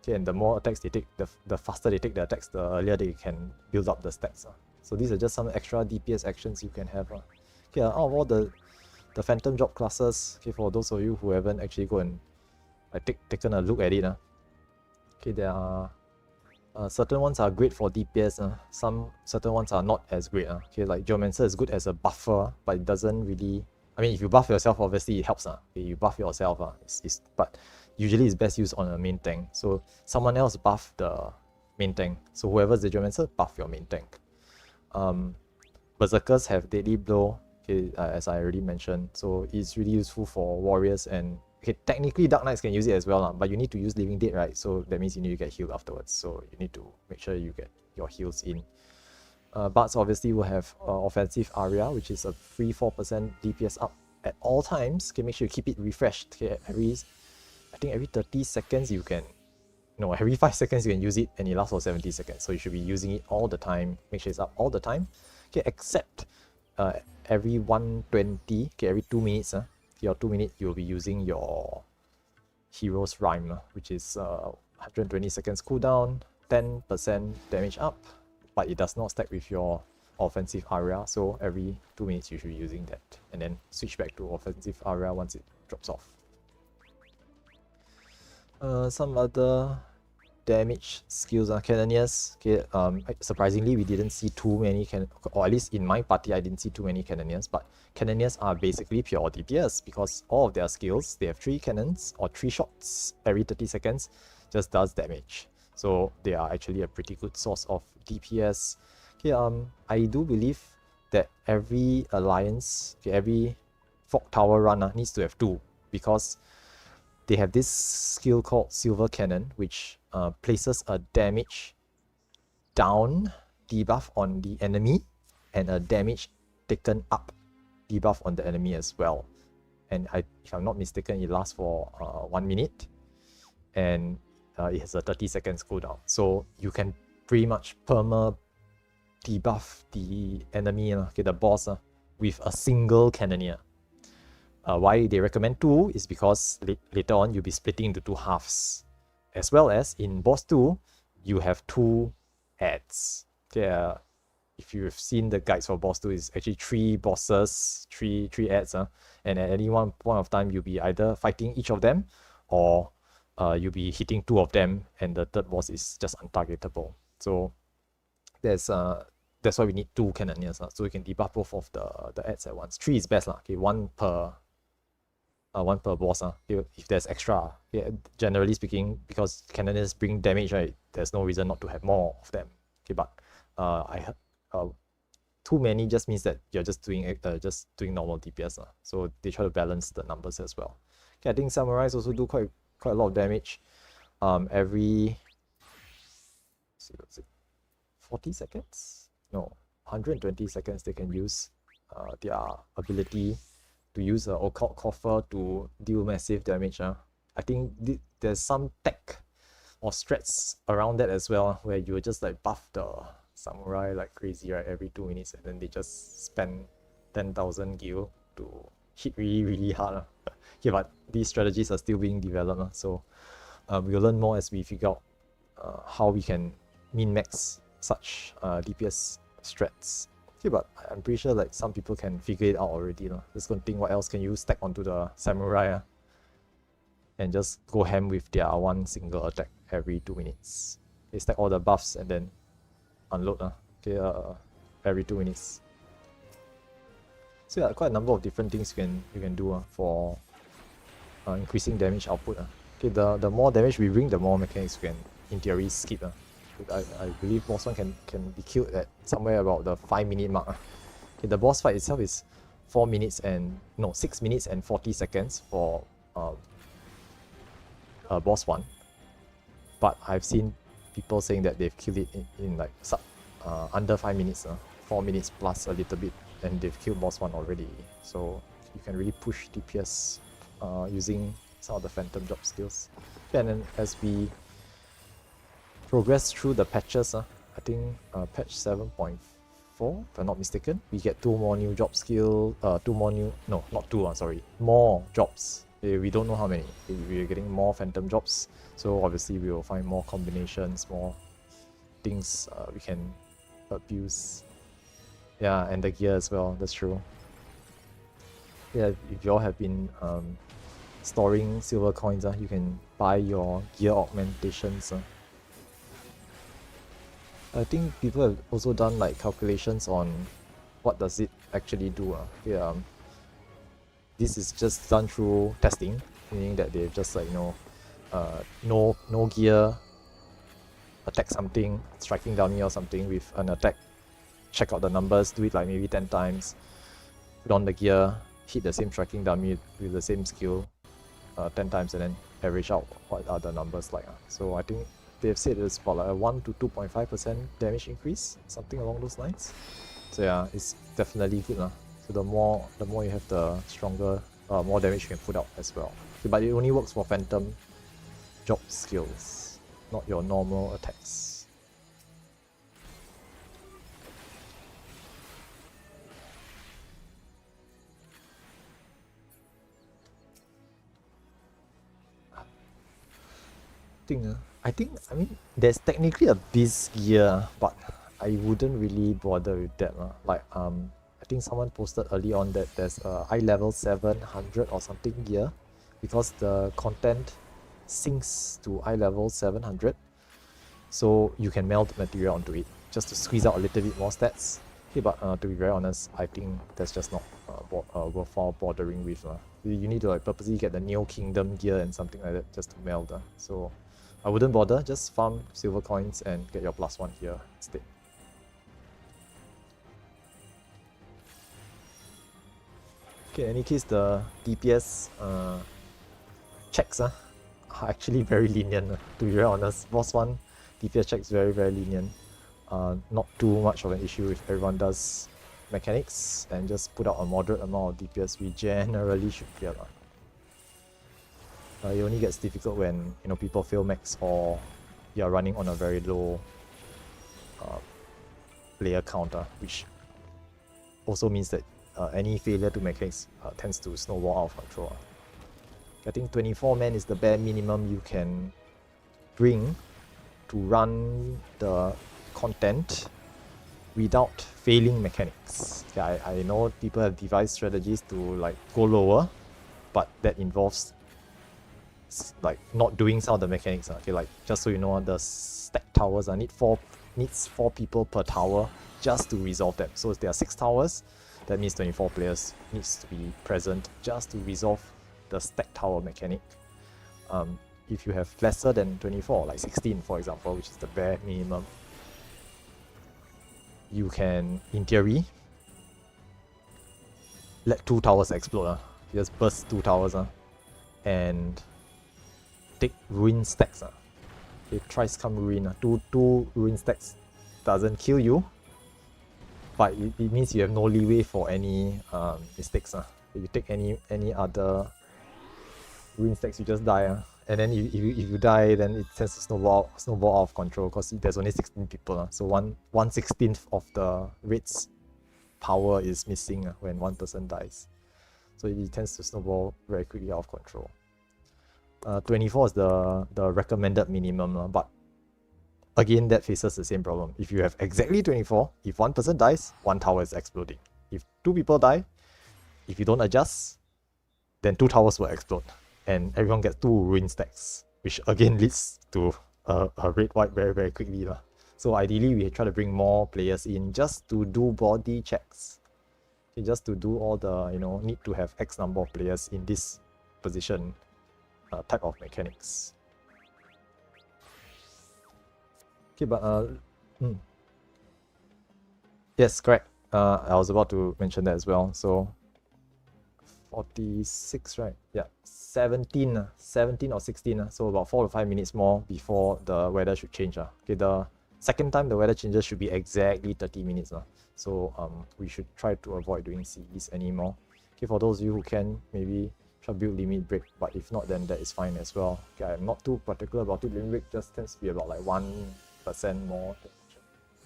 Okay, and the more attacks they take, the faster they take the attacks, the earlier they can build up the stacks. So these are just some extra DPS actions you can have. Okay, out of all the Phantom job classes, okay, for those of you who haven't actually go and taken a look at it, okay, there are certain ones are great for DPS, some certain ones are not as great. Okay, like Geomancer is good as a buffer, but it doesn't really. I mean, if you buff yourself, obviously it helps. Okay, you buff yourself, but usually it's best used on a main tank. So someone else buff the main tank. So whoever's the Geomancer, buff your main tank. Berserkers have Deadly Blow, okay, as I already mentioned. So it's really useful for warriors, and okay, technically Dark Knights can use it as well, but you need to use Living Dead, right? So that means you need to get healed afterwards. So you need to make sure you get your heals in. Bards obviously will have Offensive Aria, which is a free 4% DPS up at all times. Okay, make sure you keep it refreshed. Okay, I think every 30 seconds you can, no, every 5 seconds you can use it, and it lasts for 70 seconds. So you should be using it all the time. Make sure it's up all the time. Okay, except every 120, okay, every 2 minutes, your 2 minutes you'll be using your Hero's Rhyme, which is 120 seconds cooldown, 10% damage up, but it does not stack with your offensive area, so every 2 minutes you should be using that, and then switch back to offensive area once it drops off. Some other damage skills are Cannoneers. Okay, surprisingly we didn't see too many or at least in my party I didn't see too many Cannoneers, but Cannoneers are basically pure DPS because all of their skills, they have 3 cannons or 3 shots every 30 seconds, just does damage. So they are actually a pretty good source of DPS. Okay, I do believe that every alliance, okay, every Fog Tower run needs to have 2, because they have this skill called Silver Cannon, which places a damage down debuff on the enemy and a damage taken up debuff on the enemy as well. And if I'm not mistaken, it lasts for 1 minute, and it has a 30 seconds cooldown. So you can pretty much perma debuff the enemy, okay, the boss, with a single Cannoneer. Why they recommend 2 is because later on you'll be splitting into 2 halves. As well as in boss 2, you have 2 ads. Okay, if you've seen the guides for boss 2, it's actually 3 bosses, 3 ads, and at any one point of time you'll be either fighting each of them, or you'll be hitting 2 of them, and the third boss is just untargetable. So that's why we need 2 Cannoneers, so we can debuff both of the ads at once. 3 is best, okay, one per boss, if there's extra. Yeah, generally speaking, because Cannoneers bring damage, right, there's no reason not to have more of them. Okay, but too many just means that you're just doing normal DPS, so they try to balance the numbers as well. Okay, I think Samurais also do quite a lot of damage. Every, let's see, what's it, 40 seconds? No, 120 seconds they can use their ability to use an Occult Coffer to deal massive damage. I think there's some tech or strats around that as well, where you just like buff the samurai like crazy, right, every 2 minutes, and then they just spend 10,000 gil to hit really hard. Yeah, but these strategies are still being developed, so we'll learn more as we figure out how we can min-max such DPS strats. Okay, but I'm pretty sure like some people can figure it out already. Just gonna think what else can you stack onto the samurai and just go ham with their one single attack every 2 minutes. They stack all the buffs and then unload. Okay, every 2 minutes. So yeah, quite a number of different things you can do for increasing damage output. Okay, the more damage we bring, the more mechanics you can, in theory, skip. I believe boss one can be killed at somewhere about the 5-minute mark. Okay, the boss fight itself is 6 minutes and 40 seconds for boss one. But I've seen people saying that they've killed it in like under 5 minutes, 4 minutes plus a little bit, and they've killed boss one already. So you can really push DPS using some of the phantom job skills. And then as we progress through the patches, I think patch 7.4, if I'm not mistaken, we get 2 more new job skill, more jobs. We don't know how many. We're getting more phantom jobs, so obviously we will find more combinations, more things we can abuse. Yeah, and the gear as well, that's true. Yeah, if you all have been storing silver coins, you can buy your gear augmentations. I think people have also done like calculations on what does it actually do. This is just done through testing, meaning that they've just like no gear, attack something, striking dummy or something with an attack, check out the numbers, do it like maybe 10 times, put on the gear, hit the same striking dummy with the same skill 10 times, and then average out what are the numbers like. So I think they've said it's about like a 1 to 2.5% damage increase, something along those lines. So yeah, it's definitely good. So the more you have, the stronger, more damage you can put out as well. Okay, but it only works for phantom job skills, not your normal attacks. I mean, there's technically a beast gear, but I wouldn't really bother with that. I think someone posted early on that there's a eye level 700 or something gear, because the content syncs to eye level 700, so you can meld material onto it just to squeeze out a little bit more stats. Okay, but to be very honest, I think that's just not worthwhile bothering with. You need to like purposely get the Neo Kingdom gear and something like that just to meld. So I wouldn't bother, just farm silver coins and get your +1 here instead. Okay, in any case, the DPS checks are actually very lenient. To be very honest, boss 1 DPS checks very lenient. Not too much of an issue if everyone does mechanics and just put out a moderate amount of DPS. We generally should clear. It only gets difficult when people fail max or you're running on a very low player counter, which also means that any failure to mechanics tends to snowball out of control. I think 24 men is the bare minimum you can bring to run the content without failing mechanics. Okay, I know people have devised strategies to like go lower, but that involves like not doing some of the mechanics. Okay, like just so you know, the stack towers needs 4 people per tower just to resolve them. So if there are 6 towers, that means 24 players needs to be present just to resolve the stack tower mechanic. If you have lesser than 24, like 16 for example, which is the bare minimum, you can, in theory, let 2 towers explode. You just burst 2 towers and take ruin stacks. It tries come ruin. Two ruin stacks doesn't kill you, but it means you have no leeway for any mistakes. If you take any other ruin stacks, you just die. And then if you die, then it tends to snowball out of control because there's only 16 people. So 1/16 of the raid's power is missing when one person dies. So it tends to snowball very quickly out of control. 24 is the recommended minimum, but again, that faces the same problem. If you have exactly 24, if one person dies, one tower is exploding. If two people die, if you don't adjust, then two towers will explode. And everyone gets two ruin stacks, which again leads to a red white very, very quickly. So ideally, we try to bring more players in just to do body checks. Okay, just to do all the, need to have X number of players in this position type of mechanics. Okay, but yes, correct. I was about to mention that as well. So 46, right? Yeah, 17 or 16. So about 4 to 5 minutes more before the weather should change. Okay, the second time the weather changes should be exactly 30 minutes. So we should try to avoid doing CEs anymore. Okay, for those of you who can, maybe try build limit break, but if not, then that is fine as well. Okay, I'm not too particular about it. Limit break just tends to be about like 1% more,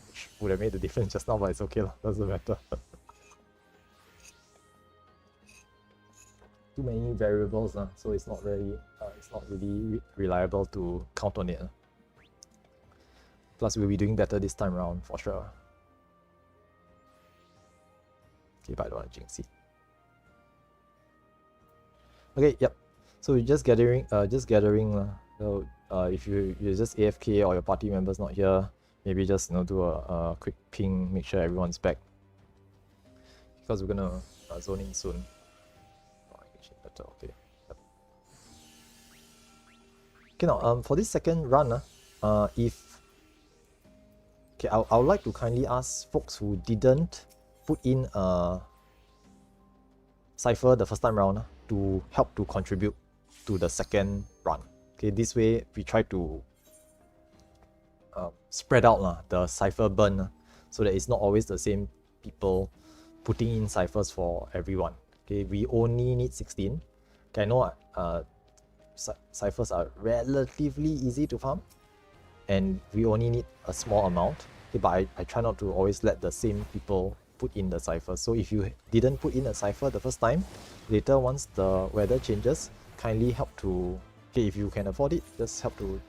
which would have made the difference just now, but it's okay, doesn't matter. Too many variables, so it's not really reliable to count on it. Plus, we'll be doing better this time around for sure. Okay, but I don't want to jinx it. Okay, yep. So we're just gathering. So if you're just AFK or your party member's not here, maybe just do a quick ping, make sure everyone's back. Because we're gonna zone in soon. Better, okay. Yep. Okay, now for this second run, I would like to kindly ask folks who didn't put in a cipher the first time round to help to contribute to the second run. Okay, this way we try to spread out the cipher burn so that it's not always the same people putting in ciphers for everyone. Okay, we only need 16. Okay, I know ciphers are relatively easy to farm and we only need a small amount. Okay, but I try not to always let the same people put in the cipher. So if you didn't put in a cipher the first time, later once the weather changes, kindly help to, okay, if you can afford it, just help to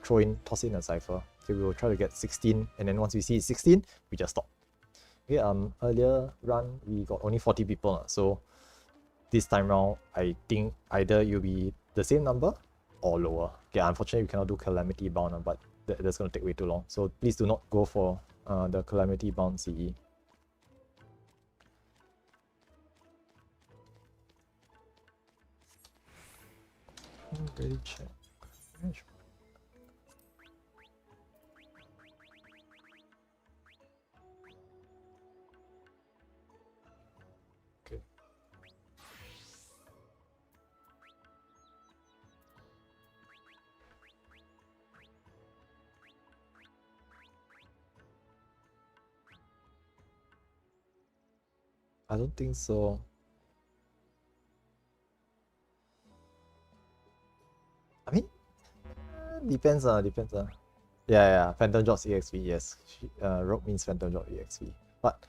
toss in a cipher. Okay, we will try to get 16, and then once we see 16, we just stop. Okay, earlier run we got only 40 people, so this time round I think either you'll be the same number or lower. Okay, unfortunately we cannot do calamity bound, but that's going to take way too long. So please do not go for the calamity bound CE. Ready check. Okay. I don't think so. I mean, depends. Yeah, Phantom Drops EXP, yes. Rogue means Phantom Drop EXP. But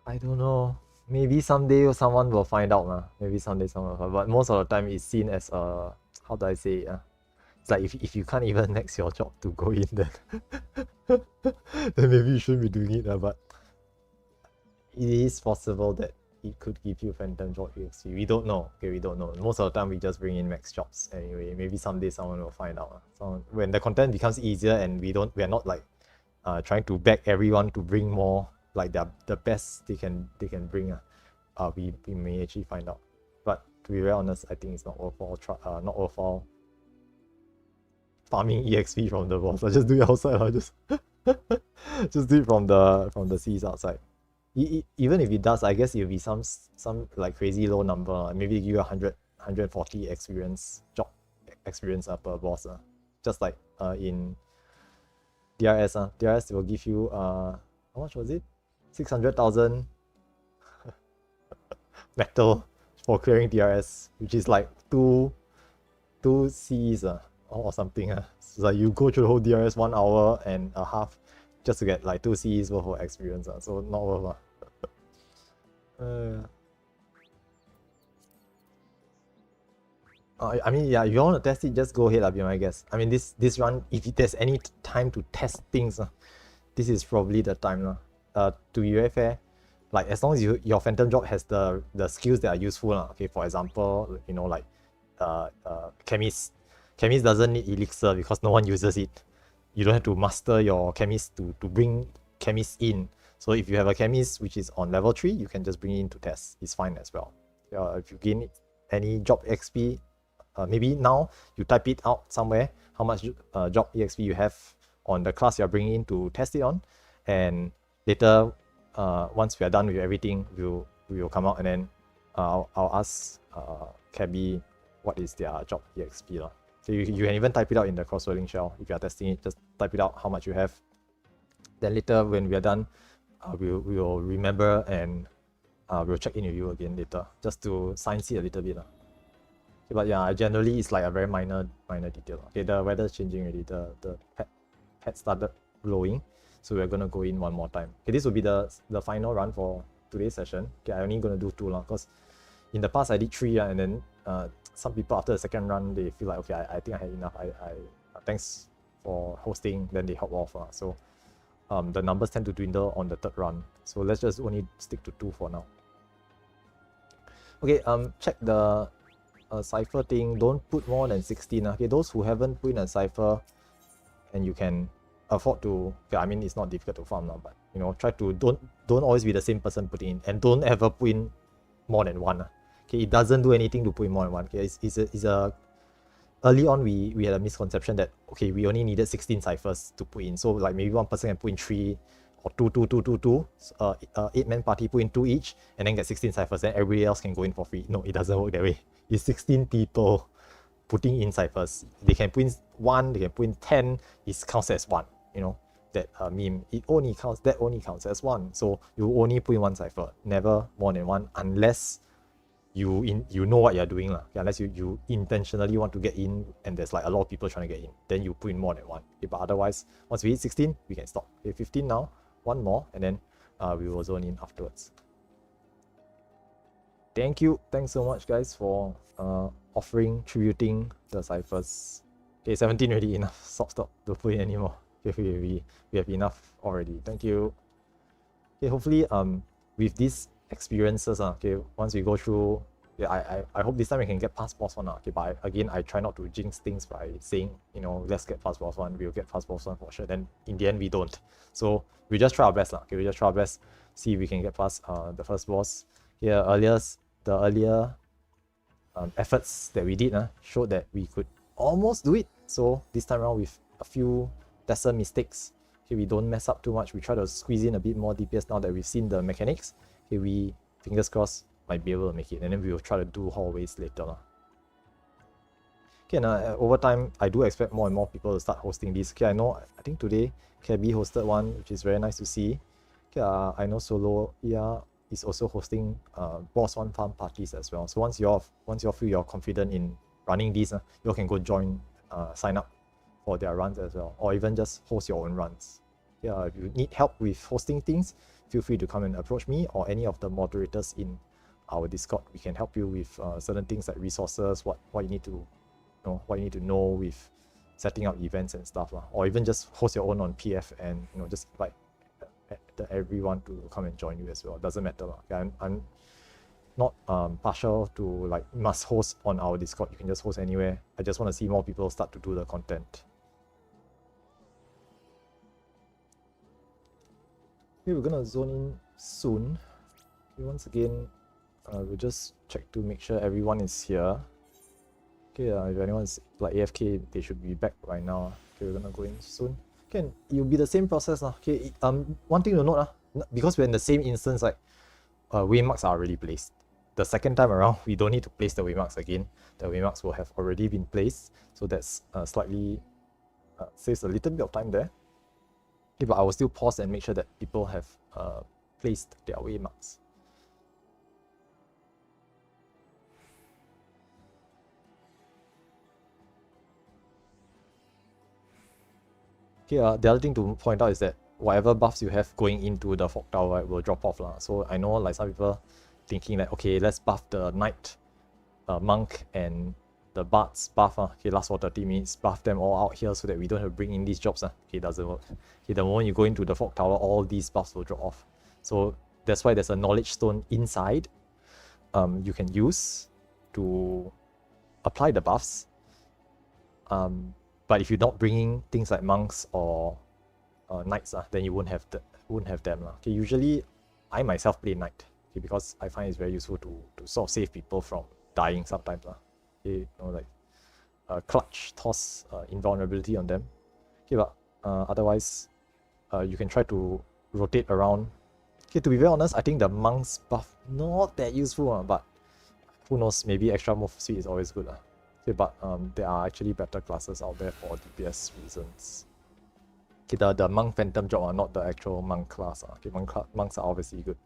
I don't know. Maybe someday someone will find out. Maybe someday someone will find out. But most of the time it's seen as how do I say it? It's like if you can't even next your job to go in, then then maybe you shouldn't be doing it. But it is possible that it could give you Phantom Drop EXP. We don't know. Okay, we don't know. Most of the time we just bring in max jobs anyway. Maybe someday someone will find out. When the content becomes easier and we're not like trying to beg everyone to bring more, like the best they can bring, we may actually find out. But to be very honest, I think it's not worthwhile farming EXP from the boss. I just do it outside. I just do it from the seas outside. Even if it does, I guess it'll be some like crazy low number. Maybe give you 140 job experience per boss. Just like in DRS. DRS will give you how much was it? 600,000 metal for clearing DRS, which is like two Cs or something. So like you go through the whole DRS 1 hour and a half just to get like 2 Cs worth of experience. So not worth. I mean, yeah, if you want to test it, just go ahead, be my guess. I mean, this run, if there's any time to test things, this is probably the time. To be very fair, like as long as your phantom job has the skills that are useful. Okay, for example, you know, like chemist. Chemist doesn't need elixir because no one uses it. You don't have to master your chemist to bring chemist in. So if you have a chemist which is on level 3, you can just bring it in to test. It's fine as well. If you gain any job XP, maybe now you type it out somewhere, how much job EXP you have on the class you're bringing in to test it on, and later once we are done with everything, we will come out and then I'll ask Cabby what is their job EXP. So you can even type it out in the cross-rolling shell. If you are testing it, just type it out how much you have. Then later when we are done, we will remember and we'll check in with you again later, just to science it a little bit. Okay, but yeah, generally it's like a very minor detail. Okay, the weather's changing already. The pet started blowing, so we're gonna go in one more time. Okay, this will be the final run for today's session. Okay, I'm only gonna do 2 because in the past I did 3 and then some people after the second run they feel like, okay, I think I had enough. I thanks for hosting, then they hop off. So the numbers tend to dwindle on the 3rd run. So let's just only stick to 2 for now. Okay, check the cipher thing. Don't put more than 16. Okay, those who haven't put in a cipher and you can afford to, okay, I mean it's not difficult to farm now, but you know, try to don't always be the same person putting in, and don't ever put in more than 1. Okay, it doesn't do anything to put in more than 1. Okay, it's a early on we had a misconception that, okay, we only needed 16 ciphers to put in, so like maybe one person can put in 3 or 2, 8-man party put in 2 each and then get 16 ciphers, then everybody else can go in for free. No, it doesn't work that way. It's 16 people putting in ciphers. They can put in 1, they can put in 10, it counts as 1. You know, that meme, that only counts as 1. So you only put in 1 cipher, never more than 1, unless you know what you're doing. Unless you intentionally want to get in and there's like a lot of people trying to get in, then you put in more than 1. Okay, but otherwise, once we hit 16, we can stop. Okay, 15 now, 1 more, and then we will zone in afterwards. Thanks so much guys for tributing the ciphers. Okay, 17 already, enough. Stop, don't put in anymore. Okay, we have enough already. Thank you. Okay, hopefully with these experiences, okay, once we go through, yeah, I hope this time we can get past boss 1. Okay, but again, I try not to jinx things by saying, you know, let's get past boss 1, we'll get past boss 1 for sure. Then in the end we don't. So we just try our best. Okay, we just try our best, see if we can get past the first boss. Here, the earlier efforts that we did showed that we could almost do it. So this time around, with a few lesser mistakes, okay, we don't mess up too much. We try to squeeze in a bit more DPS now that we've seen the mechanics. Okay, we, fingers crossed, might be able to make it, and then we will try to do hallways later. Okay, and over time, I do expect more and more people to start hosting these. Okay, I think today Cabby hosted one, which is very nice to see. Okay, I know Solo is also hosting boss 1 farm parties as well. So once you all feel you're confident in running these, you all can go join, sign up for their runs as well, or even just host your own runs. Yeah, if you need help with hosting things, feel free to come and approach me or any of the moderators in our Discord. We can help you with certain things like resources, what you need to know with setting up events and stuff, or even just host your own on PF and just invite everyone to come and join you as well. Doesn't matter. Okay, I'm not partial to like must host on our Discord. You can just host anywhere. I just want to see more people start to do the content. Okay, we're gonna zone in soon. Okay, once again, we'll just check to make sure everyone is here. Okay, if anyone's like AFK, they should be back right now. Okay, we're gonna go in soon. Okay, it'll be the same process. Okay, one thing to note, because we're in the same instance, like waymarks are already placed. The second time around, we don't need to place the waymarks again. The waymarks will have already been placed, so that's slightly saves a little bit of time there. Okay, but I will still pause and make sure that people have placed their waymarks. Okay, the other thing to point out is that whatever buffs you have going into the fog tower, right, will drop off. So I know like some people thinking that, okay, let's buff the knight, monk, and the bards buff, okay, last for 30 minutes, buff them all out here so that we don't have to bring in these jobs. Okay, it doesn't work. Okay, the moment you go into the fog tower, all these buffs will drop off. So that's why there's a knowledge stone inside you can use to apply the buffs. But if you're not bringing things like monks or knights, then you won't have them. Okay, usually I myself play knight, okay, because I find it's very useful to sort of save people from dying sometimes. Okay, you know, like clutch, toss, invulnerability on them. Okay, but otherwise, you can try to rotate around. Okay, to be very honest, I think the monks buff not that useful, but who knows, maybe extra move speed is always good. Okay, but there are actually better classes out there for DPS reasons. Okay, the monk phantom job are not the actual monk class. Okay, monks are obviously good.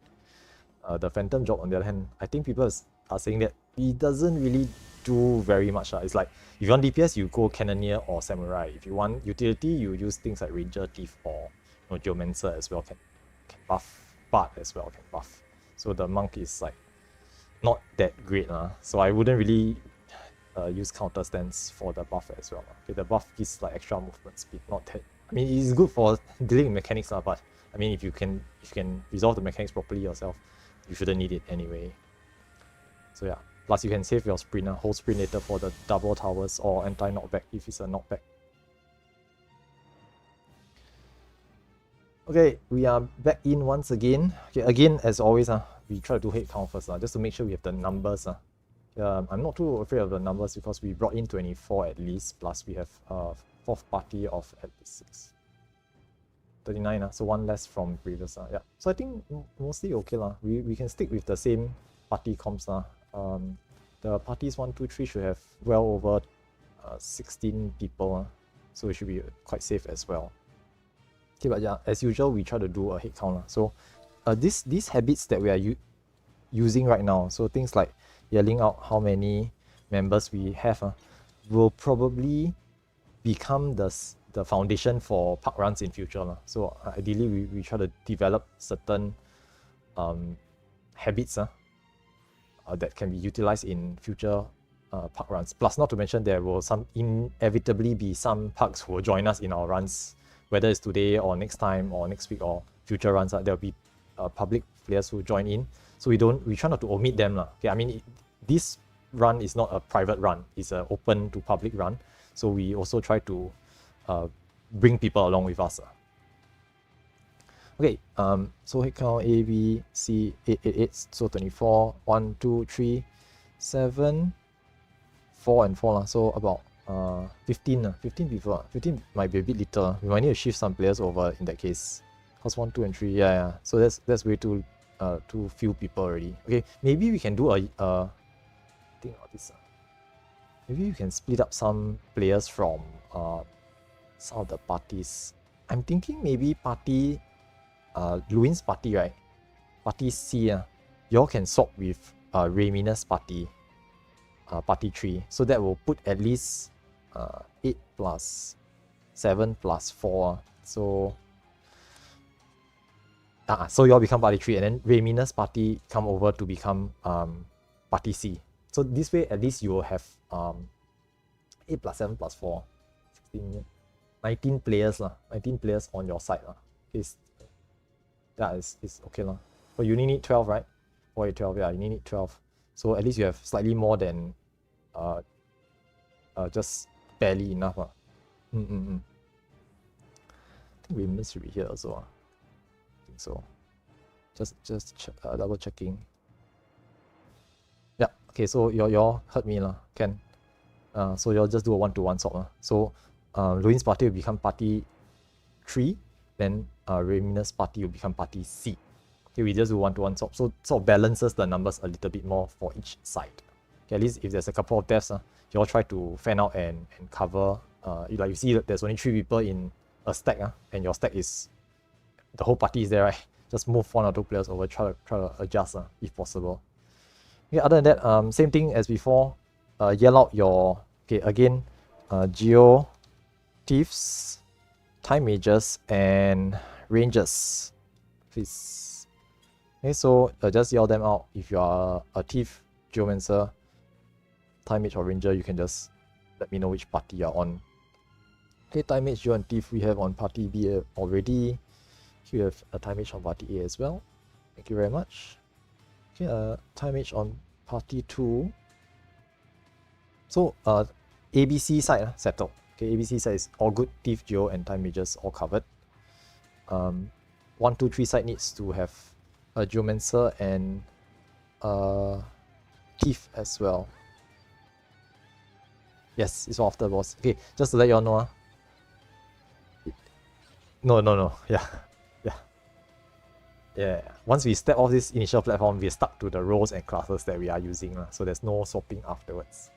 The phantom job, on the other hand, I think people are saying that it doesn't really do very much. It's like if you want DPS, you go cannoneer or samurai. If you want utility, you use things like ranger, thief, or geomancer as well. Can buff, bard as well can buff. So the monk is like not that great. So I wouldn't really use counter stance for the buff as well. Okay, the buff gives like extra movement speed, not that. I mean, it's good for dealing with mechanics, but I mean, if you can resolve the mechanics properly yourself, you shouldn't need it anyway. So yeah, plus you can save your sprint, hold sprint later for the double towers or anti-knockback if it's a knockback. Okay, we are back in once again. Okay, again, as always, we try to do head count first, just to make sure we have the numbers. I'm not too afraid of the numbers because we brought in 24 at least, plus we have fourth party of at least 6. 39, so one less from previous. Yeah, so I think mostly okay. We can stick with the same party comps. The parties 1, 2, 3 should have well over 16 people, so it should be quite safe as well. Okay, but yeah, as usual, we try to do a head count. So these habits that we are using right now, so things like yelling out how many members we have, will probably become the foundation for park runs in future. So ideally, we try to develop certain habits that can be utilized in future park runs. Plus, not to mention, there will inevitably be some parks who will join us in our runs, whether it's today or next time or next week or future runs. There will be public players who join in. So we try not to omit them. Okay, I mean, this run is not a private run, it's an open to public run. So we also try to bring people along with us. Okay, so head count A, B, C, 8, so 24, 1, 2, 3, 7, 4 and 4. So about 15 people. 15 might be a bit little. We might need to shift some players over in that case. Because 1, 2 and 3, yeah. So that's way too few people already. Okay, maybe we can do think about this. Maybe you can split up some players from some of the parties. I'm thinking maybe party Luin's party, right? Party C, y'all can swap with Raymina's party, party 3. So that will put at least 8 plus 7 plus 4. So y'all become party 3, and then Raymina's party come over to become party C. So this way, at least you will have 8 plus 7 plus 4, 16, 19 players 19 players on your side It's okay But you only need 12, right? 4, 8, 12, yeah, you need 12. So at least you have slightly more than just barely enough. I think Raymina's should be here also. I think so. Just double checking. Yeah, okay, so y'all heard me can. So y'all just do a 1-to-1 swap. So Luin's party will become party 3, then Raymina's party will become party C. Okay, we just do 1-to-1 swap. So sort of balances the numbers a little bit more for each side. Okay, at least if there's a couple of deaths, y'all try to fan out and cover. Like you see that there's only 3 people in a stack, and your stack is the whole party is there, right? Just move 1 or 2 players over, try to adjust if possible. Okay, other than that, same thing as before. Yell out your again, Geo, Thieves, Time Mages, and Rangers, please. Okay, so just yell them out if you are a Thief, Geomancer, Time Mage or Ranger, you can just let me know which party you're on. Okay, Time Mage, you and Thief we have on party B already. Here we have a Time Mage on party A as well. Thank you very much. Okay, Time Mage on party 2. So, ABC side settled. Okay, ABC side is all good. Thief, Geo, and Time Mages all covered. 1, 2, 3 side needs to have a Geomancer and Thief as well. Yes, it's all after boss. Okay, just to let you all know. No. Yeah. Once we step off this initial platform, we're stuck to the roles and classes that we are using. So there's no swapping afterwards.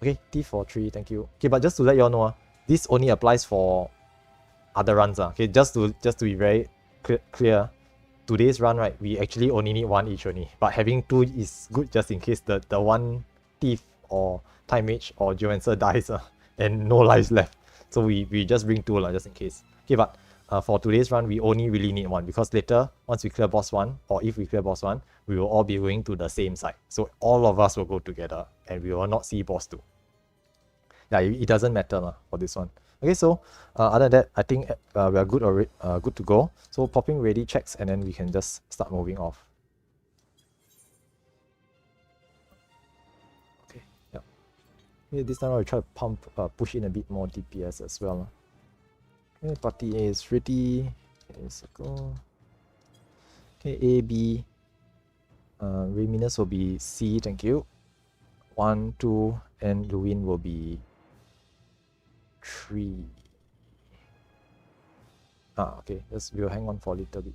Okay, Thief for 3, thank you. Okay, but just to let you all know, this only applies for other runs. Okay, just to be very clear, today's run, right, we actually only need 1 each only. But having 2 is good just in case the one Thief or Time Mage or Geomancer dies and no lives left. So we just bring 2 just in case. Okay, but for today's run, we only really need 1 because later, once we clear boss 1, or if we clear boss 1, we will all be going to the same side. So all of us will go together and we will not see boss 2. Yeah, it doesn't matter for this one. Okay, so other than that, I think we are good to go. So popping ready checks and then we can just start moving off. Okay, yeah. Okay, this time I'll try to push in a bit more DPS as well. Okay, party A is ready. Okay, circle. Okay, A, B. Reminas will be C, thank you. 1, 2, and Luin will be 3. Okay, we'll hang on for a little bit.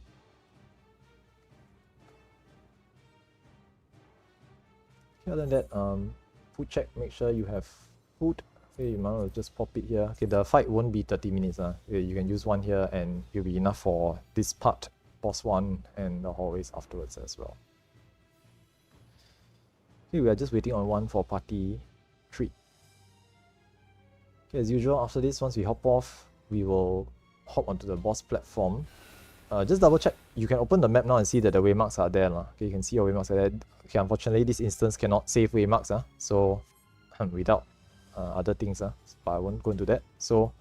Okay, other than that, food check, make sure you have food. Okay, you might as well just pop it here. Okay, the fight won't be 30 minutes. You can use 1 here and it'll be enough for this part, boss 1, and the hallways afterwards as well. Okay, we are just waiting on 1 for party 3. Okay, as usual, after this, once we hop off, we will hop onto the boss platform. Just double check. You can open the map now and see that the waymarks are there. Okay, you can see your waymarks are there. Okay, unfortunately, this instance cannot save waymarks. So without other things, but I won't go into that. So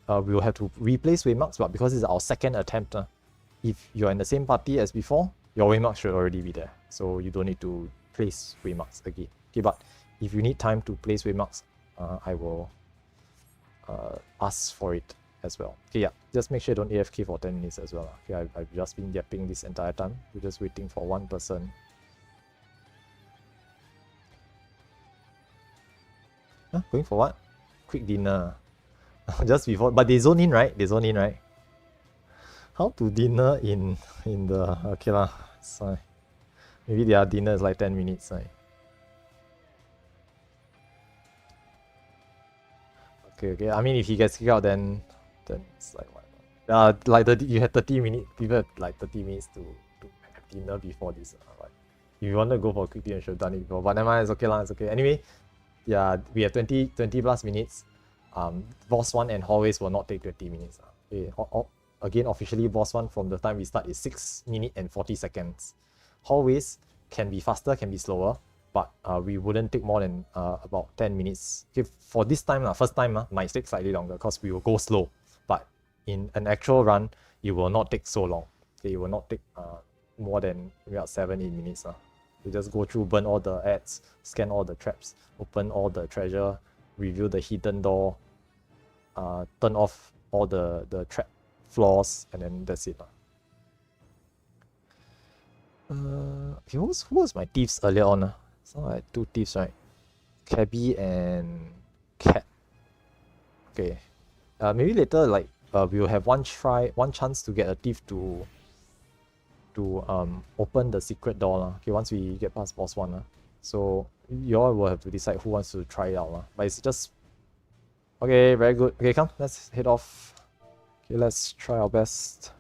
we will have to replace waymarks, but because it's our second attempt, if you're in the same party as before, your waymarks should already be there. So you don't need to place waymarks again. Okay, but if you need time to place waymarks, I will ask for it as well. Okay, yeah, just make sure you don't AFK for 10 minutes as well. Okay, I've just been yapping this entire time. We're just waiting for 1 person. Going for what? Quick dinner. Just before, but they zone in, right? How to dinner in the... Okay lah, sorry. Maybe their dinner is like 10 minutes, right? Okay. I mean, if he gets kicked out, then it's like what? Like you had 30 minutes. People had like 30 minutes to have dinner before this. Like, if you want to go for a quick dinner, you should have done it before. But never mind, it's okay lah. It's okay. Anyway, yeah, we have 20 plus minutes. Boss 1 and hallways will not take 20 minutes. Okay. Again, officially, boss 1 from the time we start is 6 minutes and 40 seconds. Hallways can be faster, can be slower, but we wouldn't take more than about 10 minutes. Okay, for this time, first time, might take slightly longer because we will go slow. But in an actual run, it will not take so long. Okay, it will not take more than about 7-8 minutes. You just go through, burn all the ads, scan all the traps, open all the treasure, review the hidden door, turn off all the trap floors, and then that's it. Okay, who was my thieves earlier on? So I had 2 thieves, right? Cabby and Cat. Okay. Maybe later, like we'll have one chance to get a thief to open the secret door. Okay, once we get past boss 1. So you all will have to decide who wants to try it out. But it's just okay, very good. Okay, come, let's head off. Okay, let's try our best.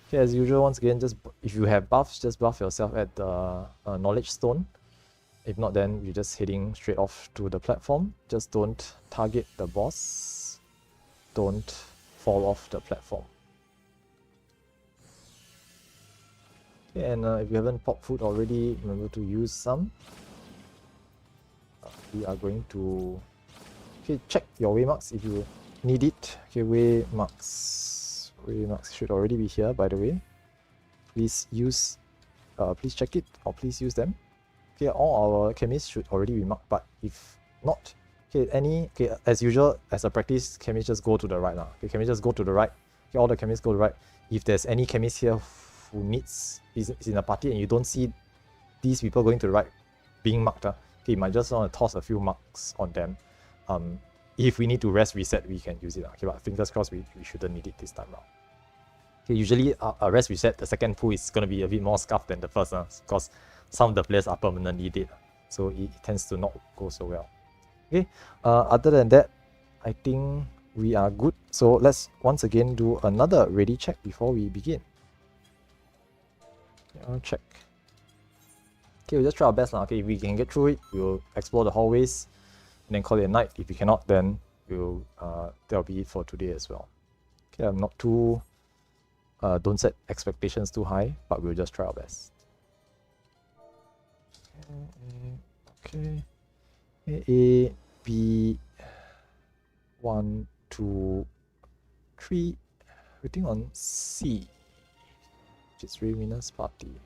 Okay, as usual, once again, just if you have buffs, just buff yourself at the knowledge stone. If not, then you're just heading straight off to the platform. Just don't target the boss. Don't fall off the platform. Okay, and if you haven't popped food already, remember to use some. we are going to check your waymarks if you need it. Waymarks should already be here, by the way. Please use please check it, or please use them. All our chemists should already be marked, but if not, as usual, as a practice, chemists just go to the right. Chemists just go to the right. All the chemists go to the right. If there's any chemist here who is in a party and you don't see these people going to the right being marked, you might just want to toss a few marks on them. If we need to rest reset, we can use it. But fingers crossed, we shouldn't need it this time around. Usually a rest reset, the second pool is going to be a bit more scuffed than the first, because some of the players are permanently dead, so it tends to not go so well. Other than that, I think we are good. So let's once again do another ready check before we begin. I'll check. We'll just try our best now. If we can get through it, we'll explore the hallways and then call it a night. If we cannot, then we'll that'll be it for today as well. I'm not too don't set expectations too high, but we'll just try our best. A, B, 1, 2, 3. Waiting on C, which is Raymina's party.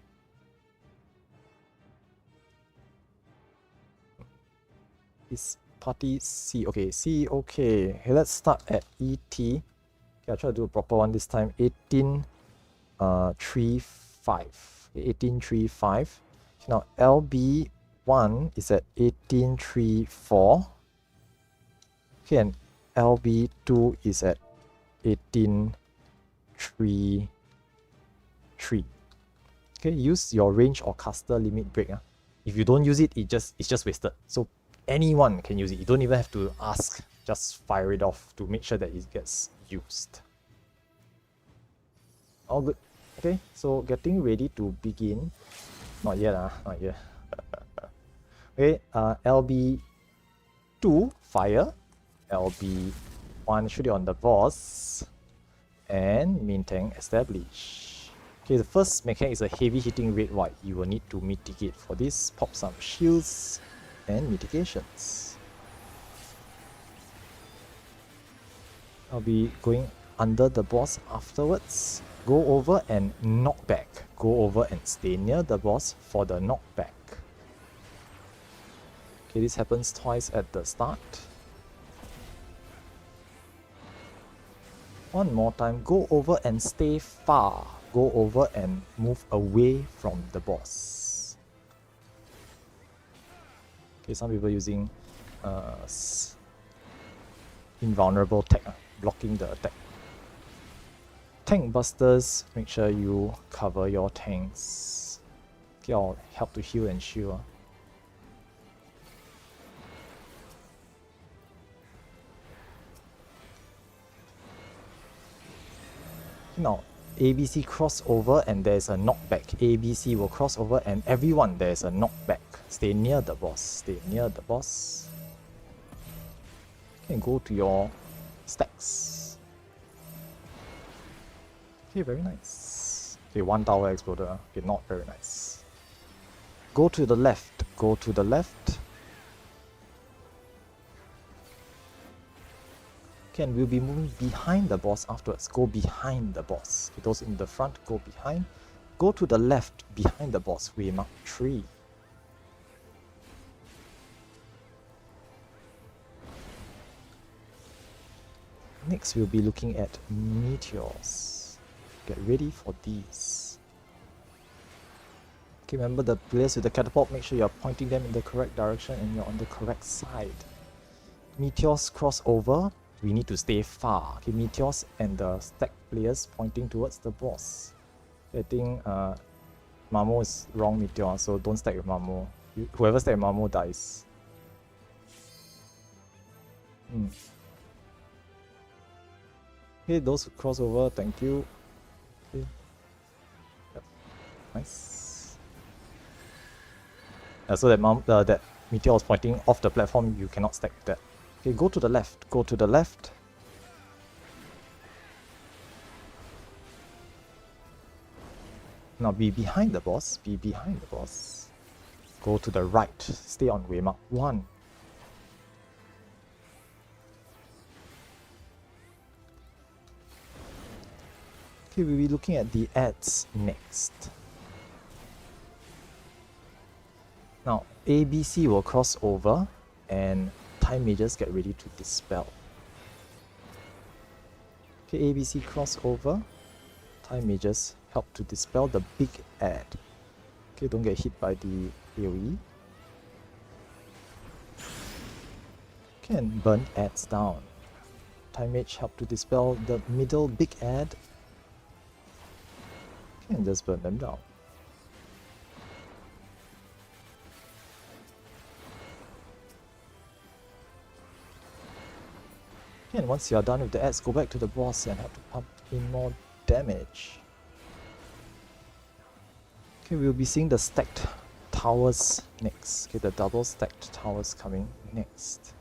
Is party C? C. Let's start at ET. I'll try to do a proper one this time. 1835. 1835. Now LB1 is at 1834. And LB2 is at 1833. Use your range or caster limit break. If you don't use it, it's just wasted. So anyone can use it. You don't even have to ask. Just fire it off to make sure that it gets used. All good. So getting ready to begin. Not yet, not yet. LB2 fire. LB1 shoot it on the boss. And main tank establish. The first mechanic is a heavy hitting red white. You will need to mitigate for this. Pop some shields and mitigations. I'll be going under the boss afterwards. Go over and knock back. Go over and stay near the boss for the knockback. This happens twice at the start. One more time. Go over and stay far. Go over and move away from the boss. Some people using invulnerable tech, blocking the attack. Tank busters, make sure you cover your tanks. I'll help to heal and shield. Now, ABC crossover and there's a knockback. ABC will cross over and everyone there's a knockback. Stay near the boss. Stay near the boss. Go to your stacks. Very nice. One tower exploded. Not very nice. Go to the left. Go to the left. And we'll be moving behind the boss afterwards. Go behind the boss. Those in the front, go behind. Go to the left, behind the boss. Waymark 3. Next, we'll be looking at meteors. Get ready for these. Remember the players with the catapult, make sure you're pointing them in the correct direction and you're on the correct side. Meteors cross over. We need to stay far. Meteors and the stack players pointing towards the boss. I think Mamo is wrong meteor, so don't stack with Mamo. Whoever stack with Mamo dies. Those who cross over, thank you. Yep. Nice. So that meteor was pointing off the platform, you cannot stack that. Go to the left. Go to the left. Now be behind the boss. Be behind the boss. Go to the right. Stay on waymark 1. Okay, we'll be looking at the ads next. Now, ABC will cross over and Time Mages get ready to dispel. Okay, ABC cross over. Time Mages help to dispel the big ad. Okay, don't get hit by the AoE. Okay, and burn ads down. Time Mage help to dispel the middle big ad. Okay, and just burn them down. Okay, and once you are done with the ads, go back to the boss and have to pump in more damage. Okay, we'll be seeing the stacked towers next. Okay, the double stacked towers coming next.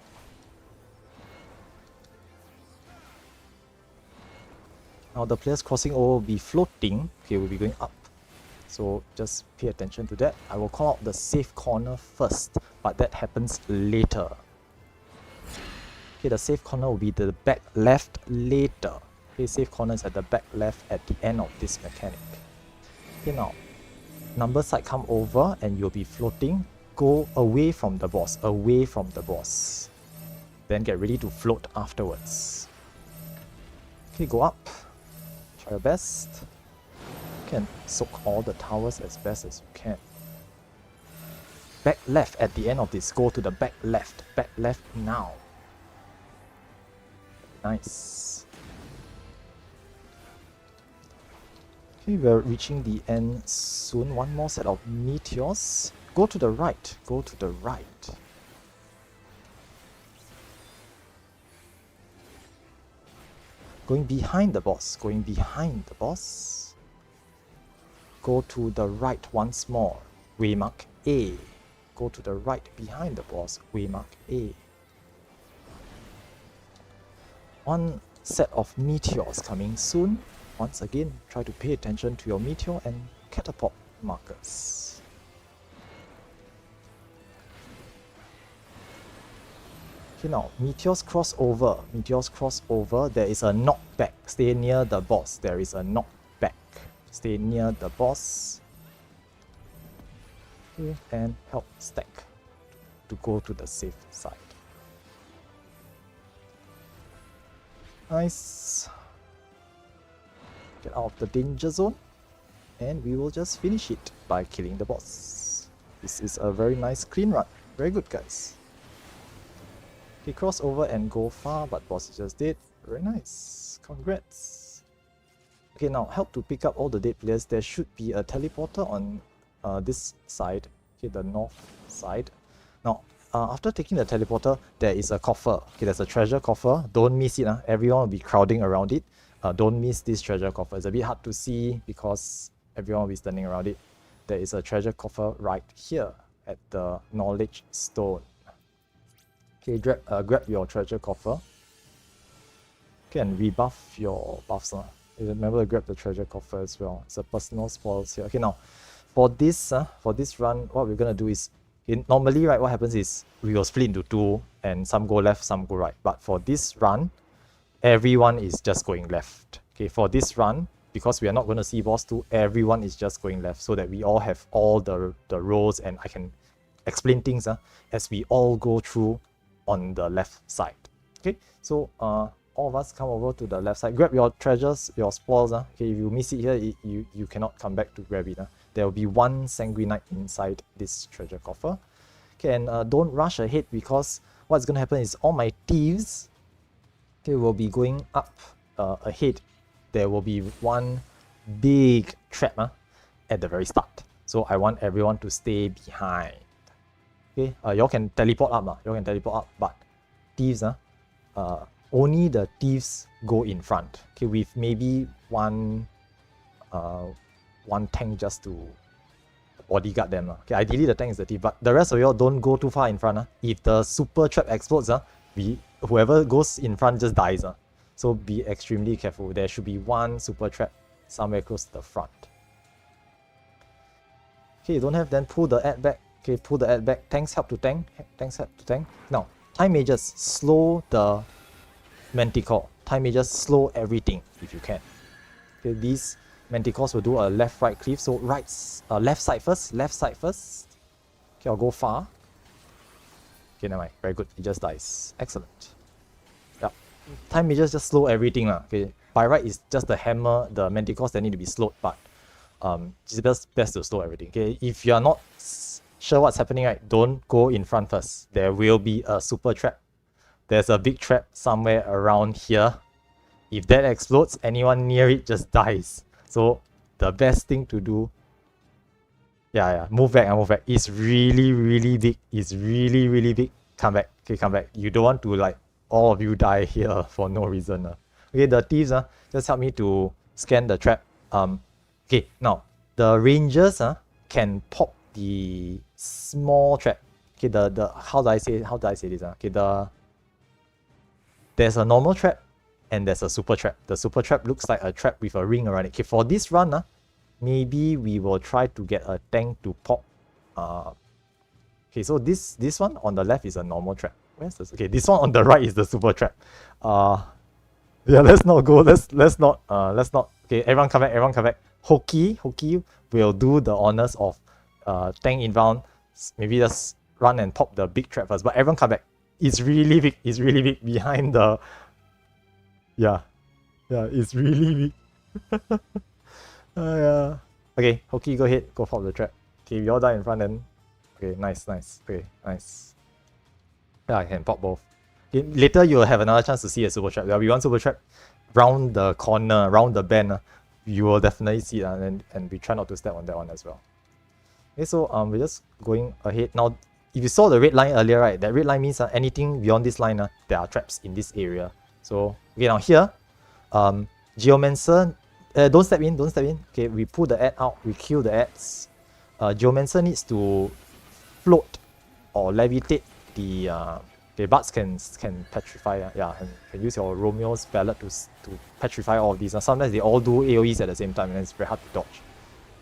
Now the players crossing over will be floating. Okay, we'll be going up. So just pay attention to that. I will call out the safe corner first, but that happens later. Okay, the safe corner will be the back left later. Okay, safe corner is at the back left at the end of this mechanic. Okay, now, number side come over and you'll be floating. Go away from the boss, away from the boss. Then get ready to float afterwards. Okay, go up. Try your best. You can soak all the towers as best as you can. Back left at the end of this. Go to the back left. Back left now. Nice. Okay, we're reaching the end soon. One more set of meteors. Go to the right. Go to the right. Going behind the boss. Going behind the boss. Go to the right once more. Waymark A. Go to the right behind the boss. Waymark A. One set of meteors coming soon. Once again, try to pay attention to your meteor and catapult markers. Okay, now, meteors cross over. Meteors cross over. There is a knockback. Stay near the boss. There is a knockback. Stay near the boss. Okay, and help stack to go to the safe side. Nice. Get out of the danger zone. And we will just finish it by killing the boss. This is a very nice clean run. Very good, guys. Okay, cross over and go far, but boss is just dead. Very nice. Congrats. Okay, now help to pick up all the dead players. There should be a teleporter on this side. Okay, the north side. Now, after taking the teleporter, there is a coffer. Okay, there's a treasure coffer. Don't miss it. Everyone will be crowding around it. Don't miss this treasure coffer. It's a bit hard to see because everyone will be standing around it. There is a treasure coffer right here at the knowledge stone. Okay, grab your treasure coffer. Okay, and rebuff your buffs. Remember to grab the treasure coffer as well. It's a personal spoils here. Okay, now for this run, what we're gonna do is normally, right, what happens is we will split into two and some go left, some go right. But for this run, everyone is just going left. Okay, for this run, because we are not going to see boss 2, everyone is just going left so that we all have all the rows and I can explain things as we all go through on the left side. Okay, so all of us come over to the left side. Grab your treasures, your spoils. Okay, if you miss it here, you cannot come back to grab it. There will be one sanguinite inside this treasure coffer. Okay, and don't rush ahead because what's going to happen is all my thieves, okay, will be going up ahead. There will be one big trap at the very start. So I want everyone to stay behind. Okay, y'all can teleport up. Y'all can teleport up, but thieves, only the thieves go in front. Okay, with maybe one tank just to bodyguard them. Okay, ideally the tank is the thief, but the rest of y'all don't go too far in front. If the super trap explodes, whoever goes in front just dies. So be extremely careful. There should be one super trap somewhere close to the front. Okay, you don't have, then pull the ad back. Okay, pull the ad back. Tanks help to tank. Tanks help to tank. Now, Time Mages, slow the Manticore. Time Mages, slow everything if you can. Okay, these manticores will do a left-right cleave. So left side first. Okay, I'll go far. Okay, never mind. Very good. It just dies. Excellent. Yep. Time measures just slow everything. Okay. By right, it's just the hammer, the manticores that need to be slowed, but it's best to slow everything. Okay. If you're not sure what's happening, right, don't go in front first. There will be a super trap. There's a big trap somewhere around here. If that explodes, anyone near it just dies. So the best thing to do, move back. It's really big. It's really big. Come back. Okay, come back. You don't want to like all of you die here for no reason. Okay, the thieves just help me to scan the trap. Okay, now the rangers can pop the small trap. Okay, the how do I say this? Okay, there's a normal trap and there's a super trap. The super trap looks like a trap with a ring around it. Okay, for this run, maybe we will try to get a tank to pop. Okay, so this one on the left is a normal trap. Where's this? Okay, this one on the right is the super trap. Yeah, let's not go. Let's not. Okay, everyone come back. Hoki will do the honors of tank inbound. Maybe just run and pop the big trap first. But everyone come back. It's really big. Behind the. Yeah, it's really big. Yeah. Okay, Hoki, go ahead. Go pop the trap. Okay, we all die in front then. Okay, nice. Okay, nice. Yeah, I can pop both. Okay, later you'll have another chance to see a super trap. There'll be one super trap round the corner, round the bend. You will definitely see it, and we try not to step on that one as well. Okay, so we're just going ahead. Now, if you saw the red line earlier, right, that red line means anything beyond this line, there are traps in this area. So, okay, now here, Geomancer, don't step in. Okay, we pull the ad out, we kill the ads. Geomancer needs to float or levitate the bards can petrify, and can use your Romeo's ballad to petrify all of these. Sometimes they all do AoEs at the same time and it's very hard to dodge.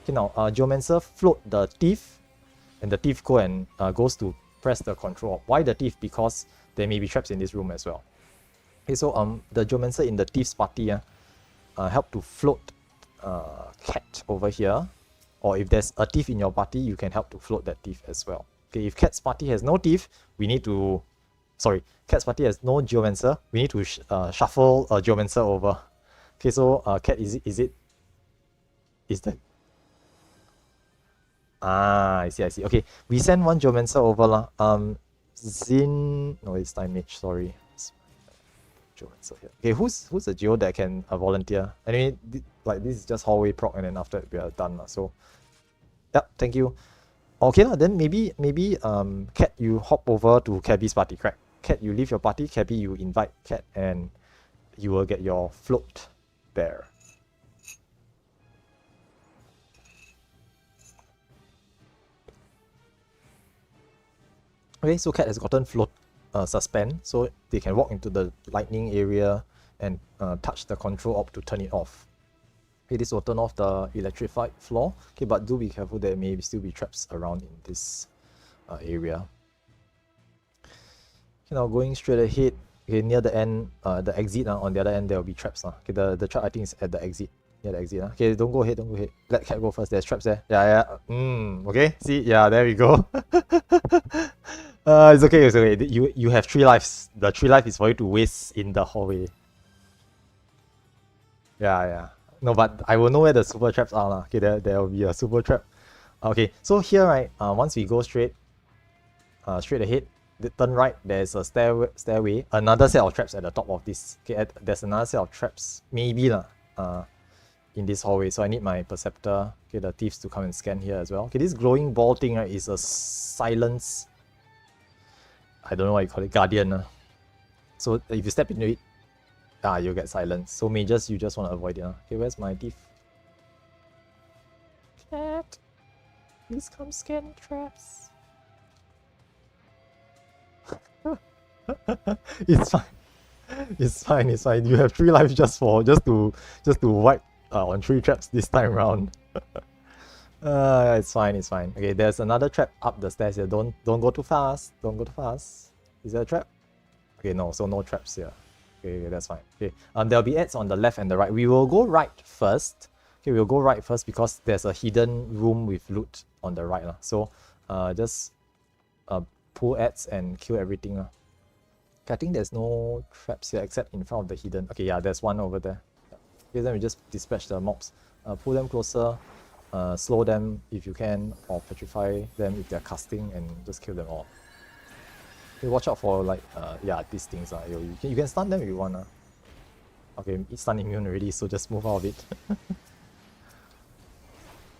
Okay, now Geomancer float the thief, and the thief goes to press the control. Why the thief? Because there may be traps in this room as well. Okay, so the Geomancer in the thief's party help to float Cat over here, or if there's a thief in your party, you can help to float that thief as well. Okay, if Cat's party has no thief, Cat's party has no Geomancer, we need to shuffle a Geomancer over. Okay, so Cat, is that? I see. Okay, we send one Geomancer over lah. No, it's Time Mage, sorry. Geomancer here. Okay, who's a Geo that can volunteer? Anyway, this is just hallway proc, and then after we are done. So, yep, thank you. Okay, then maybe Cat, you hop over to Cabby's party, correct? Cat, you leave your party. Cabby, you invite Cat, and you will get your float there. Okay, so Cat has gotten float suspend, so they can walk into the lightning area and touch the control op to turn it off. Okay, this will turn off the electrified floor. Okay, but do be careful, there may still be traps around in this area. Okay, now going straight ahead, okay, near the end, the exit, on the other end there will be traps. Okay, the trap I think is at the exit. Yeah, the exit. Okay, don't go ahead. Let Cat go first. There's traps there. Yeah. Okay, see? Yeah, there we go. It's okay. You have 3 lives. The 3 life is for you to waste in the hallway. Yeah. No, but I will know where the super traps are. Okay, there will be a super trap. Okay, so here, right, once we go straight ahead, turn right, there's a stairway, another set of traps at the top of this. Okay, there's another set of traps, maybe in this hallway. So I need my perceptor, okay, the thieves to come and scan here as well. Okay, this glowing ball thing, right, is a silence. I don't know what you call it, guardian. So if you step into it, you'll get silence. So mages, you just want to avoid it. Okay, where's my thief? Cat, please come scan traps. It's fine. You have 3 lives just to wipe on 3 traps this time around. It's fine. Okay, there's another trap up the stairs here. Don't go too fast. Is there a trap? Okay, no. So no traps here. Okay, that's fine. Okay, there'll be ads on the left and the right. We will go right first. Okay, we'll go right first because there's a hidden room with loot on the right. So just pull ads and kill everything. Okay, I think there's no traps here except in front of the hidden. Okay, yeah, there's one over there. Okay, then we just dispatch the mobs. Pull them closer, slow them if you can, or petrify them if they're casting, and just kill them all. Okay, watch out for like yeah, these things. You can stun them if you want. Okay, it's stun immune already, so just move out of it.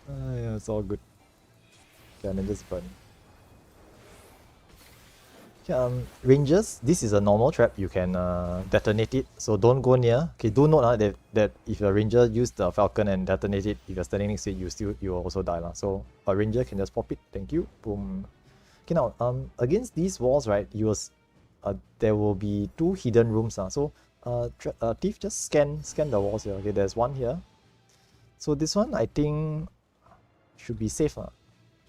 Yeah, it's all good. Okay, and then just burn. Okay, rangers, this is a normal trap. You can detonate it, so don't go near. Okay, do note that if a ranger use the falcon and detonate it, if you're standing next to it, you will also die. So a ranger can just pop it. Thank you. Boom. Okay, now against these walls, right, there will be 2 hidden rooms. So Thief, just scan the walls here. Okay, there's one here. So this one I think should be safe.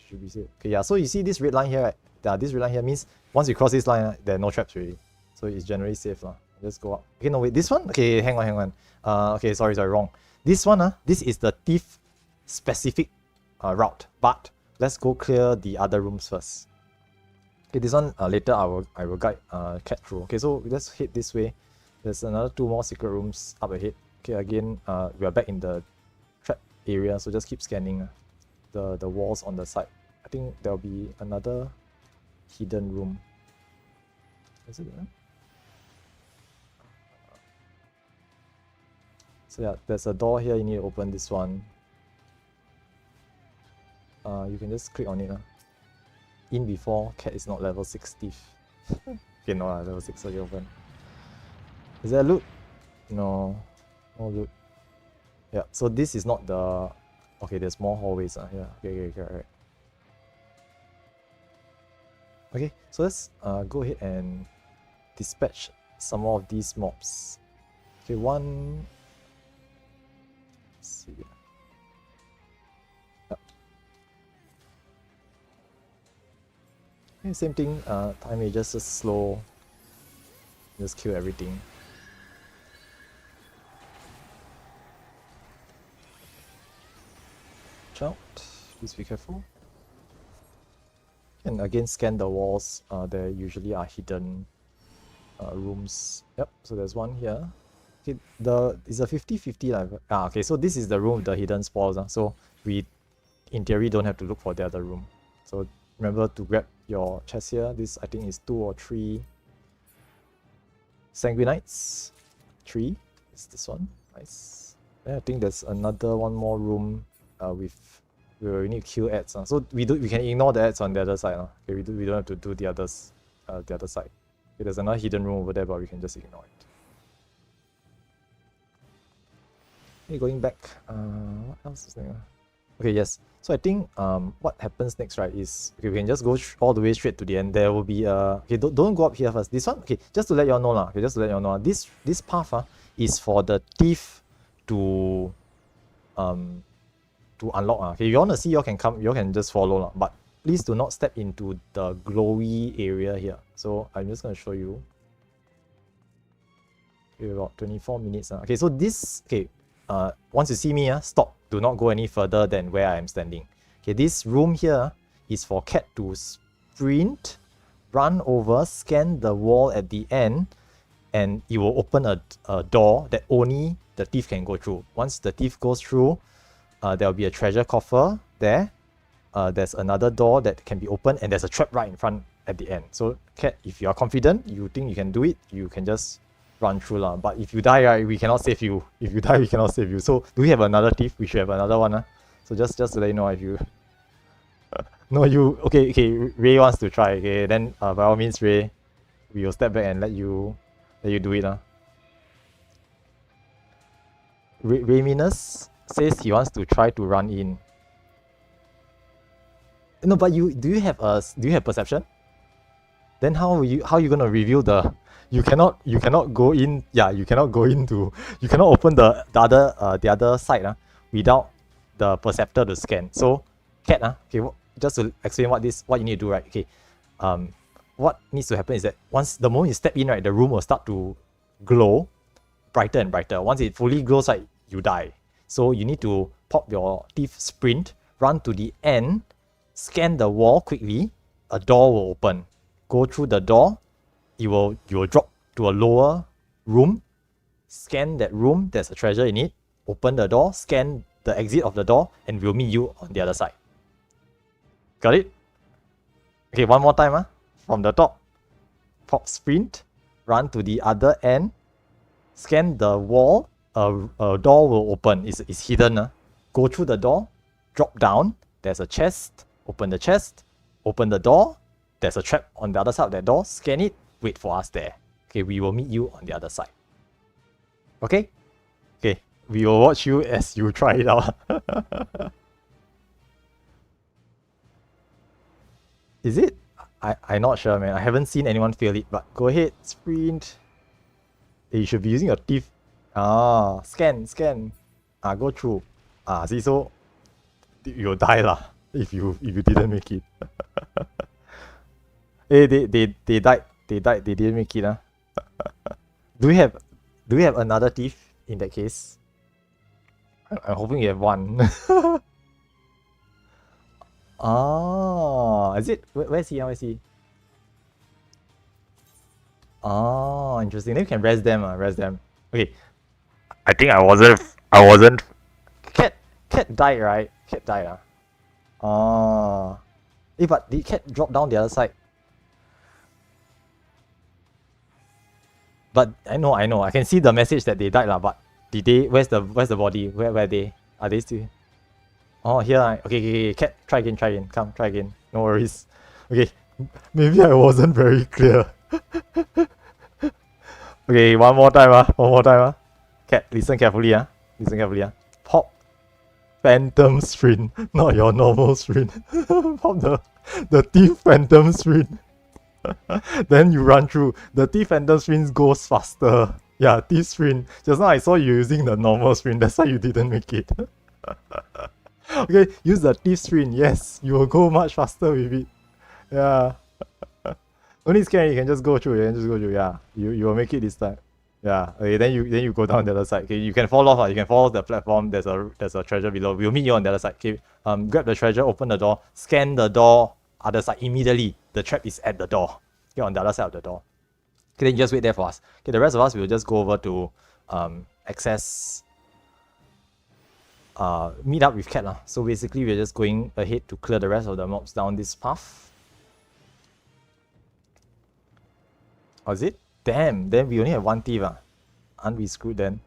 Should be safe. Okay, yeah. So you see this red line here, right? This red line here means once you cross this line, there are no traps really. So it's generally safe. Just go up. Okay, no wait, this one? Okay, hang on. Okay, sorry, wrong. This one, this is the Thief specific route. But let's go clear the other rooms first. Okay, this one later I will guide Cat through. Okay, so let's head this way. There's another 2 more secret rooms up ahead. Okay, again, we are back in the trap area, so just keep scanning the walls on the side. I think there'll be another hidden room. Is it there? So yeah, there's a door here. You need to open this one. You can just click on it. In before Cat is not level 6 Thief. Okay, no, level 6, so you open. Is there loot? No loot. Yeah, so this is not the... Okay, there's more hallways. Yeah, okay, right. Okay, so let's go ahead and dispatch some more of these mobs. Okay, one... Let's see. Yep. Okay, same thing, time is just slow. Just kill everything. Watch out, please be careful. And again, scan the walls. There usually are hidden rooms. Yep, so there's one here. Okay, it's a 50-50. Okay, so this is the room with the hidden spawns. So we, in theory, don't have to look for the other room. So remember to grab your chest here. This, I think, is 2 or 3 Sanguinites. 3 is this one. Nice. Then I think there's one more room with... We need to kill ads. So we can ignore the ads on the other side. Okay, we don't have to do the other side. Okay, there's another hidden room over there, but we can just ignore it. Okay, going back. What else is there? Okay, yes. So I think what happens next, right, is okay, we can just go all the way straight to the end. There will be okay, don't go up here first. This one, okay, just to let you all know, okay, just to let you all know, this path is for the Thief to unlock. Okay, if you want to see, you can just follow, but please do not step into the glowy area here. So I'm just going to show you. Okay, about 24 minutes. Okay, so this, okay, once you see me, stop. Do not go any further than where I am standing. Okay, this room here is for Cat to sprint, run over, scan the wall at the end, and it will open a door that only the Thief can go through. Once the Thief goes through, there will be a treasure coffer there. There's another door that can be opened, and there's a trap right in front at the end. So Cat, if you are confident, you think you can do it, you can just run through. But if you die, right, we cannot save you. If you die, we cannot save you. So do we have another Thief? We should have another one. So just to let you know, if you... no, you... Okay, Ray wants to try. Okay, then by all means, Ray, we will step back and let you do it. Rayminus says he wants to try to run in. No, but do you have perception? Then how are you gonna reveal the... You cannot go in. Yeah, you cannot open the other side without the perceptor to scan. So Cat okay, just to explain what you need to do, right? Okay, what needs to happen is that the moment you step in, right, the room will start to glow brighter and brighter. Once it fully glows, right, you die. So you need to pop your thief, sprint, run to the end, scan the wall quickly, a door will open. Go through the door, you will drop to a lower room, scan that room, there's a treasure in it, open the door, scan the exit of the door, and we'll meet you on the other side. Got it? Okay, one more time. From the top, pop sprint, run to the other end, scan the wall, a door will open. It's hidden. Go through the door, drop down, there's a chest, open the chest, open the door, there's a trap on the other side of that door, scan it, wait for us there. Okay, we will meet you on the other side. Okay? Okay, we will watch you as you try it out. Is it? I'm not sure, man. I haven't seen anyone fail it, but go ahead, sprint. You should be using your teeth. Scan. Go through. See, so you'll die lah if you didn't make it. Hey, they died. They didn't make it. Do we have another thief in that case? I'm hoping you have one. Is it? Where's he? Where's he? Interesting. Then you can rest them. Okay. I think I wasn't. Cat died, right? Cat died. But did cat drop down the other side? But I know. I can see the message that they died, but did they? Where's the body? Where are they? Are they still? Oh, here. Okay. Cat, try again. Come, try again. No worries. Okay. Maybe I wasn't very clear. Okay, one more time. Cat, listen carefully. Pop phantom sprint, not your normal sprint. Pop the thief phantom sprint. Then you run through. The thief phantom sprint goes faster. Yeah, thief sprint. Just now I saw you using the normal sprint. That's why you didn't make it. Okay, use the thief sprint. Yes, you will go much faster with it. Yeah. Only scary, you can just go through. Yeah, you will make it this time. Yeah. Okay, then you go down the other side. Okay, you can fall off. You can fall off the platform. There's a treasure below. We'll meet you on the other side. Okay. Grab the treasure. Open the door. Scan the door. Other side immediately. The trap is at the door. Okay, on the other side of the door. Okay, then you just wait there for us. Okay, the rest of us will just go over to access. Meet up with Cat. So basically, we're just going ahead to clear the rest of the mobs down this path. Oh, is it? Damn, then we only have one thief. Aren't we screwed then?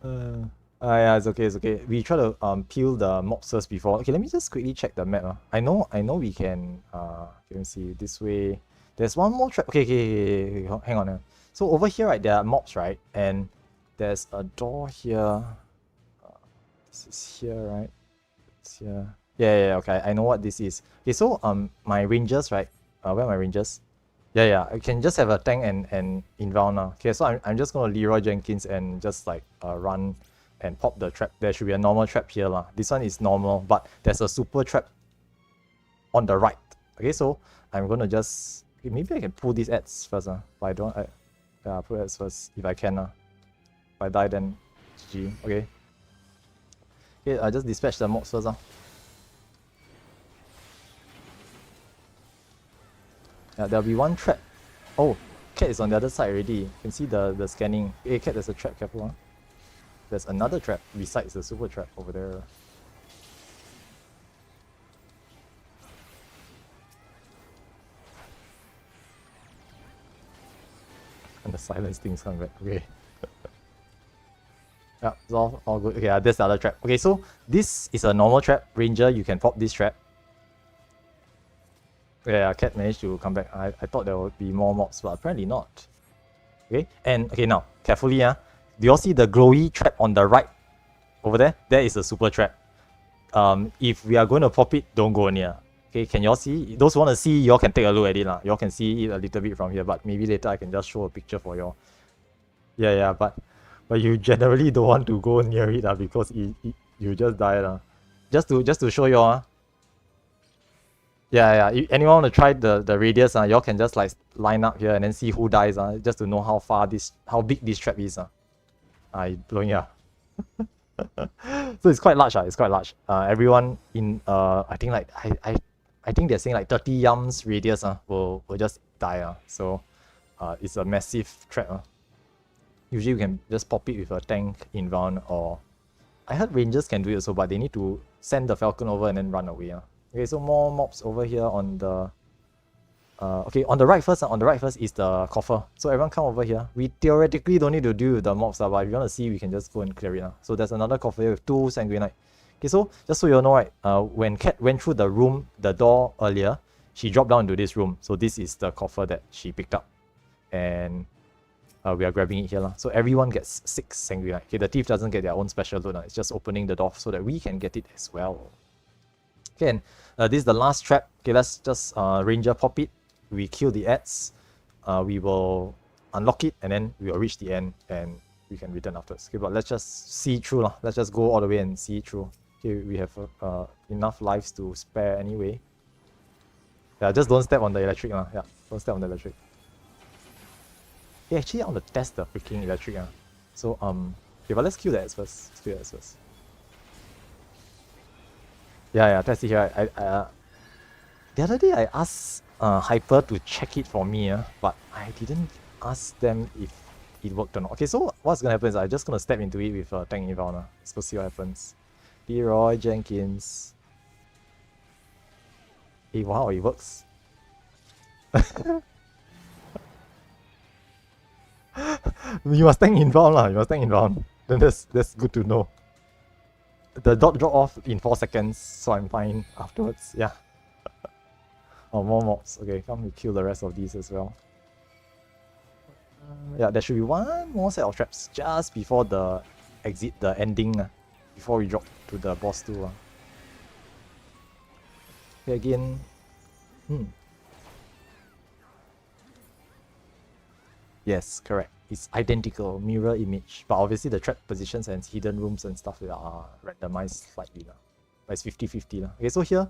Yeah, it's okay. We try to peel the mobs first before. Okay, let me just quickly check the map. I know we can let me see this way. There's one more trap. Okay, hang on. So over here, right, there are mobs, right? And there's a door here. This is here, right? It's here. Yeah, okay. I know what this is. Okay, so my rangers, right? Where are my rangers? Yeah, I can just have a tank and inbound now. Okay, so I'm just gonna Leroy Jenkins and just like run and pop the trap. There should be a normal trap here lah. This one is normal, but there's a super trap on the right. Okay, so I'm gonna just maybe I can pull these ads first. But I don't. Yeah, pull ads first if I can. If I die, then GG. Okay. Okay, I just dispatch the mobs first. Yeah, there'll be one trap. Oh, Cat is on the other side already. You can see the scanning. Hey, Cat, there's a trap. Careful. There's another trap besides the super trap over there. And the silence thing's coming back. Okay. Yeah, it's all good. Okay, there's the other trap. Okay, so this is a normal trap. Ranger, you can pop this trap. Yeah, Cat managed to come back. I thought there would be more mobs, but apparently not. Okay, and okay, now carefully. Do you all see the glowy trap on the right over there? That is a super trap. If we are going to pop it, don't go near. Okay, can y'all see? Those who want to see, y'all can take a look at it. Y'all can see it a little bit from here, but maybe later I can just show a picture for y'all. Yeah, but you generally don't want to go near it because you just die. Just to show y'all. Yeah. Anyone want to try the radius? Y'all can just like line up here and then see who dies. Just to know how big this trap is. Blowing up. So it's quite large. It's quite large. Everyone in I think like I think they're saying like 30 yams radius will just die. So it's a massive trap. Usually you can just pop it with a tank inbound, or I heard rangers can do it also, but they need to send the falcon over and then run away. Okay, so more mobs over here on the okay, on the right first. On the right first is the coffer. So everyone come over here. We theoretically don't need to deal with the mobs, but if you want to see, we can just go and clear it. So there's another coffer here with 2 sanguinite. Okay, so just so you know, right, when Cat went through the door earlier, she dropped down into this room. So this is the coffer that she picked up. And we are grabbing it here. So everyone gets 6 sanguinite. Okay, the thief doesn't get their own special loot. It's just opening the door so that we can get it as well. Okay, and this is the last trap. Okay, let's just ranger pop it. We kill the ads. We will unlock it and then we will reach the end and we can return afterwards. Okay, but let's just see through. Let's just go all the way and see through. Okay, we have enough lives to spare anyway. Yeah, just don't step on the electric. Yeah, don't step on the electric. Yeah, actually, I want to test the freaking electric. So, okay, but let's kill the ads first. Let's kill the ads first. Yeah, test it here. The other day, I asked Hyper to check it for me, but I didn't ask them if it worked or not. Okay, so what's gonna happen is I'm just gonna step into it with tank inbound. Let's go see what happens. Leroy Jenkins. Hey, wow, it works. You must tank inbound lah. You must tank inbound. Then that's good to know. The dot drop off in 4 seconds, so I'm fine afterwards. Yeah. Oh, more mobs. Okay, come we kill the rest of these as well. Yeah, there should be one more set of traps just before the exit, the ending, before we drop to the boss 2. Okay, again. Yes, correct. It's identical, mirror image. But obviously the trap positions and hidden rooms and stuff are randomized slightly. But it's 50-50. Okay, so here,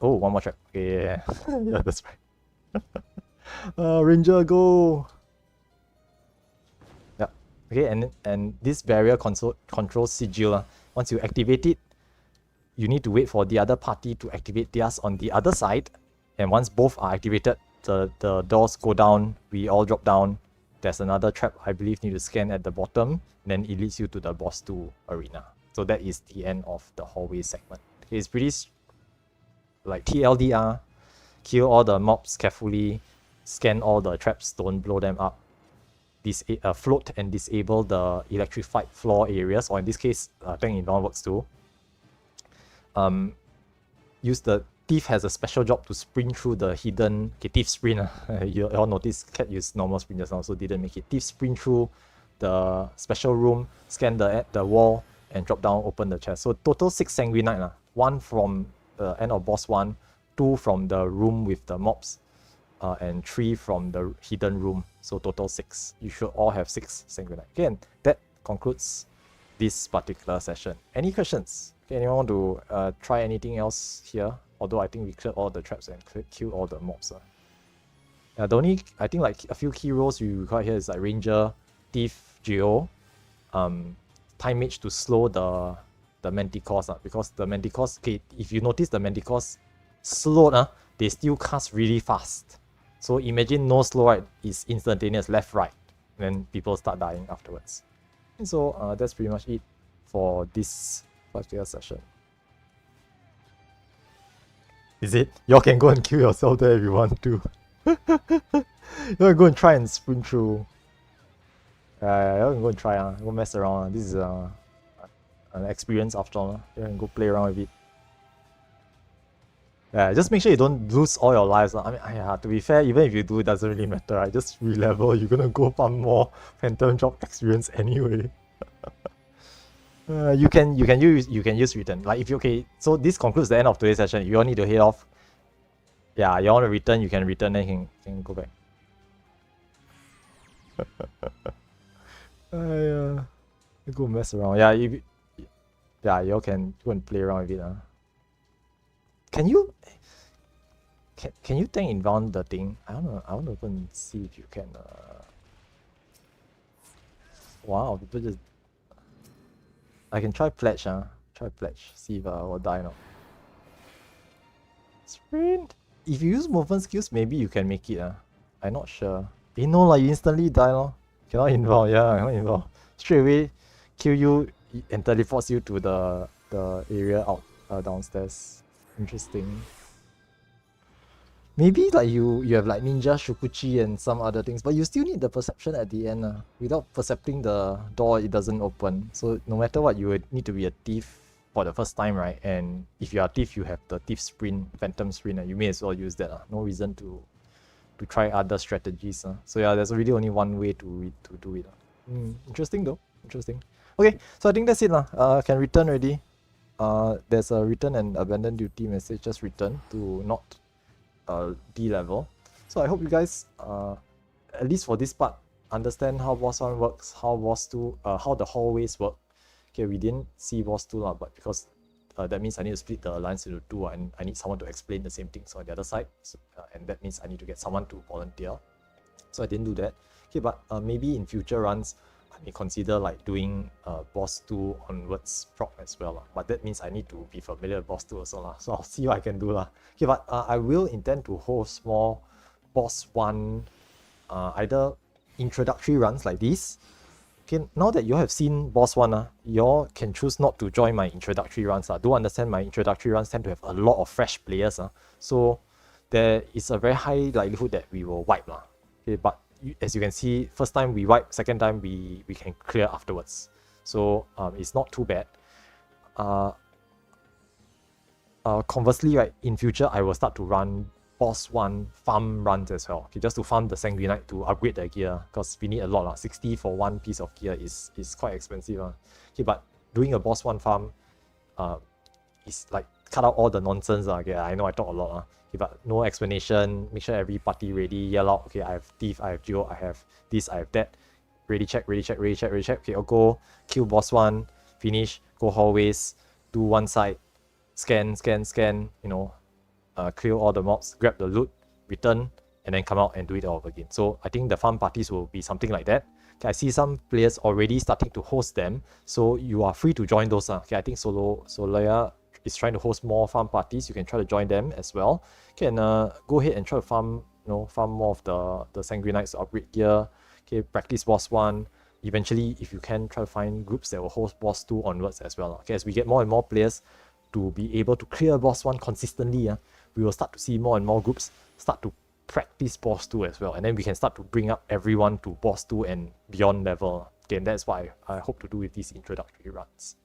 oh, one more trap. Okay, yeah, yeah that's right. Ranger, go! Yeah. Okay, and this barrier controls sigil. Once you activate it, you need to wait for the other party to activate theirs on the other side. And once both are activated, the doors go down, we all drop down. There's another trap I believe need to scan at the bottom, and then it leads you to the boss 2 arena. So that is the end of the hallway segment. Okay, it's pretty like TLDR. Kill all the mobs carefully, scan all the traps, don't blow them up. Float and disable the electrified floor areas, or in this case, tank inbound works too. Use the Thief has a special job to sprint through the hidden... Okay, Thief sprint. You all notice Cat used normal sprint just now, so didn't make it. Thief sprint through the special room, scan the wall, and drop down, open the chest. So total 6 sanguinite. 1 from the end of boss 1, 2 from the room with the mobs, and 3 from the hidden room. So total 6. You should all have 6 sanguinite. Again, that concludes this particular session. Any questions? Okay, anyone want to try anything else here? Although I think we cleared all the traps and killed all the mobs. The only, I think like a few key roles we require here is like Ranger, Thief, Geo, Time Mage to slow the Manticores. Because the Manticores, okay, if you notice the Manticores slowed, they still cast really fast. So imagine no slow, right? It's instantaneous left, right. Then people start dying afterwards. And so that's pretty much it for this particular session. Is it? Y'all can go and kill yourself there if you want to. You can go and try and sprint through. Y'all can go and try. Go mess around. This is an experience after all. You can go play around with it. Yeah, just make sure you don't lose all your lives. I mean, to be fair, even if you do, it doesn't really matter. I just re-level. You're gonna go farm more Phantom Drop experience anyway. You can use return. Like if you okay, so this concludes the end of today's session. You all need to head off. Yeah, you want to return, you can return, then you can go back. Go mess around. Yeah, you all can go and play around with it. Can you? Can you tank inbound the thing? I wanna go and see if you can. Wow, people just. I can try pledge, Try pledge. See if I will die now. Sprint. If you use movement skills, maybe you can make it. I'm not sure. You know, like you instantly die, lor. Cannot involve, yeah, cannot involve. Straight away, kill you and teleports you to the area out downstairs. Interesting. Maybe like you have like ninja shukuchi and some other things, but you still need the perception at the end. Without percepting the door, it doesn't open. So no matter what, you would need to be a thief for the first time, right? And if you are a thief, you have the thief sprint, phantom sprint, and you may as well use that. No reason to try other strategies. So yeah, there's really only one way to do it. Interesting though. Interesting. Okay, so I think that's it. Can return already. There's a return and abandon duty message. Just return to not D level. So I hope you guys, at least for this part, understand how boss 1 works, how boss 2, how the hallways work. Okay, we didn't see boss 2 but because that means I need to split the alliance into 2 and I need someone to explain the same things on the other side. So, and that means I need to get someone to volunteer. So I didn't do that. Okay, but maybe in future runs, I may consider like doing boss 2 onwards proc as well. But that means I need to be familiar with boss 2 also. So I'll see what I can do. Okay, but I will intend to host more boss 1 either introductory runs like this. Okay, now that you have seen boss 1, you can choose not to join my introductory runs. Do understand my introductory runs tend to have a lot of fresh players. So there is a very high likelihood that we will wipe. Okay, but as you can see, first time we wipe, second time we can clear afterwards. So it's not too bad. Conversely, right, in future I will start to run boss 1 farm runs as well. Okay, just to farm the Sanguinite to upgrade the gear, because we need a lot. 60 for one piece of gear is quite expensive. Okay, but doing a boss 1 farm is like cut out all the nonsense. Okay, I know I talk a lot. Okay, but no explanation. Make sure every party ready, yell out, okay, I have thief, I have geo, I have this, I have that. Ready check, ready check, ready check, ready check. Okay, I'll go kill boss 1, finish, go hallways, do one side, scan, clear all the mobs, grab the loot, return, and then come out and do it all over again. So I think the farm parties will be something like that. Okay, I see some players already starting to host them, so you are free to join those. Okay, I think Solaya is trying to host more farm parties. You can try to join them as well. Okay, and go ahead and try to farm, farm more of the Sanguinites to upgrade gear. Okay, practice boss 1. Eventually, if you can, try to find groups that will host boss 2 onwards as well. Okay, as we get more and more players to be able to clear boss 1 consistently, we will start to see more and more groups start to practice boss 2 as well, and then we can start to bring up everyone to boss 2 and beyond level. Okay, and that's what I hope to do with these introductory runs.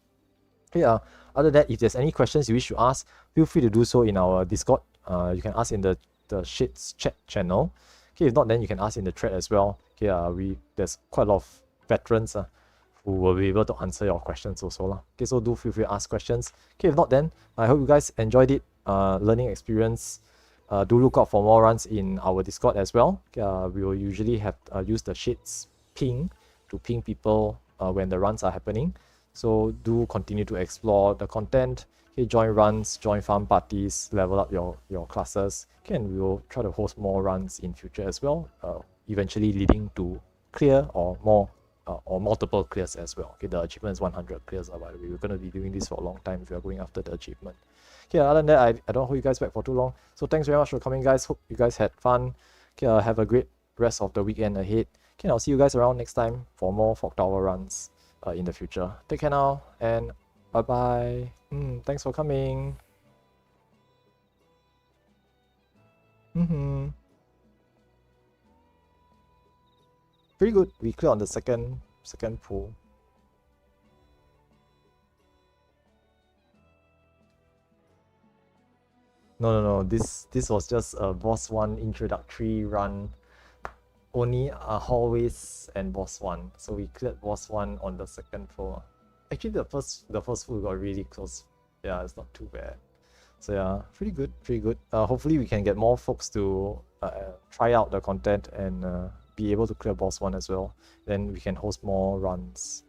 Okay, other than that, if there's any questions you wish to ask, feel free to do so in our Discord. You can ask in the Shits chat channel. Okay, if not, then you can ask in the thread as well. Okay, there's quite a lot of veterans who will be able to answer your questions also. Okay, so do feel free to ask questions. Okay, if not, then I hope you guys enjoyed it. Learning experience. Do look out for more runs in our Discord as well. We will usually have use the Shits ping to ping people when the runs are happening. So do continue to explore the content. Okay, join runs, join farm parties, level up your classes. Okay, and we will try to host more runs in future as well. Eventually leading to clear or more or multiple clears as well. Okay, the achievement is 100 clears. By the way, we're going to be doing this for a long time if we are going after the achievement. Okay, other than that, I don't hold you guys back for too long. So thanks very much for coming, guys. Hope you guys had fun. Okay, have a great rest of the weekend ahead. Okay, I'll see you guys around next time for more Fog Tower runs in the future. Take care now, and bye-bye. Thanks for coming. Pretty good. We clear on the second pool. No. This was just a boss 1 introductory run. Only hallways and boss 1. So we cleared boss 1 on the second floor. Actually, the first floor got really close. Yeah, it's not too bad. So yeah, pretty good. Hopefully we can get more folks to try out the content and be able to clear boss 1 as well. Then we can host more runs.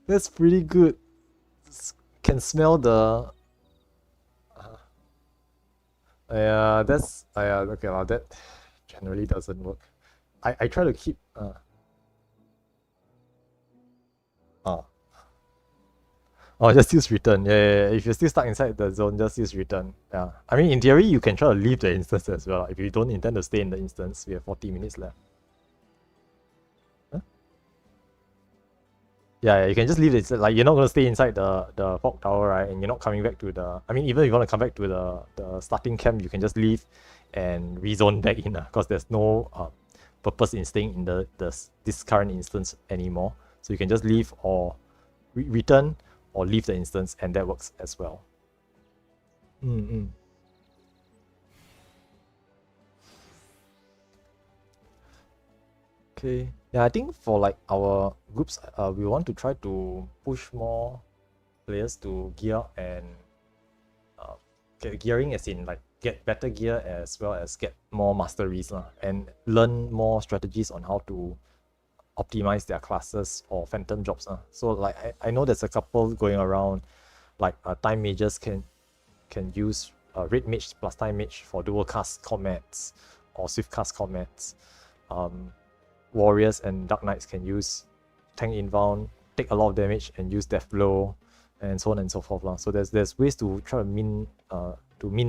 That's pretty good. can smell the. Yeah, that's okay. Well, that generally doesn't work. I try to keep. Oh, oh, just use return. Yeah, yeah, yeah. If you're still stuck inside the zone, just use return. Yeah. I mean, in theory, you can try to leave the instance as well. If you don't intend to stay in the instance, we have 40 minutes left. Huh? Yeah, you can just leave it. Like, you're not gonna stay inside the fog tower, right? And you're not coming back to the. I mean, even if you want to come back to the starting camp, you can just leave and rezone back in, because there's no purpose in staying in this current instance anymore. So you can just leave or return or leave the instance, and that works as well. Okay. Yeah, I think for like our groups, we want to try to push more players to gear and get gearing, as in like get better gear as well as get more masteries and learn more strategies on how to optimize their classes or phantom jobs. So like I know there's a couple going around, like time mages can use red mage plus time mage for dual cast combats or swift cast combats. Warriors and dark knights can use tank inbound, take a lot of damage and use death blow, and so on and so forth. So there's ways to try to min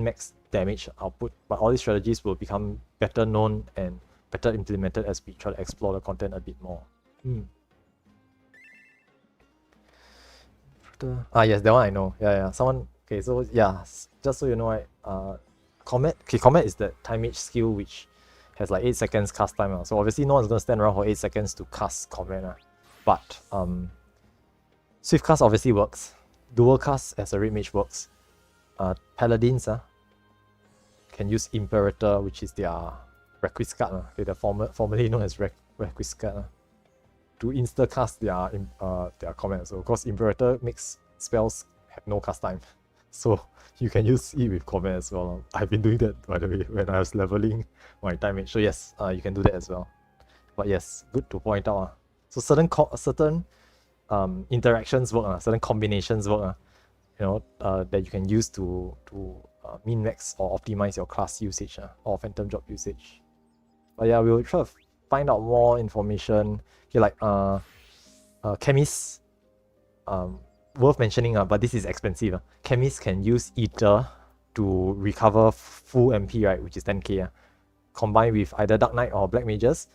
max damage output, but all these strategies will become better known and better implemented as we try to explore the content a bit more. Yes, that one I know. Yeah. Someone. Okay, so yeah, just so you know, Comet. Okay, Comet is the time mage skill which has like 8 seconds cast time. So obviously no one's gonna stand around for 8 seconds to cast Comet. But Swift cast obviously works. Dual cast as a red mage works. Paladins can use Imperator, which is their Requisite card. They're formerly known as Requisite card. To insta cast their command. So of course Imperator makes spells have no cast time. So you can use it with command as well. I've been doing that, by the way, when I was leveling my time mage. So yes, you can do that as well. But yes, good to point out. So certain interactions work, certain combinations work, that you can use to min max or optimize your class usage or phantom job usage. But yeah, we'll try to find out more information. Okay, like chemists, worth mentioning, but this is expensive. Chemists can use Ether to recover full MP, right, which is 10k. Combined with either Dark Knight or Black Mages,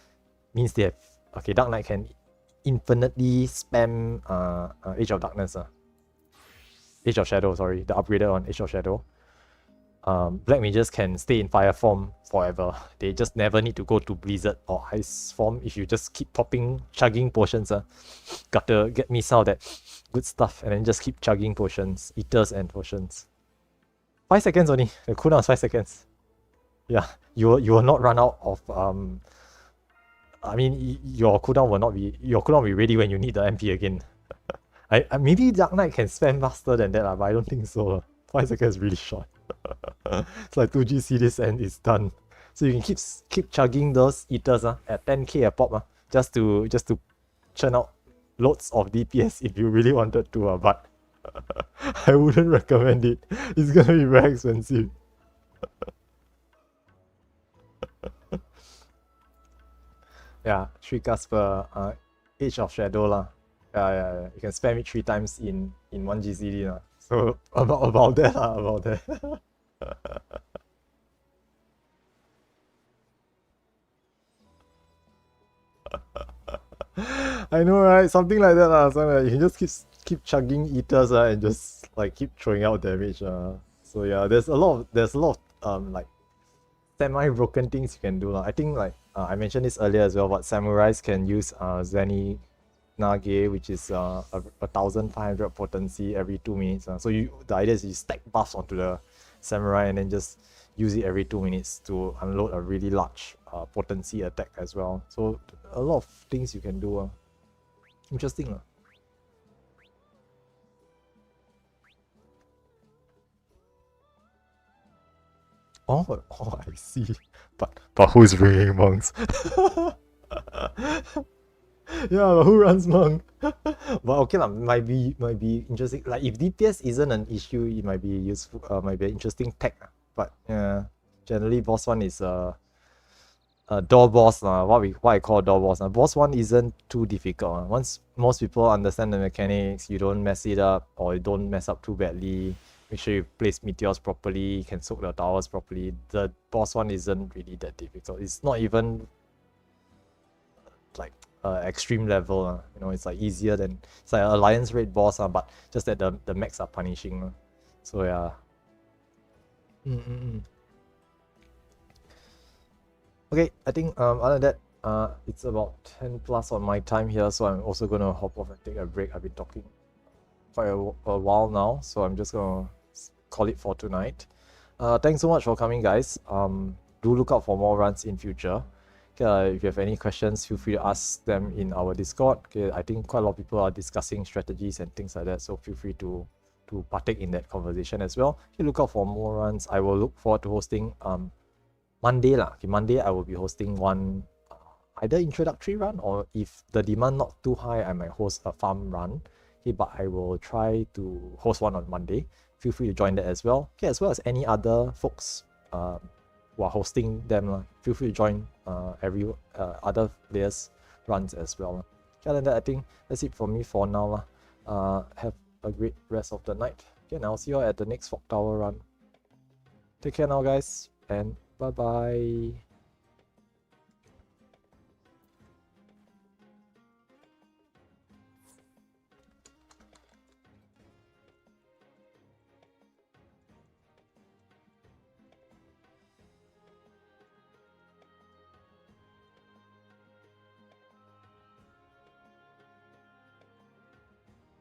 means they have. Okay, Dark Knight can infinitely spam Age of Darkness. Age of Shadow, sorry, the upgraded on Age of Shadow. Black Mages can stay in Fire form forever. They just never need to go to Blizzard or Ice form if you just keep chugging potions. Gotta get me some of that good stuff and then just keep chugging potions, ethers and potions. 5 seconds only. The cooldown is 5 seconds. Yeah, you will not run out of I mean, your cooldown will be ready when you need the MP again. Maybe Dark Knight can spam faster than that, but I don't think so. 5 seconds is really short. It's like 2GC this and it's done. So you can keep chugging those ethers at 10k a pop, just to churn out loads of DPS if you really wanted to, but I wouldn't recommend it. It's gonna be very expensive. Yeah, 3 casts per Age of Shadow lah. Yeah. You can spam it 3 times in 1 GCD lah. So about that about that. I know, right? Something like that lah. So you can just keep chugging ethers and just like keep throwing out damage. So yeah, there's a lot of like semi-broken things you can do lah. I think like I mentioned this earlier as well, but samurais can use Zeni Nage, which is 1500 potency every 2 minutes. So the idea is you stack buffs onto the samurai and then just use it every 2 minutes to unload a really large potency attack as well. So a lot of things you can do. Interesting. Oh, I see. But who's bringing monks? Yeah, but who runs monk? But okay lah, might be interesting. Like if DPS isn't an issue, it might be useful. Might be an interesting tech. But yeah, generally boss one is a door boss what I call door boss. Boss one isn't too difficult. Once most people understand the mechanics, you don't mess it up or you don't mess up too badly. Make sure you place meteors properly, can soak the towers properly. The boss one isn't really that difficult. It's not even like extreme level. It's like easier than it's like an alliance raid boss, but just that the mechs are punishing. So yeah. Mm-mm-mm. Okay, I think other than that, it's about 10 plus on my time here, so I'm also gonna hop off and take a break. I've been talking quite a while now, so I'm just gonna call it for tonight. Thanks so much for coming, guys. Do look out for more runs in future. Okay, if you have any questions, feel free to ask them in our Discord. Okay, I think quite a lot of people are discussing strategies and things like that, so feel free to partake in that conversation as well. Okay, look out for more runs. I will look forward to hosting Monday lah. Okay, Monday I will be hosting one either introductory run, or if the demand not too high, I might host a farm run. Okay, but I will try to host one on Monday. Feel free to join that as well. Okay, as well as any other folks who are hosting them. Feel free to join every other players runs as well. Okay, other than that, I think that's it for me for now. Have a great rest of the night. Okay, and I'll see you all at the next Fog Tower run. Take care now, guys, and bye bye.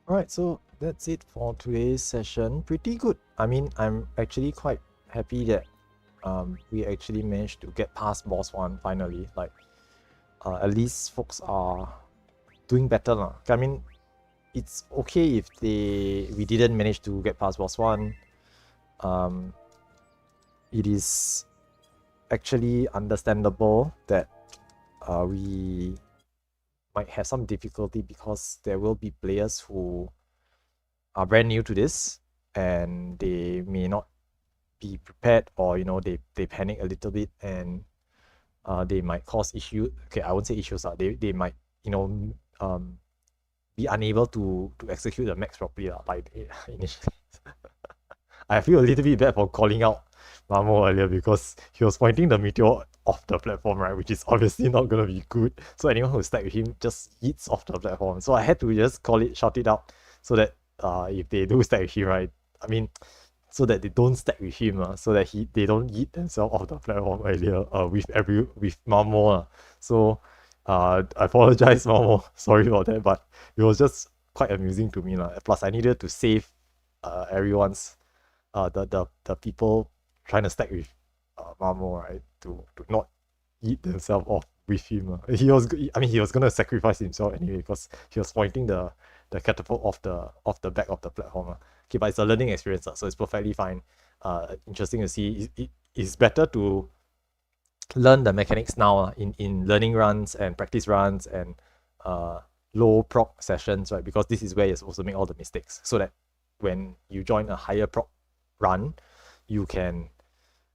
Alright, so that's it for today's session. Pretty good. I mean, I'm actually quite happy that we actually managed to get past boss 1 finally. Like, at least folks are doing better lah. I mean, it's okay if we didn't manage to get past boss 1. It is actually understandable that we might have some difficulty because there will be players who are brand new to this and they may not be prepared, or they panic a little bit, and they might cause issue. Okay, I won't say issues. They might be unable to execute the max properly like initially. I feel a little bit bad for calling out Mamo earlier because he was pointing the meteor off the platform, right? Which is obviously not gonna be good. So anyone who stack with him just eats off the platform. So I had to just shout it out, so that if they do stack with him, right? I mean, so that they don't stack with him, so that they don't eat themselves off the platform earlier with Mamo. So I apologize, Mamo. Sorry about that, but it was just quite amusing to me. Plus I needed to save everyone's the people trying to stack with Mamo, right? To not eat themselves off with him. He was gonna sacrifice himself anyway because he was pointing the catapult off the back of the platform. Okay, but it's a learning experience, so it's perfectly fine. Interesting to see. It's better to learn the mechanics now in learning runs and practice runs and low proc sessions, right? Because this is where you're supposed to make all the mistakes, so that when you join a higher proc run, you can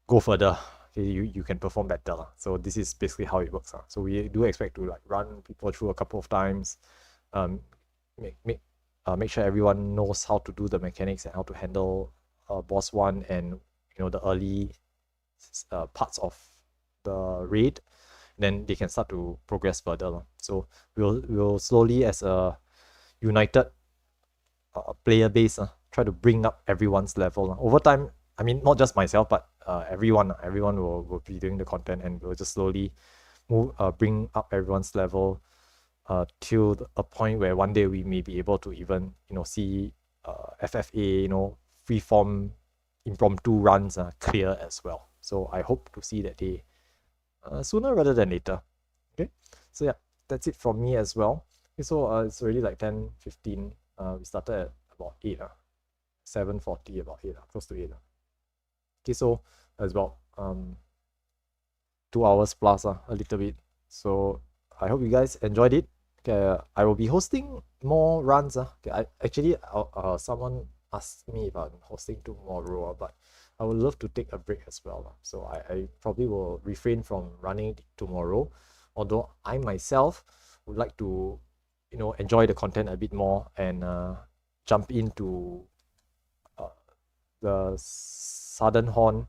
go further. Okay, you can perform better. So this is basically how it works. So we do expect to run people through a couple of times, make sure everyone knows how to do the mechanics and how to handle boss 1 and the early parts of the raid. Then they can start to progress further. So we'll slowly, as a united player base, try to bring up everyone's level over time. I mean, not just myself, but everyone will be doing the content, and we'll just slowly bring up everyone's level till a point where one day we may be able to even see FFA freeform impromptu runs clear as well. So I hope to see that day sooner rather than later. Okay, so yeah, that's it from me as well. Okay, so it's already like 10:15. We started at about 8, 7:40, about 8, close to 8. Okay, so it's about 2 hours plus, a little bit. So I hope you guys enjoyed it, Okay, I will be hosting more runs. Okay, someone asked me if I'm hosting tomorrow, but I would love to take a break as well. So I probably will refrain from running tomorrow, although I myself would like to, enjoy the content a bit more and jump into uh, the Southern Horn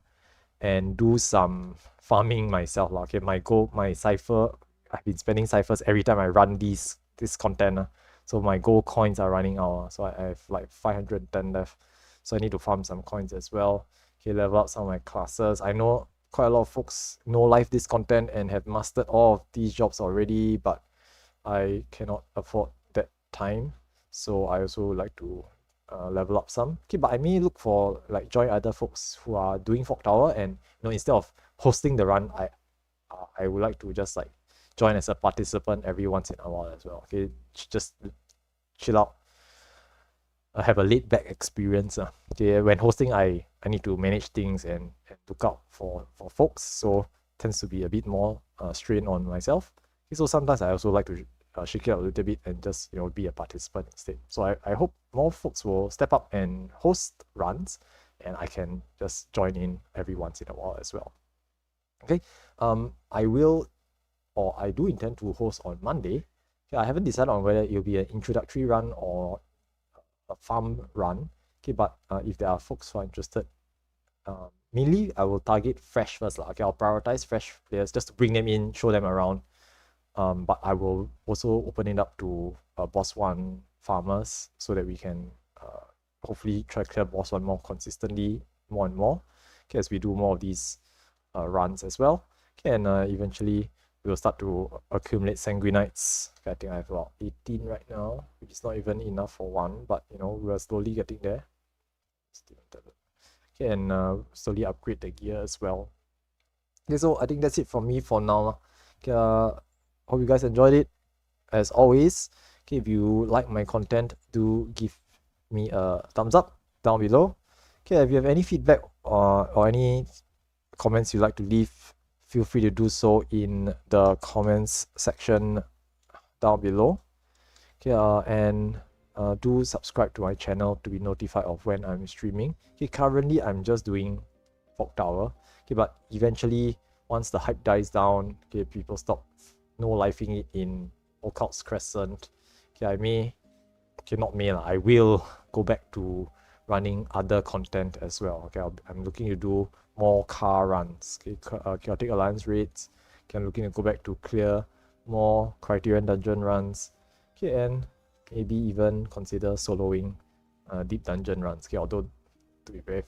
and do some farming myself. Okay, my goal, my cipher, I've been spending ciphers every time I run this content. So my gold coins are running out. So I have like 510 left. So I need to farm some coins as well. Okay, level up some of my classes. I know quite a lot of folks know live this content and have mastered all of these jobs already, but I cannot afford that time. So I also like to level up some. Okay, but I may look for like join other folks who are doing Fog Tower, and instead of hosting the run, I would like to just like join as a participant every once in a while as well. Okay, just chill out, have a laid back experience. Okay, when hosting, I need to manage things and look out for folks, so tends to be a bit more strain on myself. Okay, so sometimes I also like to shake it out a little bit and just be a participant instead. So I hope more folks will step up and host runs, and I can just join in every once in a while as well. Okay, I will, or I do intend to host on Monday. Okay, I haven't decided on whether it'll be an introductory run or a farm run. Okay, but if there are folks who are interested, mainly I will target fresh first. Okay, I'll prioritize fresh players just to bring them in, show them around. But I will also open it up to Boss 1 farmers so that we can hopefully try to clear Boss 1 more consistently, more and more, okay, as we do more of these runs as well. Okay, and eventually we'll start to accumulate Sanguinites. Okay, I think I have about 18 right now, which is not even enough for one, but we're slowly getting there. Okay, and slowly upgrade the gear as well. Okay, so I think that's it from me for now. Okay, hope you guys enjoyed it. As always, okay, if you like my content, do give me a thumbs up down below. Okay, if you have any feedback or any comments you'd like to leave, feel free to do so in the comments section down below. Okay, and do subscribe to my channel to be notified of when I'm streaming. Okay, currently I'm just doing Fog Tower. Okay, but eventually once the hype dies down, okay, people stop no-lifing it in Occult's Crescent. Okay, I will go back to running other content as well. Okay, I'm looking to do more car runs. Okay, Chaotic Alliance raids. Okay, I'm looking to go back to clear more Criterion Dungeon runs. Okay, and maybe even consider soloing deep dungeon runs. Okay, although to be very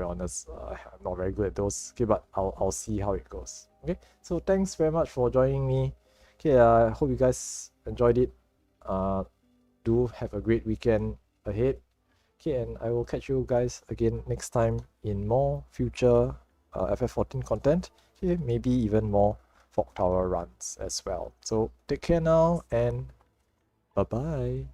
honest, I'm not very good at those. Okay, but I'll see how it goes. Okay, so thanks very much for joining me. Okay, I hope you guys enjoyed it. Do have a great weekend ahead. Okay, and I will catch you guys again next time in more future FF14 content. Okay, maybe even more Fog Tower runs as well. So take care now and bye bye.